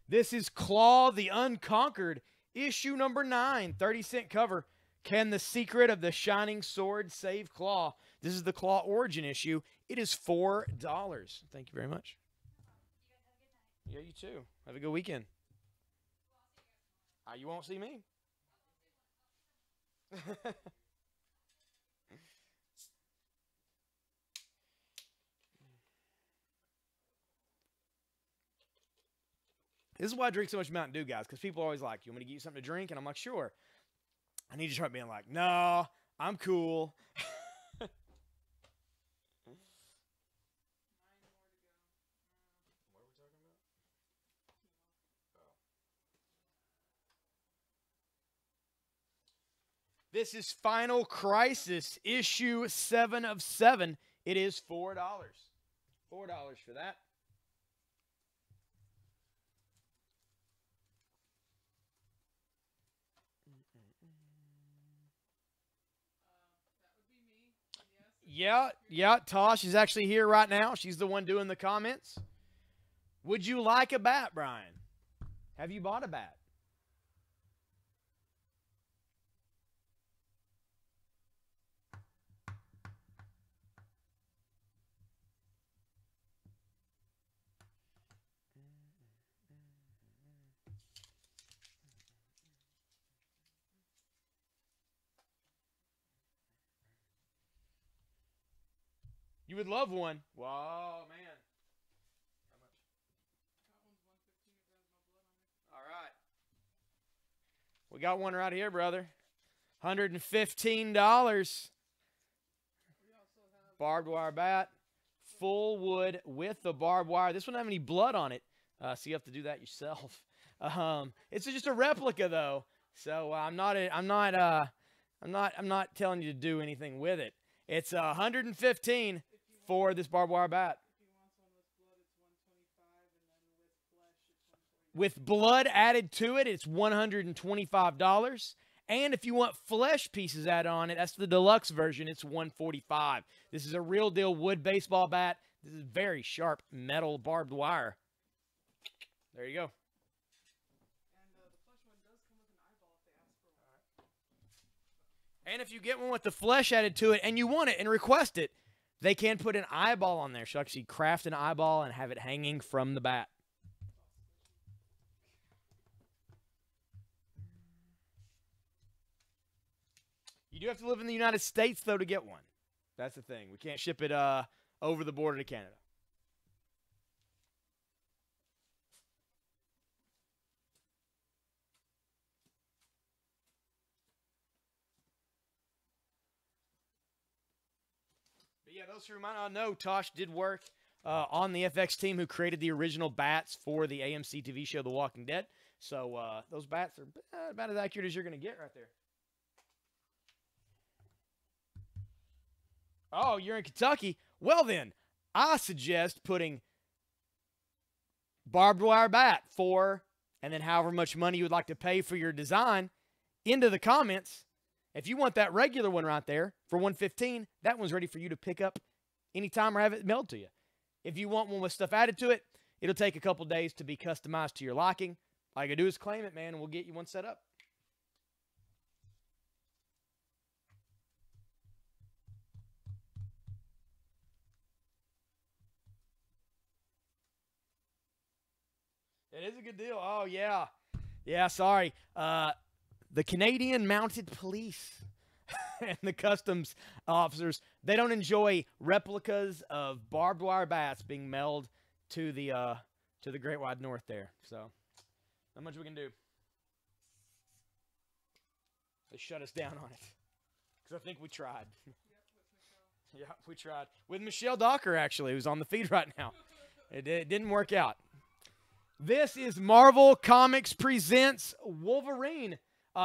This is Claw the Unconquered, issue number 9, 30-cent cover. Can the secret of the shining sword save Claw? This is the Claw origin issue. It is $4. Thank you very much. You guys have a good night. Yeah, you too. Have a good weekend. You won't see me. This is why I drink so much Mountain Dew, guys, because people are always like, you want me to get you something to drink? And I'm like, sure. I need to start being like, no, I'm cool. 9 more to go. What are we talking about? This is Final Crisis, issue 7 of 7. It is $4. $4 for that. That would be me. Yes. Yeah, Tosh is actually here right now. She's the one doing the comments. Would you like a bat, Brian? Have you bought a bat? You would love one. Whoa, man. How much? That one's 115. It has no blood on it. All right. We got one right here, brother. $115. We also have Barbed wire bat. Full wood with the barbed wire. This one doesn't have any blood on it, so you have to do that yourself. It's just a replica, though, so I'm not telling you to do anything with it. It's 115. for this barbed wire bat. If he wants one with blood, it's 125, and then with flesh, it's 140. With blood added to it, it's $125. And if you want flesh pieces added on it, that's the deluxe version, it's $145. This is a real deal wood baseball bat. This is very sharp metal barbed wire. There you go. And the flesh one does come with an eyeball if they ask for one. And if you get one with the flesh added to it and you want it and request it, they can put an eyeball on there. So actually craft an eyeball and have it hanging from the bat. You do have to live in the United States, though, to get one. That's the thing. We can't ship it over the border to Canada. But yeah, those who might not know, Tosh did work on the FX team who created the original bats for the AMC TV show The Walking Dead. So those bats are about as accurate as you're going to get right there. Oh, you're in Kentucky? Well then, I suggest putting barbed wire bat for, and then however much money you would like to pay for your design into the comments. If you want that regular one right there for $115, that one's ready for you to pick up anytime or have it mailed to you. If you want one with stuff added to it, it'll take a couple days to be customized to your liking. All you gotta do is claim it, man, and we'll get you one set up. It is a good deal. Oh, yeah. Yeah, sorry. The Canadian Mounted Police and the customs officers, they don't enjoy replicas of barbed wire bats being mailed to the Great Wide North there. So, not much we can do. They shut us down on it. Because I think we tried. Yeah, we tried. With Michelle Docker, actually, who's on the feed right now. It didn't work out. This is Marvel Comics Presents Wolverine.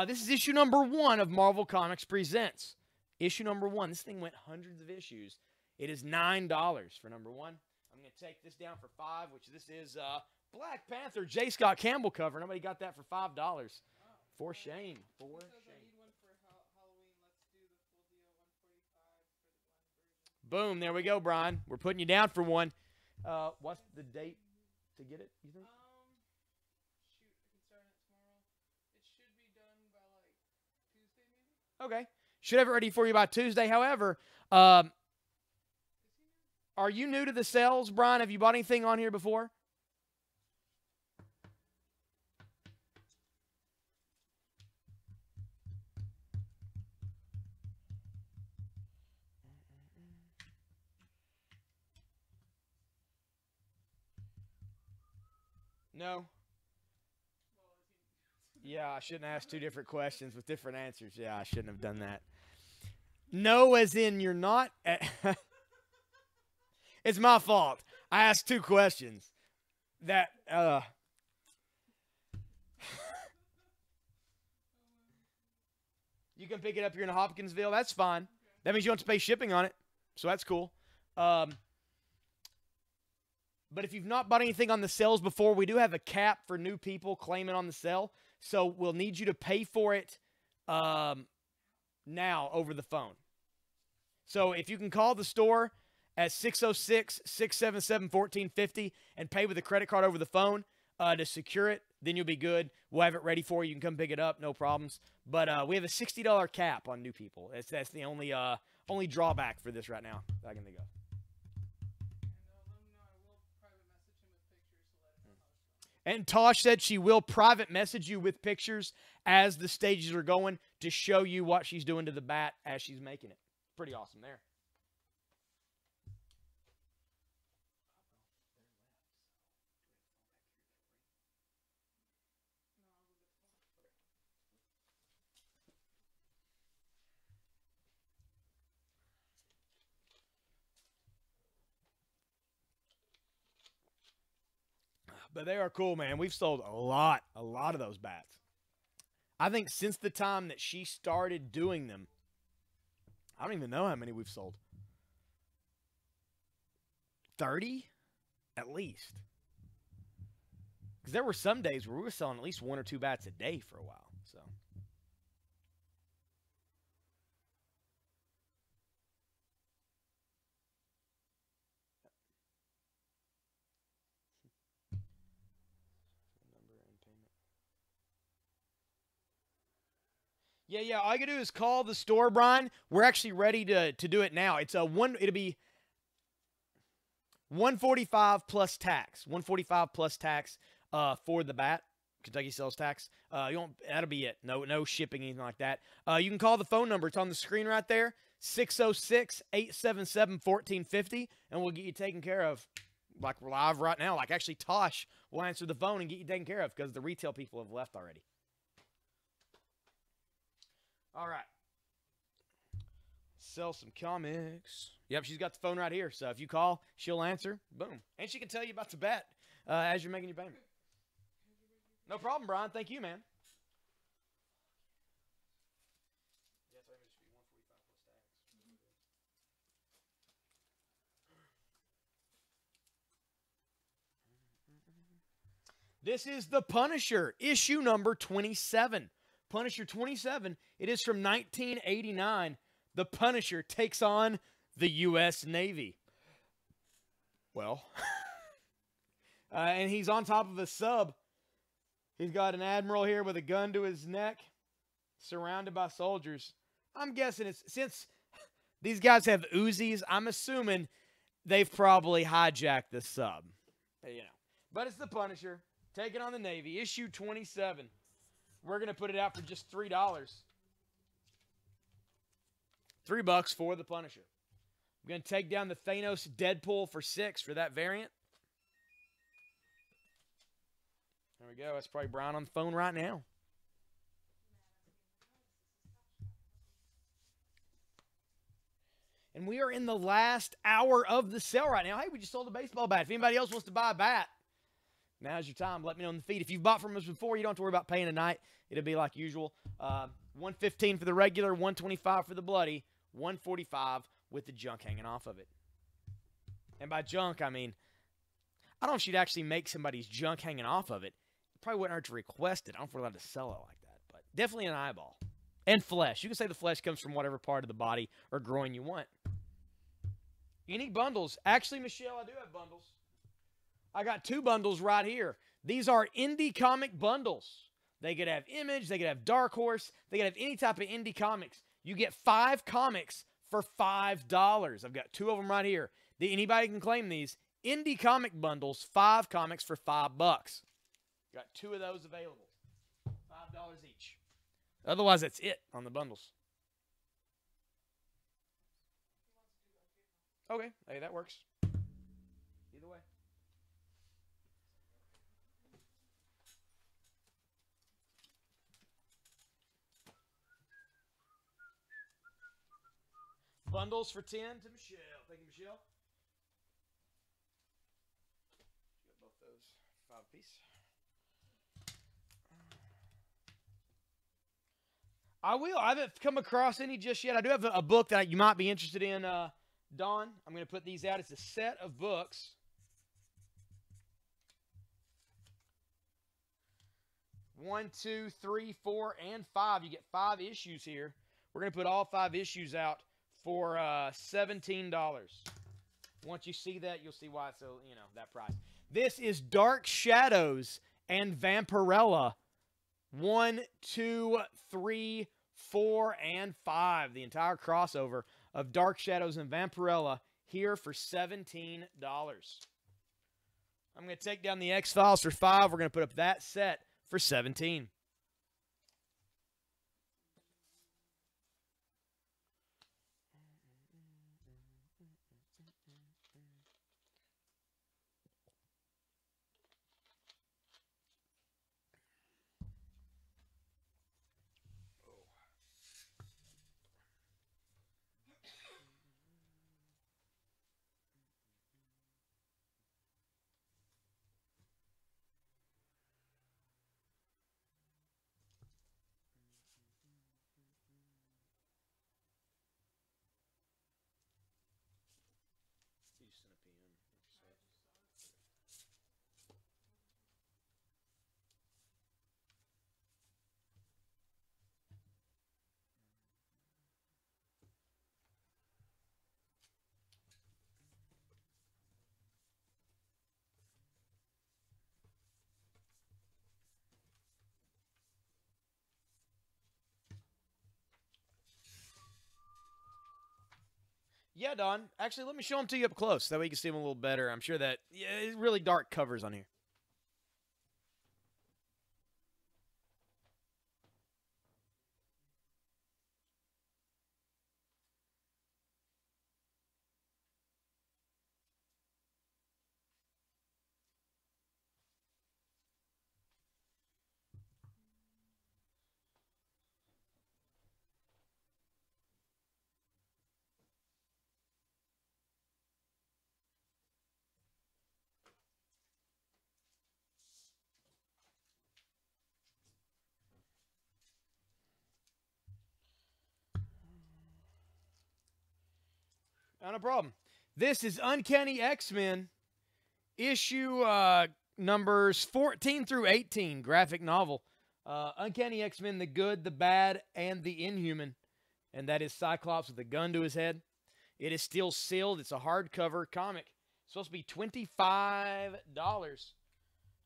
This is issue number 1 of Marvel Comics Presents. Issue number 1. This thing went hundreds of issues. It is $9 for number 1. I'm going to take this down for $5, which this is Black Panther J. Scott Campbell cover. Nobody got that for $5. For shame. For shame. Boom. There we go, Brian. We're putting you down for one. What's the date to get it, you think? Shoot, I can start it tomorrow. It should be done by like Tuesday, maybe. Okay. Should have it ready for you by Tuesday. However, are you new to the sales, Brian? Have you bought anything on here before? No. Yeah, I shouldn't ask 2 different questions with different answers. Yeah, I shouldn't have done that. No, as in you're not. It's my fault. I asked 2 questions. That, You can pick it up here in Hopkinsville. That's fine. That means you don't have to pay shipping on it. So that's cool. But if you've not bought anything on the sales before, we do have a cap for new people claiming on the sale. So we'll need you to pay for it now over the phone. So if you can call the store at 606-677-1450 and pay with a credit card over the phone to secure it, then you'll be good. We'll have it ready for you. You can come pick it up, no problems. But we have a $60 cap on new people. That's the only drawback for this right now that I can think of. And Tosh said she will private message you with pictures as the stages are going to show you what she's doing to the bat as she's making it. Pretty awesome there. But they are cool, man. We've sold a lot of those bats. I think since the time that she started doing them, I don't even know how many we've sold. 30 at least. Because there were some days where we were selling at least 1 or 2 bats a day for a while. So. Yeah. All you gotta do is call the store, Brian. We're actually ready to do it now. It's a one. It'll be $145 plus tax. $145 plus tax for the bat. Kentucky sales tax. You won't. That'll be it. No shipping, anything like that. You can call the phone number. It's on the screen right there. 606-877-1450, and we'll get you taken care of. Like we're live right now. Like actually, Tosh will answer the phone and get you taken care of because the retail people have left already. All right. Sell some comics. Yep, she's got the phone right here. So if you call, she'll answer. Boom. And she can tell you about the bet as you're making your payment. No problem, Brian. Thank you, man. This is The Punisher, issue number 27. Punisher 27. It is from 1989. The Punisher takes on the U.S. Navy. Well, and he's on top of a sub. He's got an admiral here with a gun to his neck, surrounded by soldiers. I'm guessing it's since these guys have Uzis, I'm assuming they've probably hijacked the sub. But it's the Punisher taking on the Navy, issue 27. We're going to put it out for just $3. $3 for the Punisher. I'm going to take down the Thanos Deadpool for $6 for that variant. There we go. That's probably Brian on the phone right now. And we are in the last hour of the sale right now. Hey, we just sold a baseball bat. If anybody else wants to buy a bat, now's your time. Let me know on the feed. If you've bought from us before, you don't have to worry about paying tonight. It'll be like usual. $115 for the regular, $125 for the bloody, $145 with the junk hanging off of it. And by junk, I mean, I don't know if she'd actually make somebody's junk hanging off of it. Probably wouldn't hurt to request it. I don't know if we're allowed to sell it like that. But definitely an eyeball. And flesh. You can say the flesh comes from whatever part of the body or groin you want. You need bundles. Actually, Michelle, I do have bundles. I got 2 bundles right here. These are indie comic bundles. They could have Image. They could have Dark Horse. They could have any type of indie comics. You get 5 comics for $5. I've got 2 of them right here. Anybody can claim these. Indie comic bundles, 5 comics for $5. Got 2 of those available. $5 each. Otherwise, that's it on the bundles. Okay. Hey, that works. Either way. Bundles for 10 to Michelle. Thank you, Michelle. Got both those 5 apiece. I will. I haven't come across any just yet. I do have a book that you might be interested in, Dawn. I'm going to put these out. It's a set of books. One, 2, 3, 4, and 5. You get 5 issues here. We're going to put all 5 issues out for $17. Once you see that, you'll see why it's that price. This is Dark Shadows and Vampirella. 1, 2, 3, 4, and 5. The entire crossover of Dark Shadows and Vampirella here for $17. I'm going to take down the X-Files for $5. We're going to put up that set for $17. Houston, a PM. Yeah, Don. Actually, let me show them to you up close. That way you can see them a little better. I'm sure that, yeah, it's really dark covers on here. Not a problem. This is Uncanny X-Men issue numbers 14 through 18, graphic novel. Uncanny X-Men, the good, the bad, and the inhuman. And that is Cyclops with a gun to his head. It is still sealed. It's a hardcover comic. It's supposed to be $25. I'm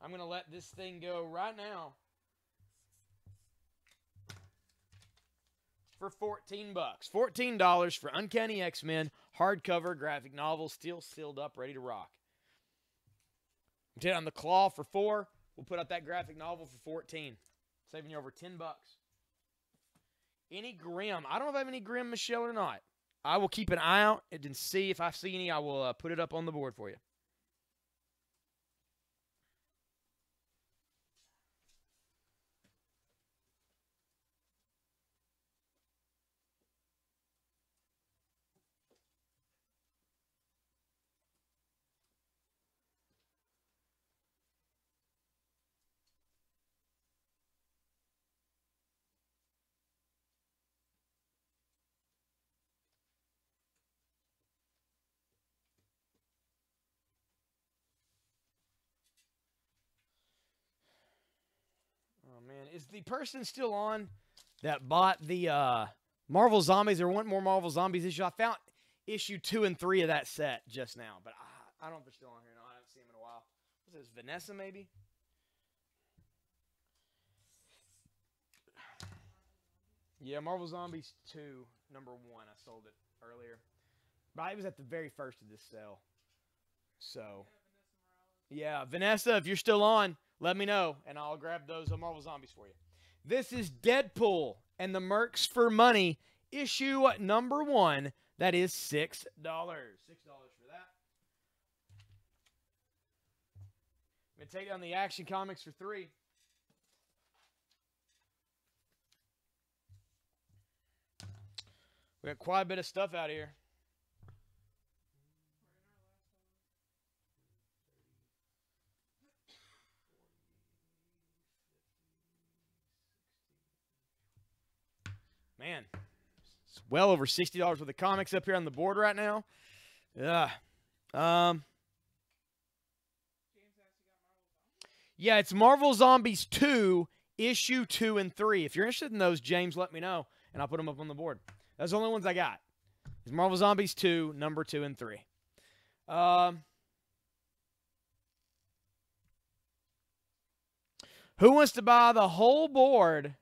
going to let this thing go right now for $14. $14 for Uncanny X-Men, hardcover graphic novel, still sealed up, ready to rock. Did on the claw for $4. We'll put out that graphic novel for $14, saving you over $10. Any Grimm? I don't know if I have any Grimm, Michelle, or not. I will keep an eye out and see if I see any. I will put it up on the board for you. Oh, man. Is the person still on that bought the Marvel Zombies or want more Marvel Zombies issue? I found issue 2 and 3 of that set just now, but I don't know if they're still on here or not. I haven't seen them in a while. What's this, Vanessa maybe? Yeah, Marvel Zombies 2, number 1. I sold it earlier. But it was at the very first of this sale. So, yeah, Vanessa, if you're still on, let me know, and I'll grab those Marvel Zombies for you. This is Deadpool and the Mercs for Money, issue number 1. That is $6. $6 for that. I'm going to take down the Action Comics for $3. We got quite a bit of stuff out here. Man, it's well over $60 worth of comics up here on the board right now. Yeah. Yeah, it's Marvel Zombies 2, issue 2 and 3. If you're interested in those, James, let me know, and I'll put them up on the board. That's the only ones I got. It's Marvel Zombies 2, number 2 and 3. Who wants to buy the whole board?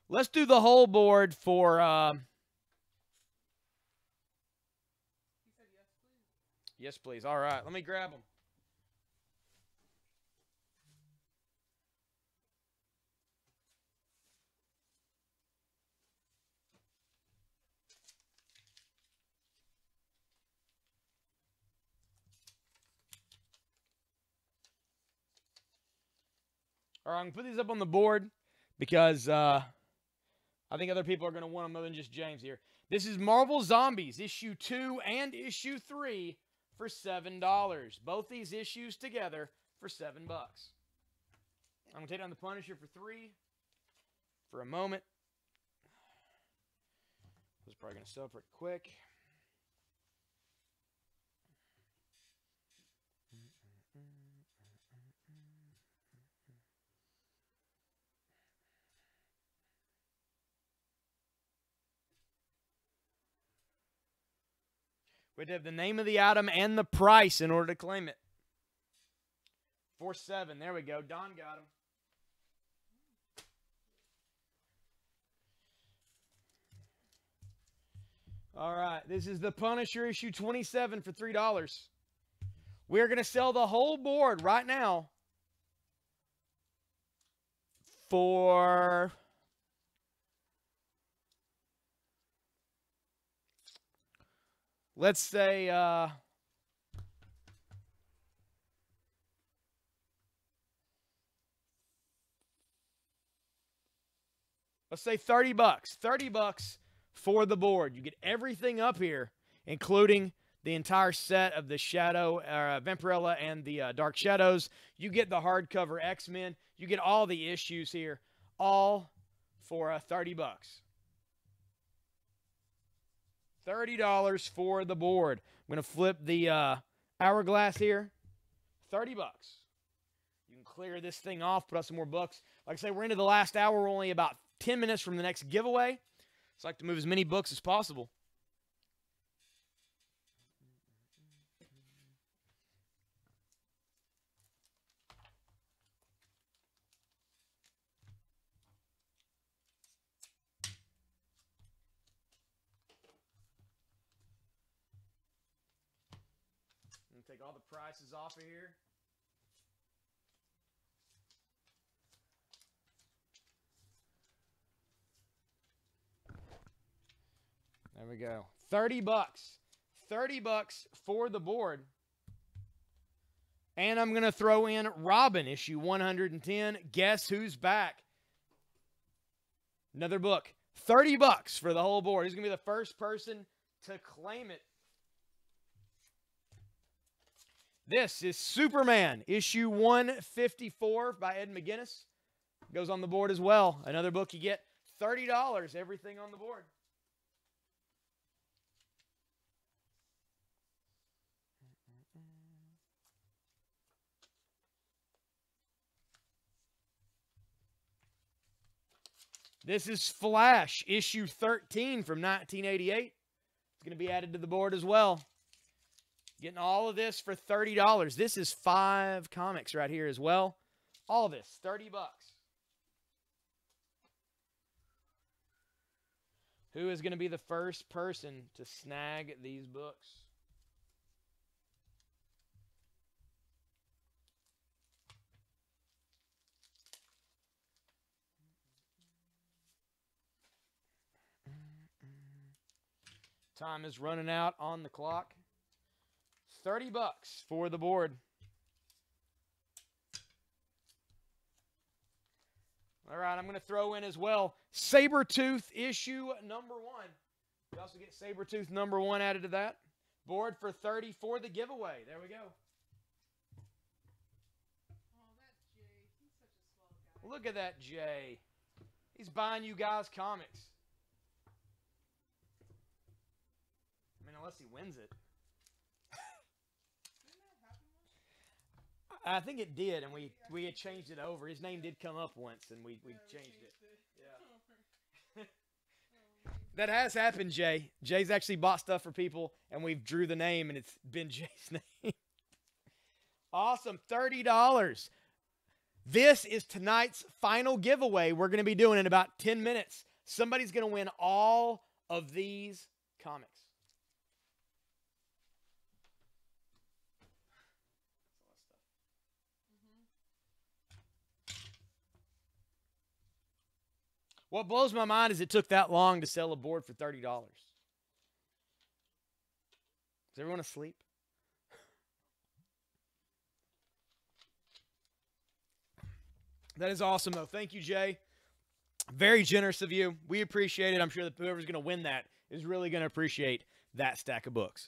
Let's do the whole board for... He said yes, please. Yes, please. All right, let me grab them. All right, I'm going to put these up on the board because I think other people are going to want them other than just James here. This is Marvel Zombies, issue 2 and issue 3 for $7. Both these issues together for $7. I'm going to take down the Punisher for $3 for a moment. This is probably going to sell pretty quick. We have to have the name of the item and the price in order to claim it. 4-7. There we go. Don got him. All right, this is the Punisher issue 27 for $3. We're going to sell the whole board right now for let's say let's say $30. $30 for the board. You get everything up here, including the entire set of the Shadow, Vampirella and the Dark Shadows. You get the hardcover X-Men. You get all the issues here, all for $30. $30 for the board. I'm going to flip the hourglass here. $30. You can clear this thing off, put out some more books. Like I say, we're into the last hour. We're only about 10 minutes from the next giveaway. So I like to move as many books as possible. I'm going to take all the prices off of here. There we go. $30. $30 for the board. And I'm going to throw in Robin, issue 110. Guess Who's Back? Another book. $30 for the whole board. He's going to be the first person to claim it. This is Superman, issue 154 by Ed McGuinness. Goes on the board as well. Another book you get. $30, everything on the board. This is Flash, issue 13 from 1988. It's going to be added to the board as well. Getting all of this for $30. This is 5 comics right here as well. All this, $30. Who is going to be the first person to snag these books? Time is running out on the clock. $30 for the board. All right, I'm going to throw in as well Sabretooth issue number 1. We also get Sabretooth number 1 added to that. Board for $30 for the giveaway. There we go. Oh, that Jay. He's such a swell guy. Look at that Jay. He's buying you guys comics. I mean, unless he wins it. Didn't that happen once? I think it did, and we had changed it over. His name did come up once, and we changed it. Yeah. That has happened, Jay. Jay's actually bought stuff for people, and we've drew the name, and it's been Jay's name. Awesome, $30. This is tonight's final giveaway we're going to be doing in about 10 minutes. Somebody's going to win all of these comics. What blows my mind is it took that long to sell a board for $30. Is everyone asleep? That is awesome, though. Thank you, Jay. Very generous of you. We appreciate it. I'm sure that whoever's going to win that is really going to appreciate that stack of books.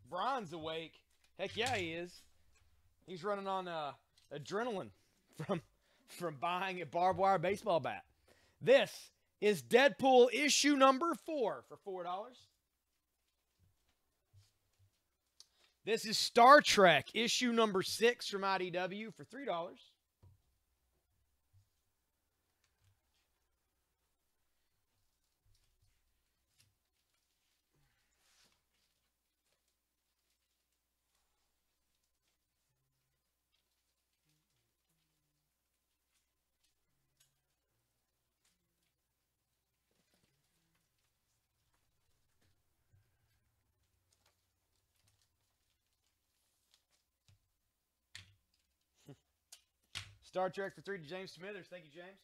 Brian's awake. Heck yeah, he is. He's running on adrenaline from buying a barbed wire baseball bat. This is Deadpool issue number 4 for $4. This is Star Trek issue number 6 from IDW for $3. Star Trek for 3 to James Smithers. Thank you, James.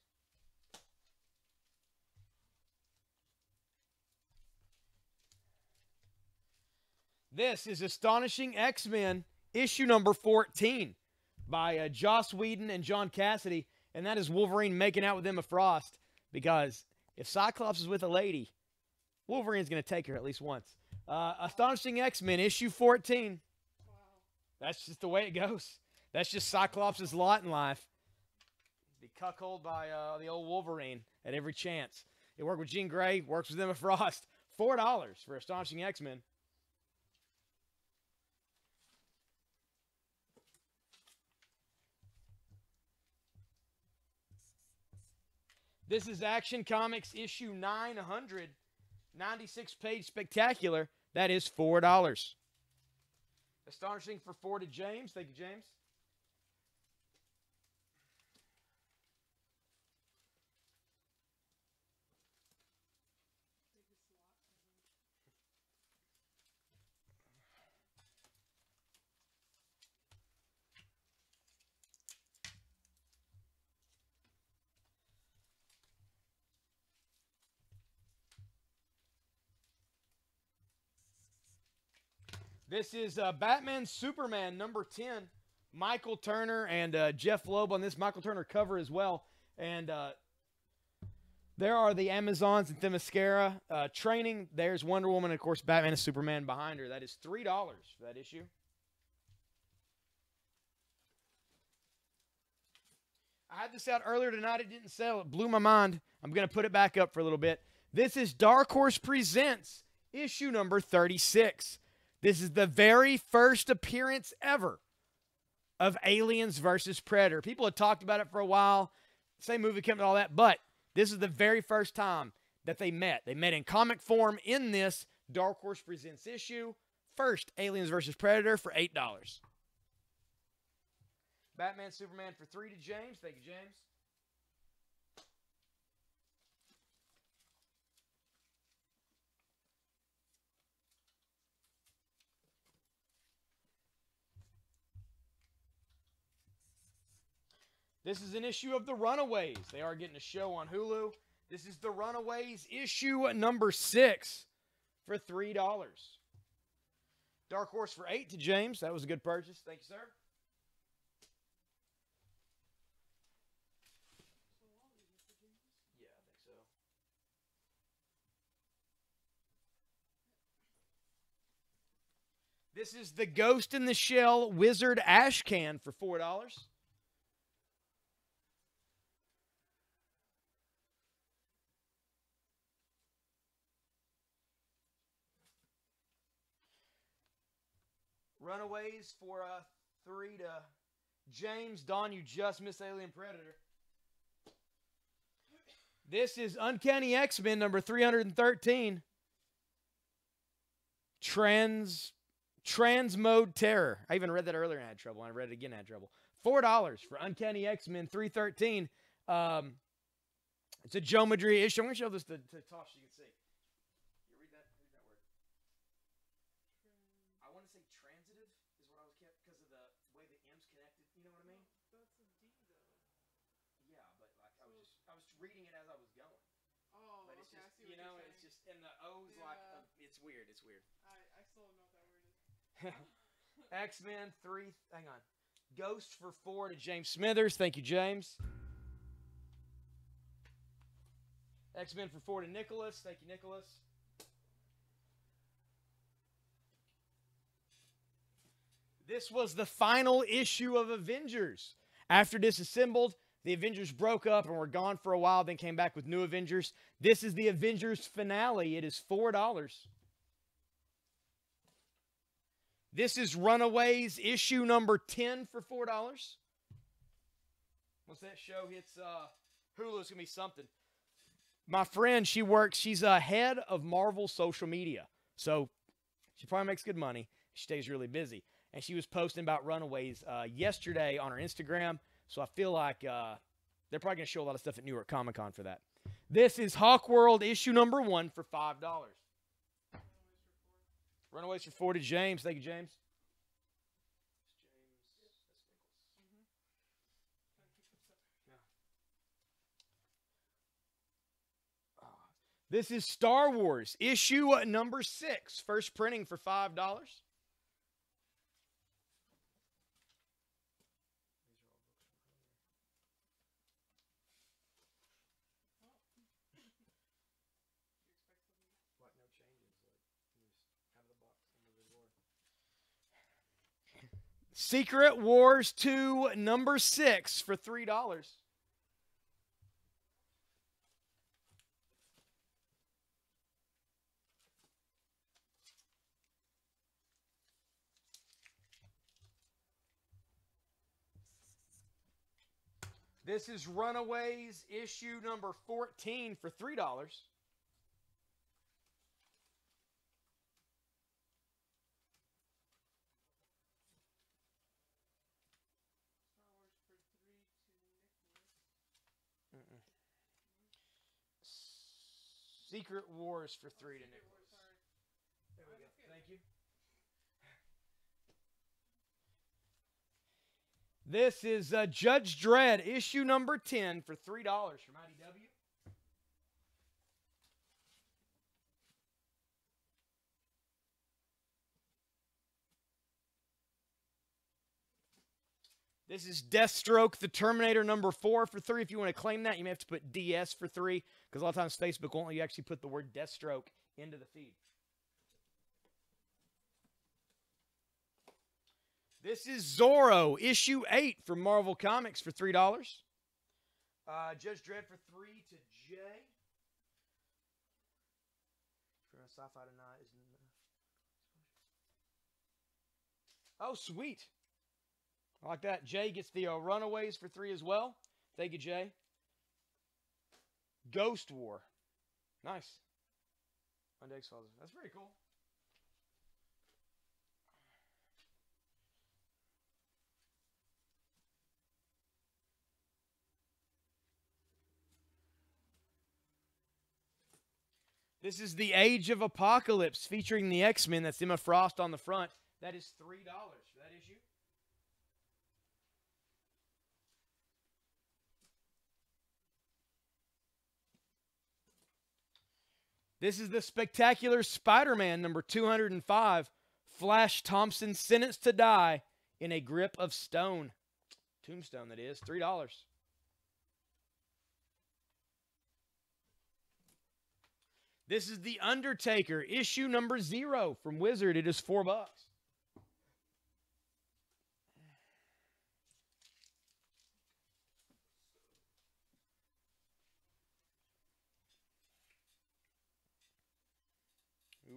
This is Astonishing X-Men, issue number 14 by Joss Whedon and John Cassidy. And that is Wolverine making out with Emma Frost. Because if Cyclops is with a lady, Wolverine's going to take her at least once. Astonishing X-Men, issue 14. Wow. That's just the way it goes. That's just Cyclops' lot in life. Be cuckolded by the old Wolverine at every chance. It worked with Jean Grey, works with Emma Frost. $4 for Astonishing X-Men. This is Action Comics issue 900, 96-page spectacular. That is $4. Astonishing for 4 to James. Thank you, James. This is Batman Superman number 10. Michael Turner and Jeff Loeb on this Michael Turner cover as well. And there are the Amazons and Themyscira training. There's Wonder Woman, and of course, Batman and Superman behind her. That is $3 for that issue. I had this out earlier tonight. It didn't sell. It blew my mind. I'm going to put it back up for a little bit. This is Dark Horse Presents issue number 36. This is the very first appearance ever of Aliens versus Predator. People had talked about it for a while. Same movie came and all that. But this is the very first time that they met. They met in comic form in this Dark Horse Presents issue. First, Aliens versus Predator for $8. Batman, Superman for 3 to James. Thank you, James. This is an issue of The Runaways. They are getting a show on Hulu. This is The Runaways issue number 6 for $3. Dark Horse for 8 to James. That was a good purchase. Thank you, sir. Yeah, I think so. This is the Ghost in the Shell Wizard Ash Can for $4. Runaways for 3 to James. Don, you just missed Alien Predator. This is Uncanny X-Men number 313. Transmode Terror. I even read that earlier and I had trouble. I read it again and I had trouble. $4 for Uncanny X-Men 313. It's a geometry issue. I'm going to show this to Tosh so you can see. You read that word. I want to say transitive is what I was kept because of the way the M's connected. You know what I mean? That's a D though. Yeah, but like I was reading it as I was going. Oh, But it's okay. I just, see what you know, you're it's saying. just, and the O's like, Yeah. it's weird. It's weird. I still don't know what that word is. X-Men 3, hang on. Ghost for 4 to James Smithers. Thank you, James. X-Men for 4 to Nicholas. Thank you, Nicholas. This was the final issue of Avengers. After Disassembled, the Avengers broke up and were gone for a while, then came back with new Avengers. This is the Avengers finale. It is $4. This is Runaways issue number 10 for $4. Once that show hits Hulu, it's going to be something. My friend, she's a head of Marvel social media. So she probably makes good money. She stays really busy. And she was posting about Runaways yesterday on her Instagram. So I feel like they're probably going to show a lot of stuff at New York Comic Con for that. This is Hawkworld issue number 1 for $5. Runaways for 4 to James. Thank you, James. This is Star Wars, issue number 6, first printing for $5. Secret Wars 2, number 6 for $3. This is Runaways, issue number 14 for $3. Secret Wars for 3 to Nicholas. There we go. Thank you. This is Judge Dredd, issue number 10 for $3 from IDW. This is Deathstroke, the Terminator number 4 for $3. If you want to claim that, you may have to put DS for $3, because a lot of times Facebook won't let you actually put the word Deathstroke into the feed. This is Zorro, issue 8 from Marvel Comics for $3. Judge Dredd for 3 to Jay. Sci-fi tonight, isn't it? Oh, sweet. I like that. Jay gets the Runaways for 3 as well. Thank you, Jay. Ghost War. Nice. X-Files. That's very cool. This is The Age of Apocalypse featuring the X-Men. That's Emma Frost on the front. That is $3 for that issue. This is the Spectacular Spider-Man number 205. Flash Thompson sentenced to die in a grip of stone. Tombstone, that is. $3. This is The Undertaker, issue number 0 from Wizard. It is $4.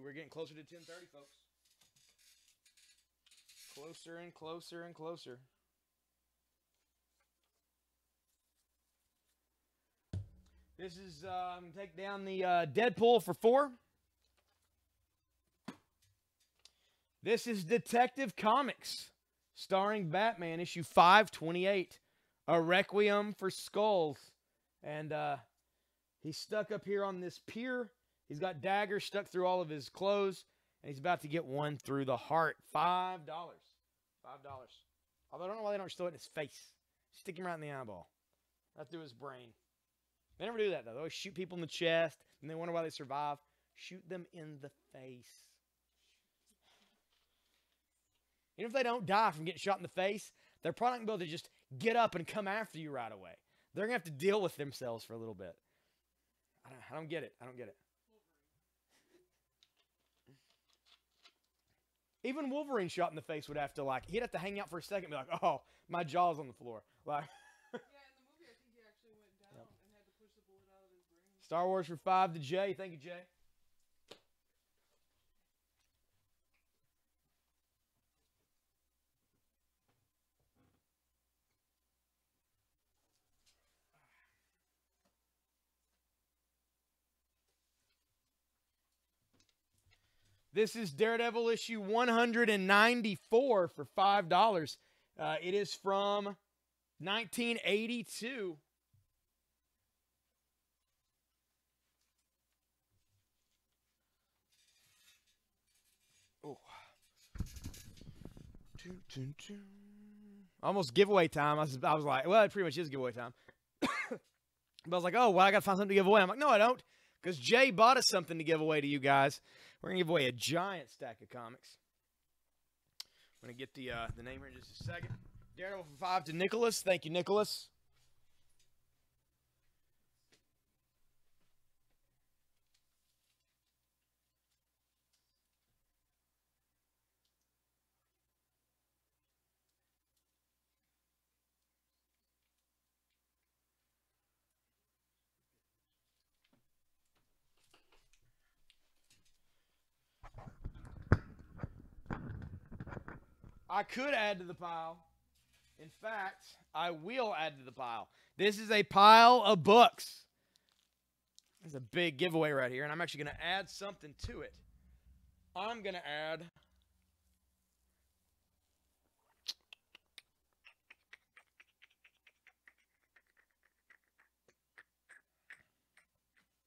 We're getting closer to 10:30, folks. Closer and closer and closer. This is, take down the Deadpool for $4. This is Detective Comics, starring Batman, issue 528. A Requiem for Skulls. And he's stuck up here on this pier. He's got daggers stuck through all of his clothes, and he's about to get one through the heart. $5. $5. Although I don't know why they don't throw it in his face. Stick him right in the eyeball. Right through his brain. They never do that, though. They always shoot people in the chest, and they wonder why they survive. Shoot them in the face. Even if they don't die from getting shot in the face, they're probably not going to be able to just get up and come after you right away. They're going to have to deal with themselves for a little bit. I don't get it. I don't get it. Even Wolverine shot in the face would have to, like, he'd have to hang out for a second and be like, oh, my jaw's on the floor. Like, Yeah, in the movie, I think he actually went down and had to push the bullet out of his brain. Star Wars for 5 to Jay. Thank you, Jay. This is Daredevil issue 194 for $5. It is from 1982. Oh. Almost giveaway time. I was like, well, it pretty much is giveaway time. But I was like, oh, well, I got to find something to give away. I'm like, no, I don't. because Jay bought us something to give away to you guys. We're going to give away a giant stack of comics. I'm going to get the name here in just a second. Daredevil for 5 to Nicholas. Thank you, Nicholas. I could add to the pile. In fact, I will add to the pile. This is a pile of books. There's a big giveaway right here, and I'm actually going to add something to it. I'm going to add... Let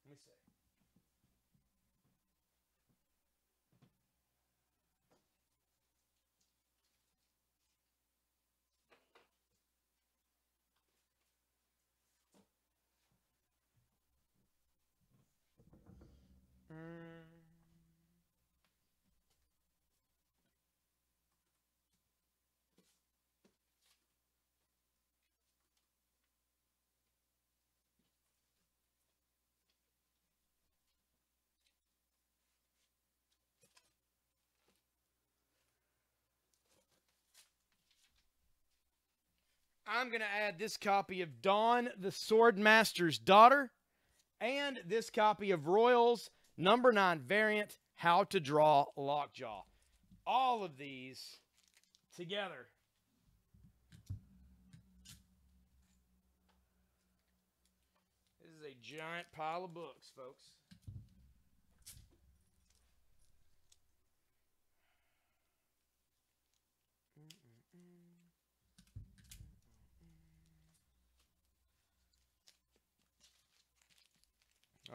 me see. I'm going to add this copy of Dawn, the Swordmaster's Daughter, and this copy of Royals number 9 variant, How to Draw Lockjaw. All of these together. This is a giant pile of books, folks.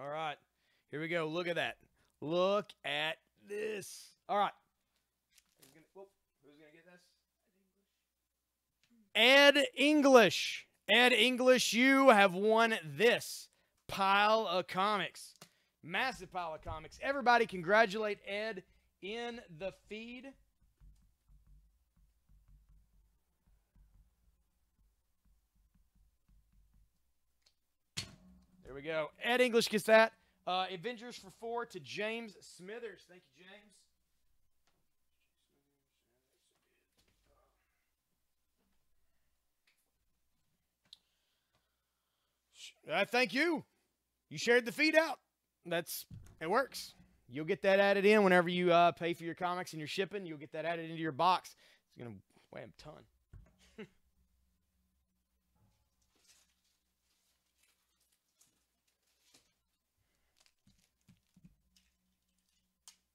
All right, here we go. Look at that. Look at this. All right. Who's gonna get this? Ed English. Ed English, you have won this pile of comics. Massive pile of comics. Everybody congratulate Ed in the feed. There we go. Ed English gets that. Avengers for 4 to James Smithers. Thank you, James. Thank you. You shared the feed out. It works. You'll get that added in whenever you pay for your comics and your shipping. You'll get that added into your box. It's going to weigh a ton.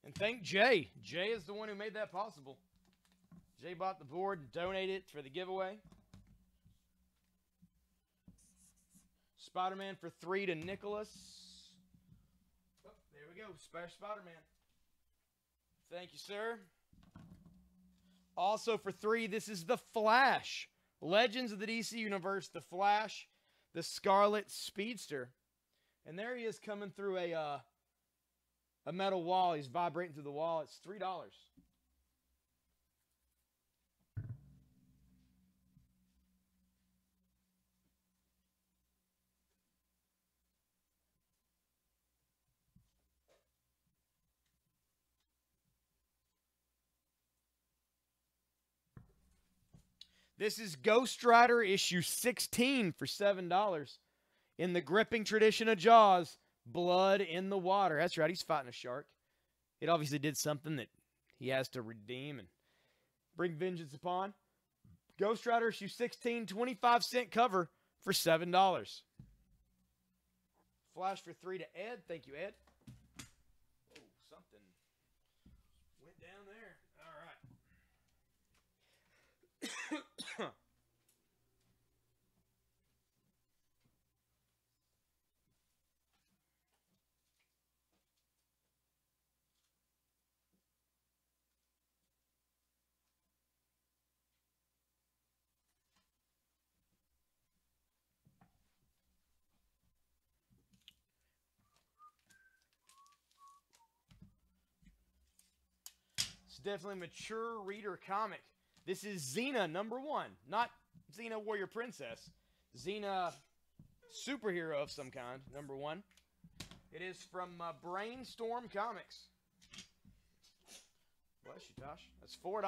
And thank Jay. Jay is the one who made that possible. Jay bought the board and donated it for the giveaway. Spider-Man for 3 to Nicholas. Oh, there we go. Spider-Man. Thank you, sir. Also for 3, this is The Flash. Legends of the DC Universe, The Flash, the Scarlet Speedster. And there he is coming through a metal wall. He's vibrating through the wall. It's $3. This is Ghost Rider issue 16 for $7. In the gripping tradition of Jaws, blood in the water. That's right, he's fighting a shark. It obviously did something that he has to redeem and bring vengeance upon. Ghost Rider issue 16, 25-cent cover for $7. Flash for 3 to Ed. Thank you, Ed. Oh, something went down there. All right. definitely a mature reader comic. This is Xena #1. Not Xena Warrior Princess. Xena superhero of some kind, #1. It is from Brainstorm Comics. Bless you, Tosh. That's $4.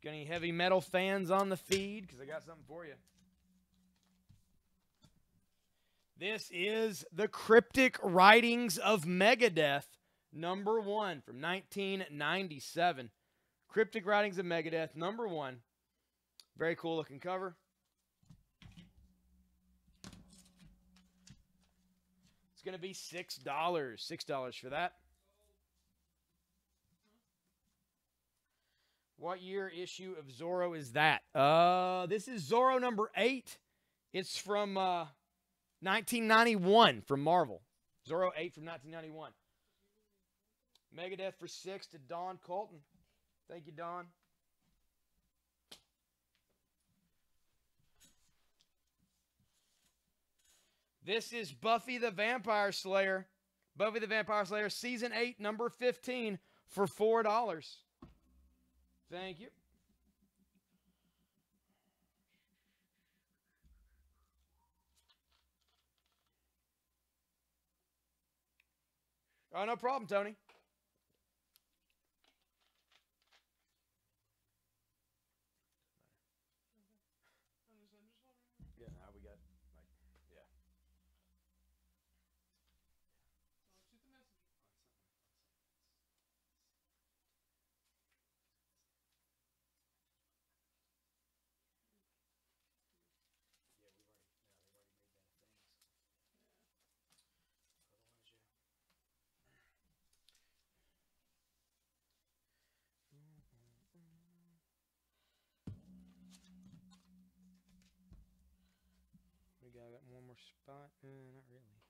Got any heavy metal fans on the feed? Because I got something for you. This is the Cryptic Writings of Megadeth, #1 from 1997. Cryptic Writings of Megadeth, #1. Very cool looking cover. It's going to be $6. $6 for that. What year issue of Zorro is that? This is Zorro #8. It's from 1991 from Marvel. Zorro 8 from 1991. Megadeth for 6 to Don Colton. Thank you, Don. This is Buffy the Vampire Slayer. Buffy the Vampire Slayer, Season 8, #15 for $4. Thank you. Oh, no problem, Tony. Yeah, now we got, like, yeah. Shoot the messenger. We got one more spot. Not really.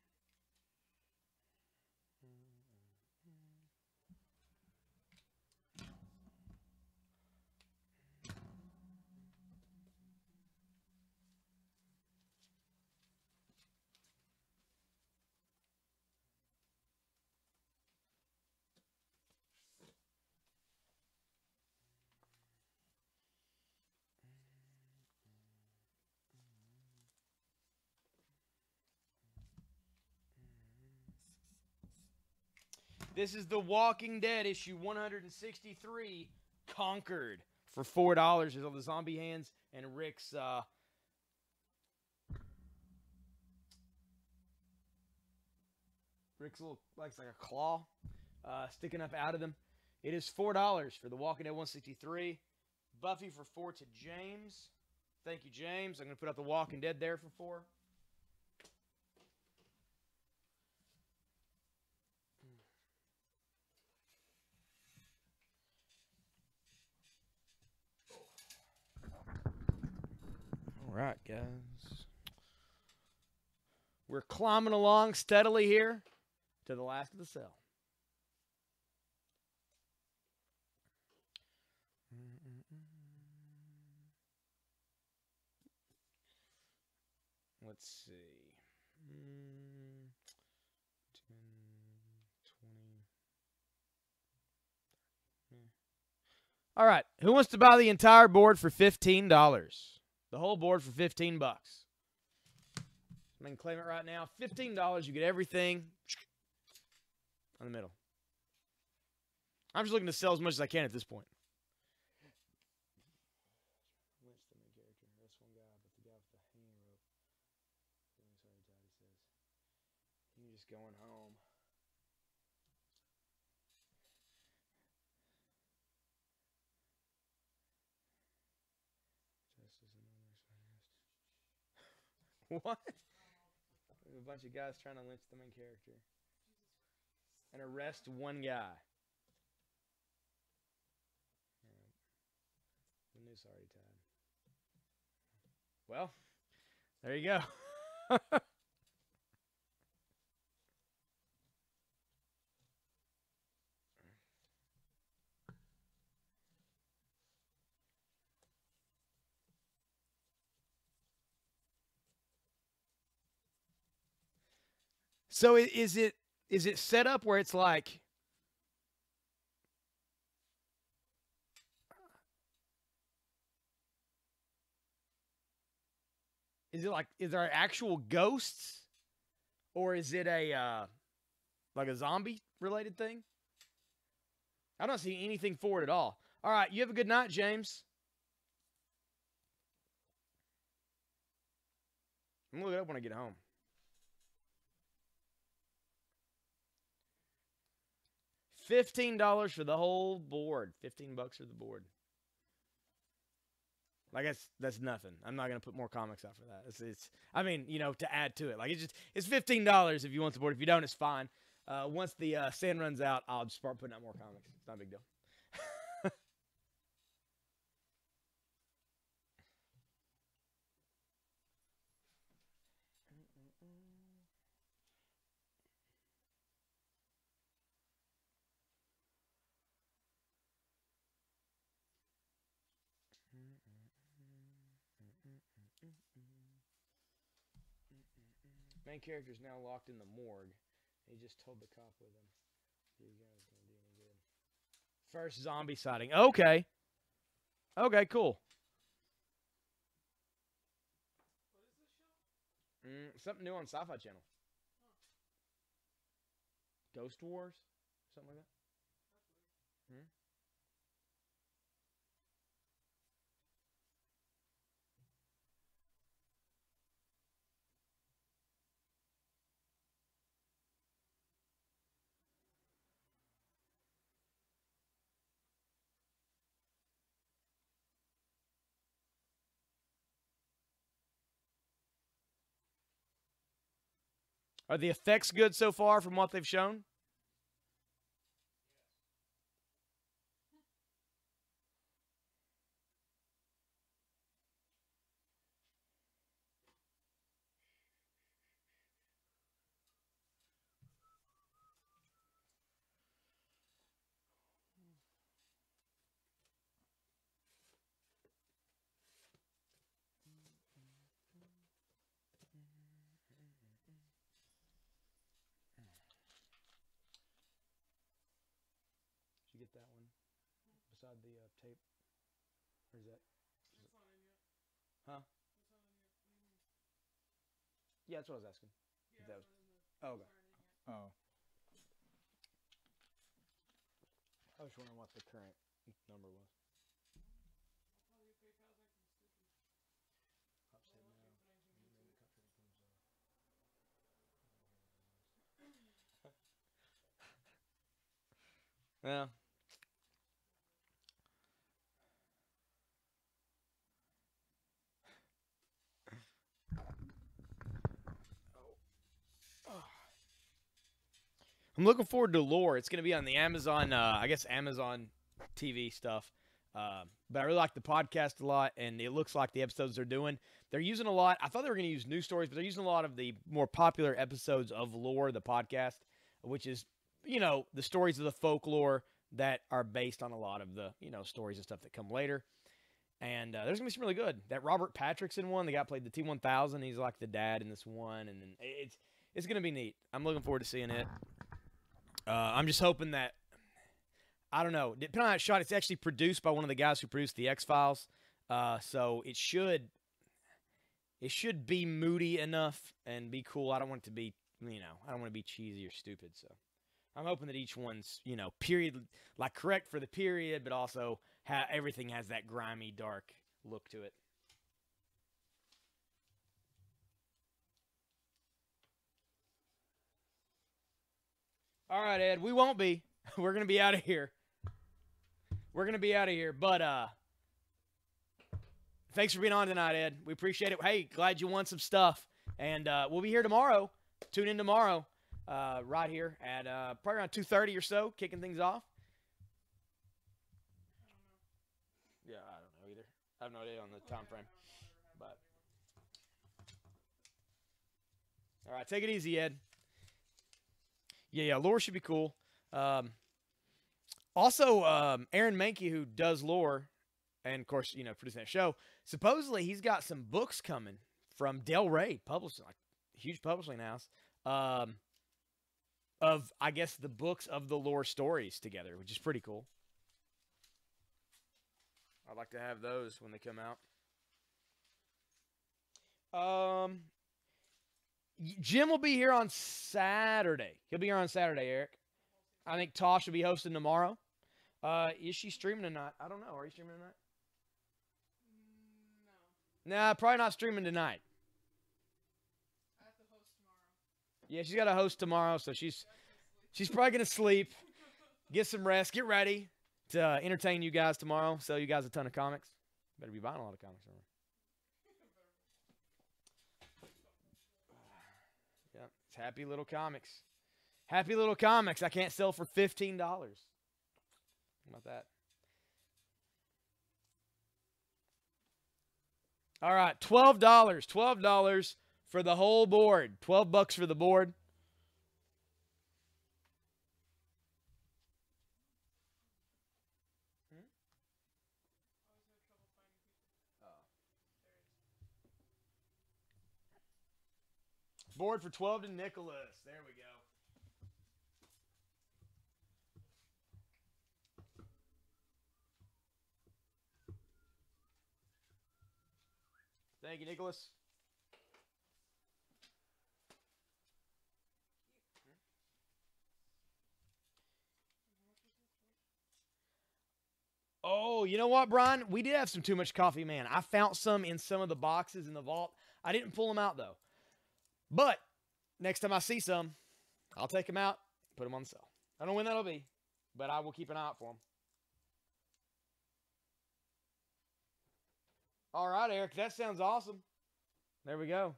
This is The Walking Dead, issue 163, Conquered, for $4. There's all the zombie hands and Rick's little, like a claw sticking up out of them. It is $4 for The Walking Dead 163. Buffy for 4 to James. Thank you, James. I'm going to put out The Walking Dead there for 4. All right, guys. We're climbing along steadily here to the last of the cell. Let's see. 10, 20. All right. Who wants to buy the entire board for $15? The whole board for $15. I can claim it right now. $15. You get everything on the middle. I'm just looking to sell as much as I can at this point. Lynch the main character. That's one guy, but the guy with the hanging rope. Sorry, Daddy says. You're just going home. What? A bunch of guys trying to lynch the main character. And arrest one guy. The noose already tied. Well, there you go. So is it set up where it's like is there actual ghosts or is it a like a zombie related thing? I don't see anything for it at all. All right, you have a good night, James. I'm gonna look it up when I get home. $15 for the whole board. $15 for the board. Like that's nothing. I'm not gonna put more comics out for that. It's I mean, to add to it. Like it's $15 if you want the board. If you don't, it's fine. Once the sand runs out, I'll just start putting out more comics. It's not a big deal. Main character is now locked in the morgue. He just told the cop with him. You guys gonna do any good? First zombie sighting. Okay. Okay, cool. What is this show? Something new on Sci-Fi Channel. Ghost Wars? Something like that? That's weird. Are the effects good so far from what they've shown? Did you get that one beside the tape? Or is that? It's not in yet. Huh? It's not in yet. What do you mean? Yeah, that's what I was asking. Yeah, That it's was- not in the. Oh, It's okay. not in yet. Oh. I was wondering what the current number was. I'll tell you, PayPal's acting stupid. Upside Well, I down. can't put anything And into then it. the country becomes, Yeah. I'm looking forward to Lore. It's going to be on the Amazon, I guess Amazon TV stuff. But I really like the podcast a lot, and it looks like the episodes they're doing, they're using a lot. I thought they were going to use news stories, but they're using a lot of the more popular episodes of Lore, the podcast, which is, the stories of the folklore that are based on a lot of the, stories and stuff that come later. And there's going to be some really good. That Robert Patrick's in one. The guy played the T-1000. He's like the dad in this one, and then it's going to be neat. I'm looking forward to seeing it. I'm just hoping that, I don't know, depending on that shot, it's actually produced by one of the guys who produced the X-Files. So it should be moody enough and be cool. I don't want it to be, I don't want to be cheesy or stupid. So I'm hoping that each one's, period, like correct for the period, but also everything has that grimy, dark look to it. All right, Ed, we won't be. We're going to be out of here. But thanks for being on tonight, Ed. We appreciate it. Hey, glad you won some stuff. And we'll be here tomorrow. Tune in tomorrow right here at probably around 2:30 or so, kicking things off. I don't know. Yeah, I don't know either. I have no idea on the time frame. But all right, take it easy, Ed. Yeah, Lore should be cool. Also, Aaron Mahnke, who does Lore, and of course, producing that show, supposedly he's got some books coming from Del Rey Publishing, like huge publishing house. of, I guess, the books of the lore stories together, which is pretty cool. I'd like to have those when they come out. Jim will be here on Saturday. He'll be here on Saturday, Eric. I think Tosh will be hosting tomorrow. Is she streaming tonight? I don't know. Are you streaming tonight? No. Nah, probably not streaming tonight. I have to host tomorrow. Yeah, she's got a host tomorrow, so she's probably gonna sleep, get some rest, get ready to entertain you guys tomorrow. Sell you guys a ton of comics. Better be buying a lot of comics. Yeah, it's Happy Little Comics. Happy Little Comics. I can't sell for $15. How about that? All right, $12. $12 for the whole board. $12 for the board. Board for 12 to Nicholas. There we go. Thank you, Nicholas. Oh, you know what, Brian? We did have some Too Much Coffee, man. I found some in some of the boxes in the vault. I didn't pull them out, though. But next time I see some, I'll take them out, put them on the sale. I don't know when that'll be, but I will keep an eye out for them. All right, Eric, that sounds awesome. There we go.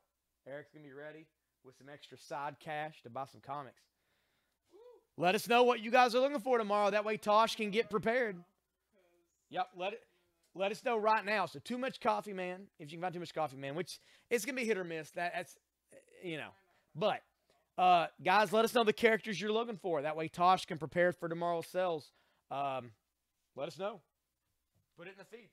Eric's going to be ready with some extra side cash to buy some comics. Let us know what you guys are looking for tomorrow. That way Tosh can get prepared. Yep, let us know right now. So Too Much Coffee, man. If you can find Too Much Coffee, man, which it's going to be hit or miss. That's, you know. But, guys, let us know the characters you're looking for. That way Tosh can prepare for tomorrow's sales. Let us know. Put it in the feed.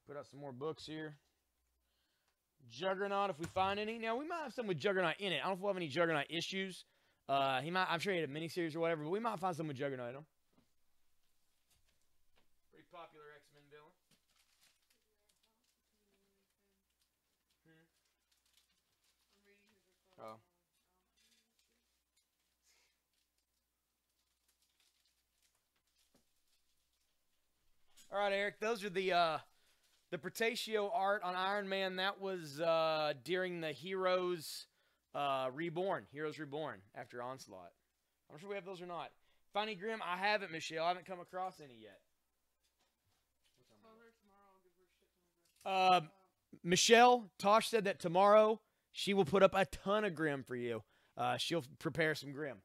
Put out some more books here. Juggernaut, if we find any. Now, we might have some with Juggernaut in it. I don't know if we'll have any Juggernaut issues. I'm sure he had a miniseries or whatever, but we might find some with Juggernaut in them. Pretty popular X-Men villain. Oh. All right, Eric. Those are the Portatio art on Iron Man. That was during the Heroes Reborn. Heroes Reborn after Onslaught. I'm not sure we have those or not. Funny Grim, I haven't, Michelle. I haven't come across any yet. Michelle, Tosh said that tomorrow she will put up a ton of Grim for you. She'll prepare some Grim.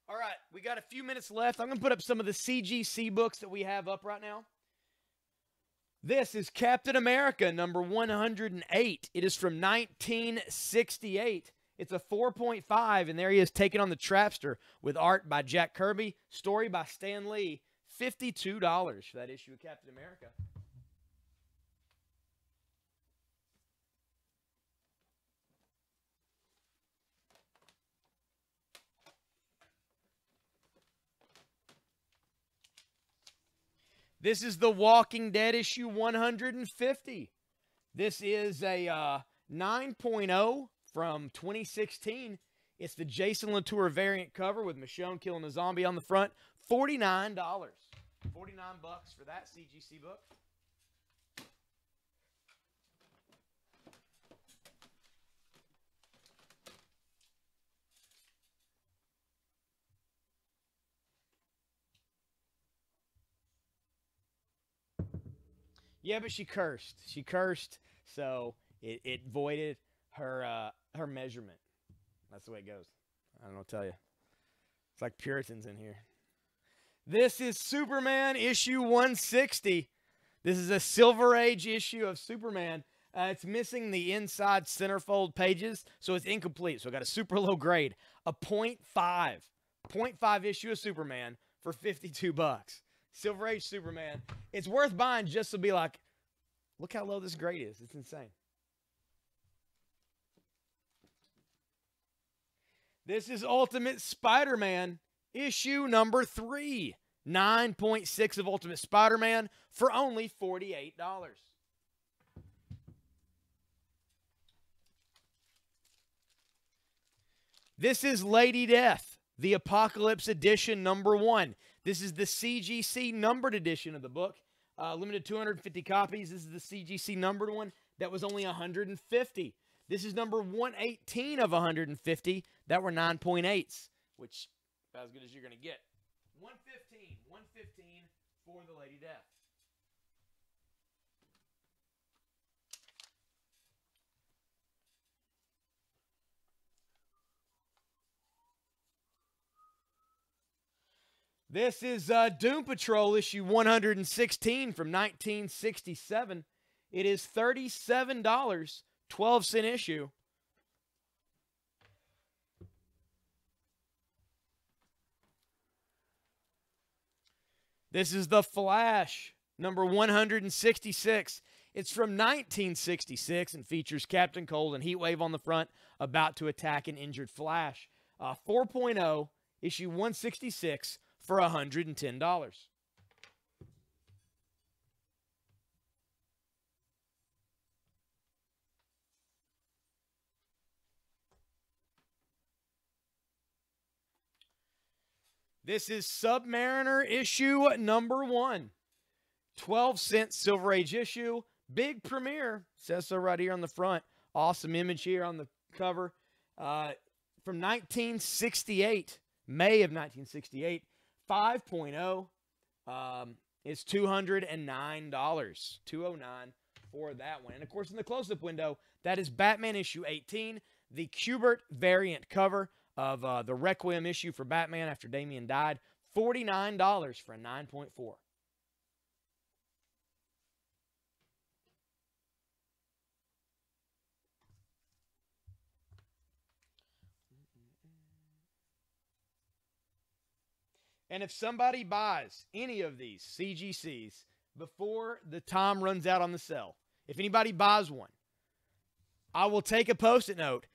All right, we got a few minutes left. I'm going to put up some of the CGC books that we have up right now. This is Captain America, number 108. It is from 1968. It's a 4.5, and there he is taking on the Trapster with art by Jack Kirby, story by Stan Lee. $52 for that issue of Captain America. This is The Walking Dead issue 150. This is a 9.0 from 2016. It's the Jason Latour variant cover with Michonne killing a zombie on the front. $49. $49 for that CGC book. Yeah, but she cursed. She cursed, so it voided her measurement. That's the way it goes. I don't know what to tell you. It's like Puritans in here. This is Superman issue 160. This is a Silver Age issue of Superman. It's missing the inside centerfold pages, so it's incomplete. So I got a super low grade, a 0.5 issue of Superman for $52. Silver Age Superman. It's worth buying just to be like, look how low this grade is. It's insane. This is Ultimate Spider-Man, issue number 3. 9.6 of Ultimate Spider-Man for only $48. This is Lady Death, the Apocalypse Edition number 1. This is the CGC numbered edition of the book. Limited 250 copies. This is the CGC numbered one. That was only 150. This is number 118 of 150. That were 9.8s, which about as good as you're going to get. 115 for the Lady Death. This is Doom Patrol issue 116 from 1967. It is $37, 12-cent issue. This is The Flash, number 166. It's from 1966 and features Captain Cold and Heatwave on the front about to attack an injured Flash. 4.0, issue 166 for $110. This is Submariner issue number 1. 12-cent Silver Age issue. Big premiere. Says so right here on the front. Awesome image here on the cover. From 1968. May of 1968. 5.0. It's $209. $209 for that one. And, of course, in the close-up window, that is Batman issue 18. The Kubert variant cover of the Requiem issue for Batman after Damian died. $49 for a 9.4. And if somebody buys any of these CGCs before the time runs out on the sale, if anybody buys one, I will take a Post-it note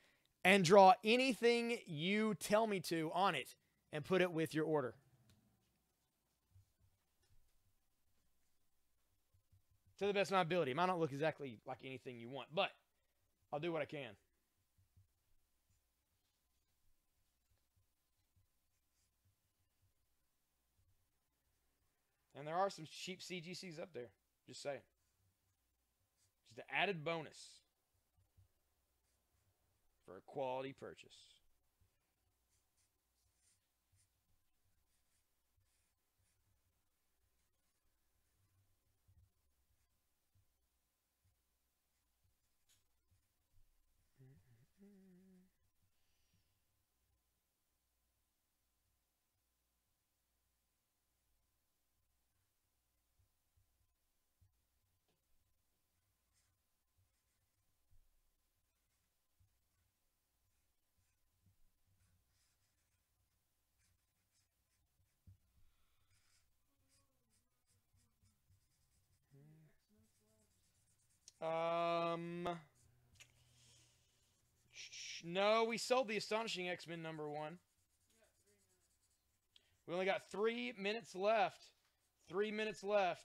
and draw anything you tell me to on it and put it with your order. To the best of my ability. It might not look exactly like anything you want, but I'll do what I can. And there are some cheap CGCs up there. Just saying. Just an added bonus for a quality purchase. No, we sold the Astonishing X-Men number 1. We only got 3 minutes left. 3 minutes left.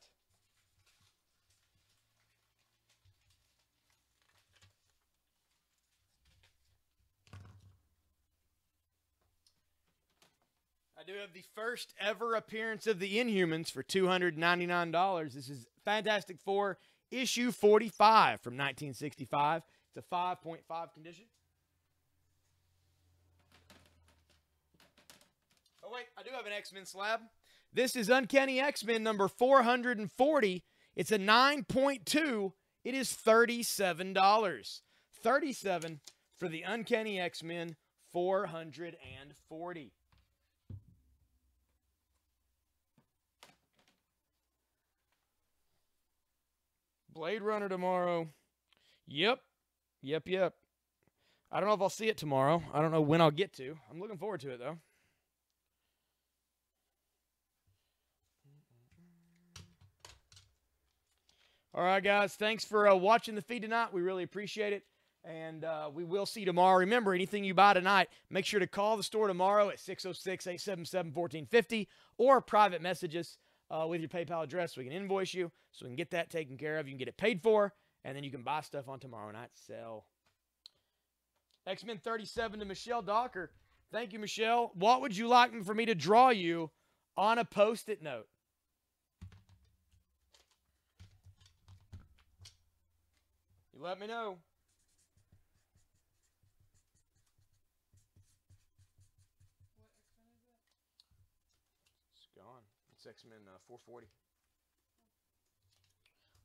I do have the first ever appearance of the Inhumans for $299. This is Fantastic Four issue 45 from 1965. It's a 5.5 condition. Oh, wait, I do have an X-Men slab. This is Uncanny X-Men number 440, It's a 9.2. It is $37. 37 for the Uncanny X-Men 440. Blade Runner tomorrow. Yep. I don't know if I'll see it tomorrow. I don't know when I'll get to. I'm looking forward to it, though. All right, guys. Thanks for watching the feed tonight. We really appreciate it. And we will see you tomorrow. Remember, anything you buy tonight, make sure to call the store tomorrow at 606-877-1450 or private message us with your PayPal address so we can invoice you, so we can get that taken care of. You can get it paid for, and then you can buy stuff on tomorrow night's sale. X-Men 37 to Michelle Docker. Thank you, Michelle. What would you like for me to draw you on a Post-it note? You let me know. It's gone. It's X-Men 440.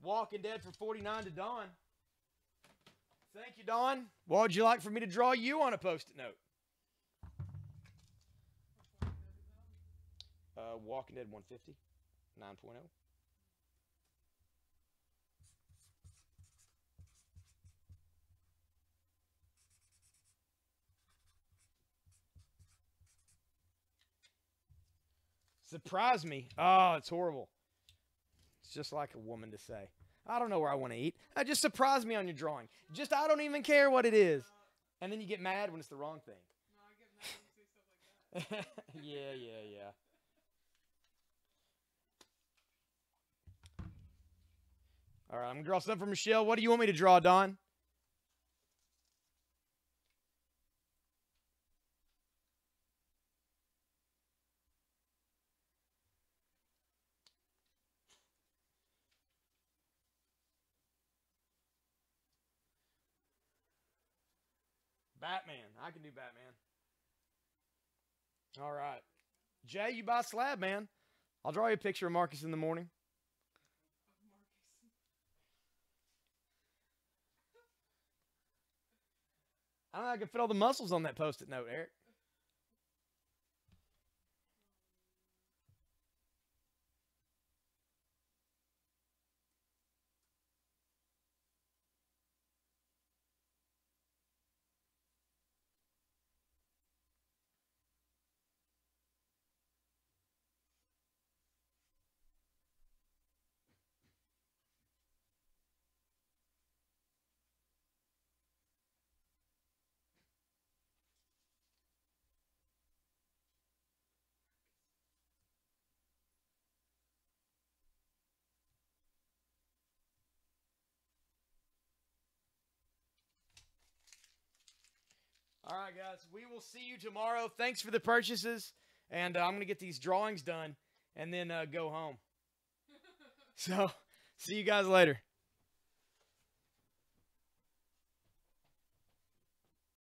Walking Dead for 49 to Dawn. Thank you, Dawn. What would you like for me to draw you on a Post-it note? Walking Dead 150, 9.0. Surprise me. Oh, it's horrible. It's just like a woman to say. I don't know where I want to eat. Just surprise me on your drawing. Just, I don't even care what it is. And then you get mad when it's the wrong thing. No, I get mad when you say stuff like that. Yeah. All right, I'm going to draw something for Michelle. What do you want me to draw, Don? Batman. I can do Batman. All right. Jay, you buy Slab, man. I'll draw you a picture of Marcus in the morning. I don't know, I can fit all the muscles on that Post-it note, Eric. All right, guys. We will see you tomorrow. Thanks for the purchases. And I'm going to get these drawings done and then go home. So, see you guys later.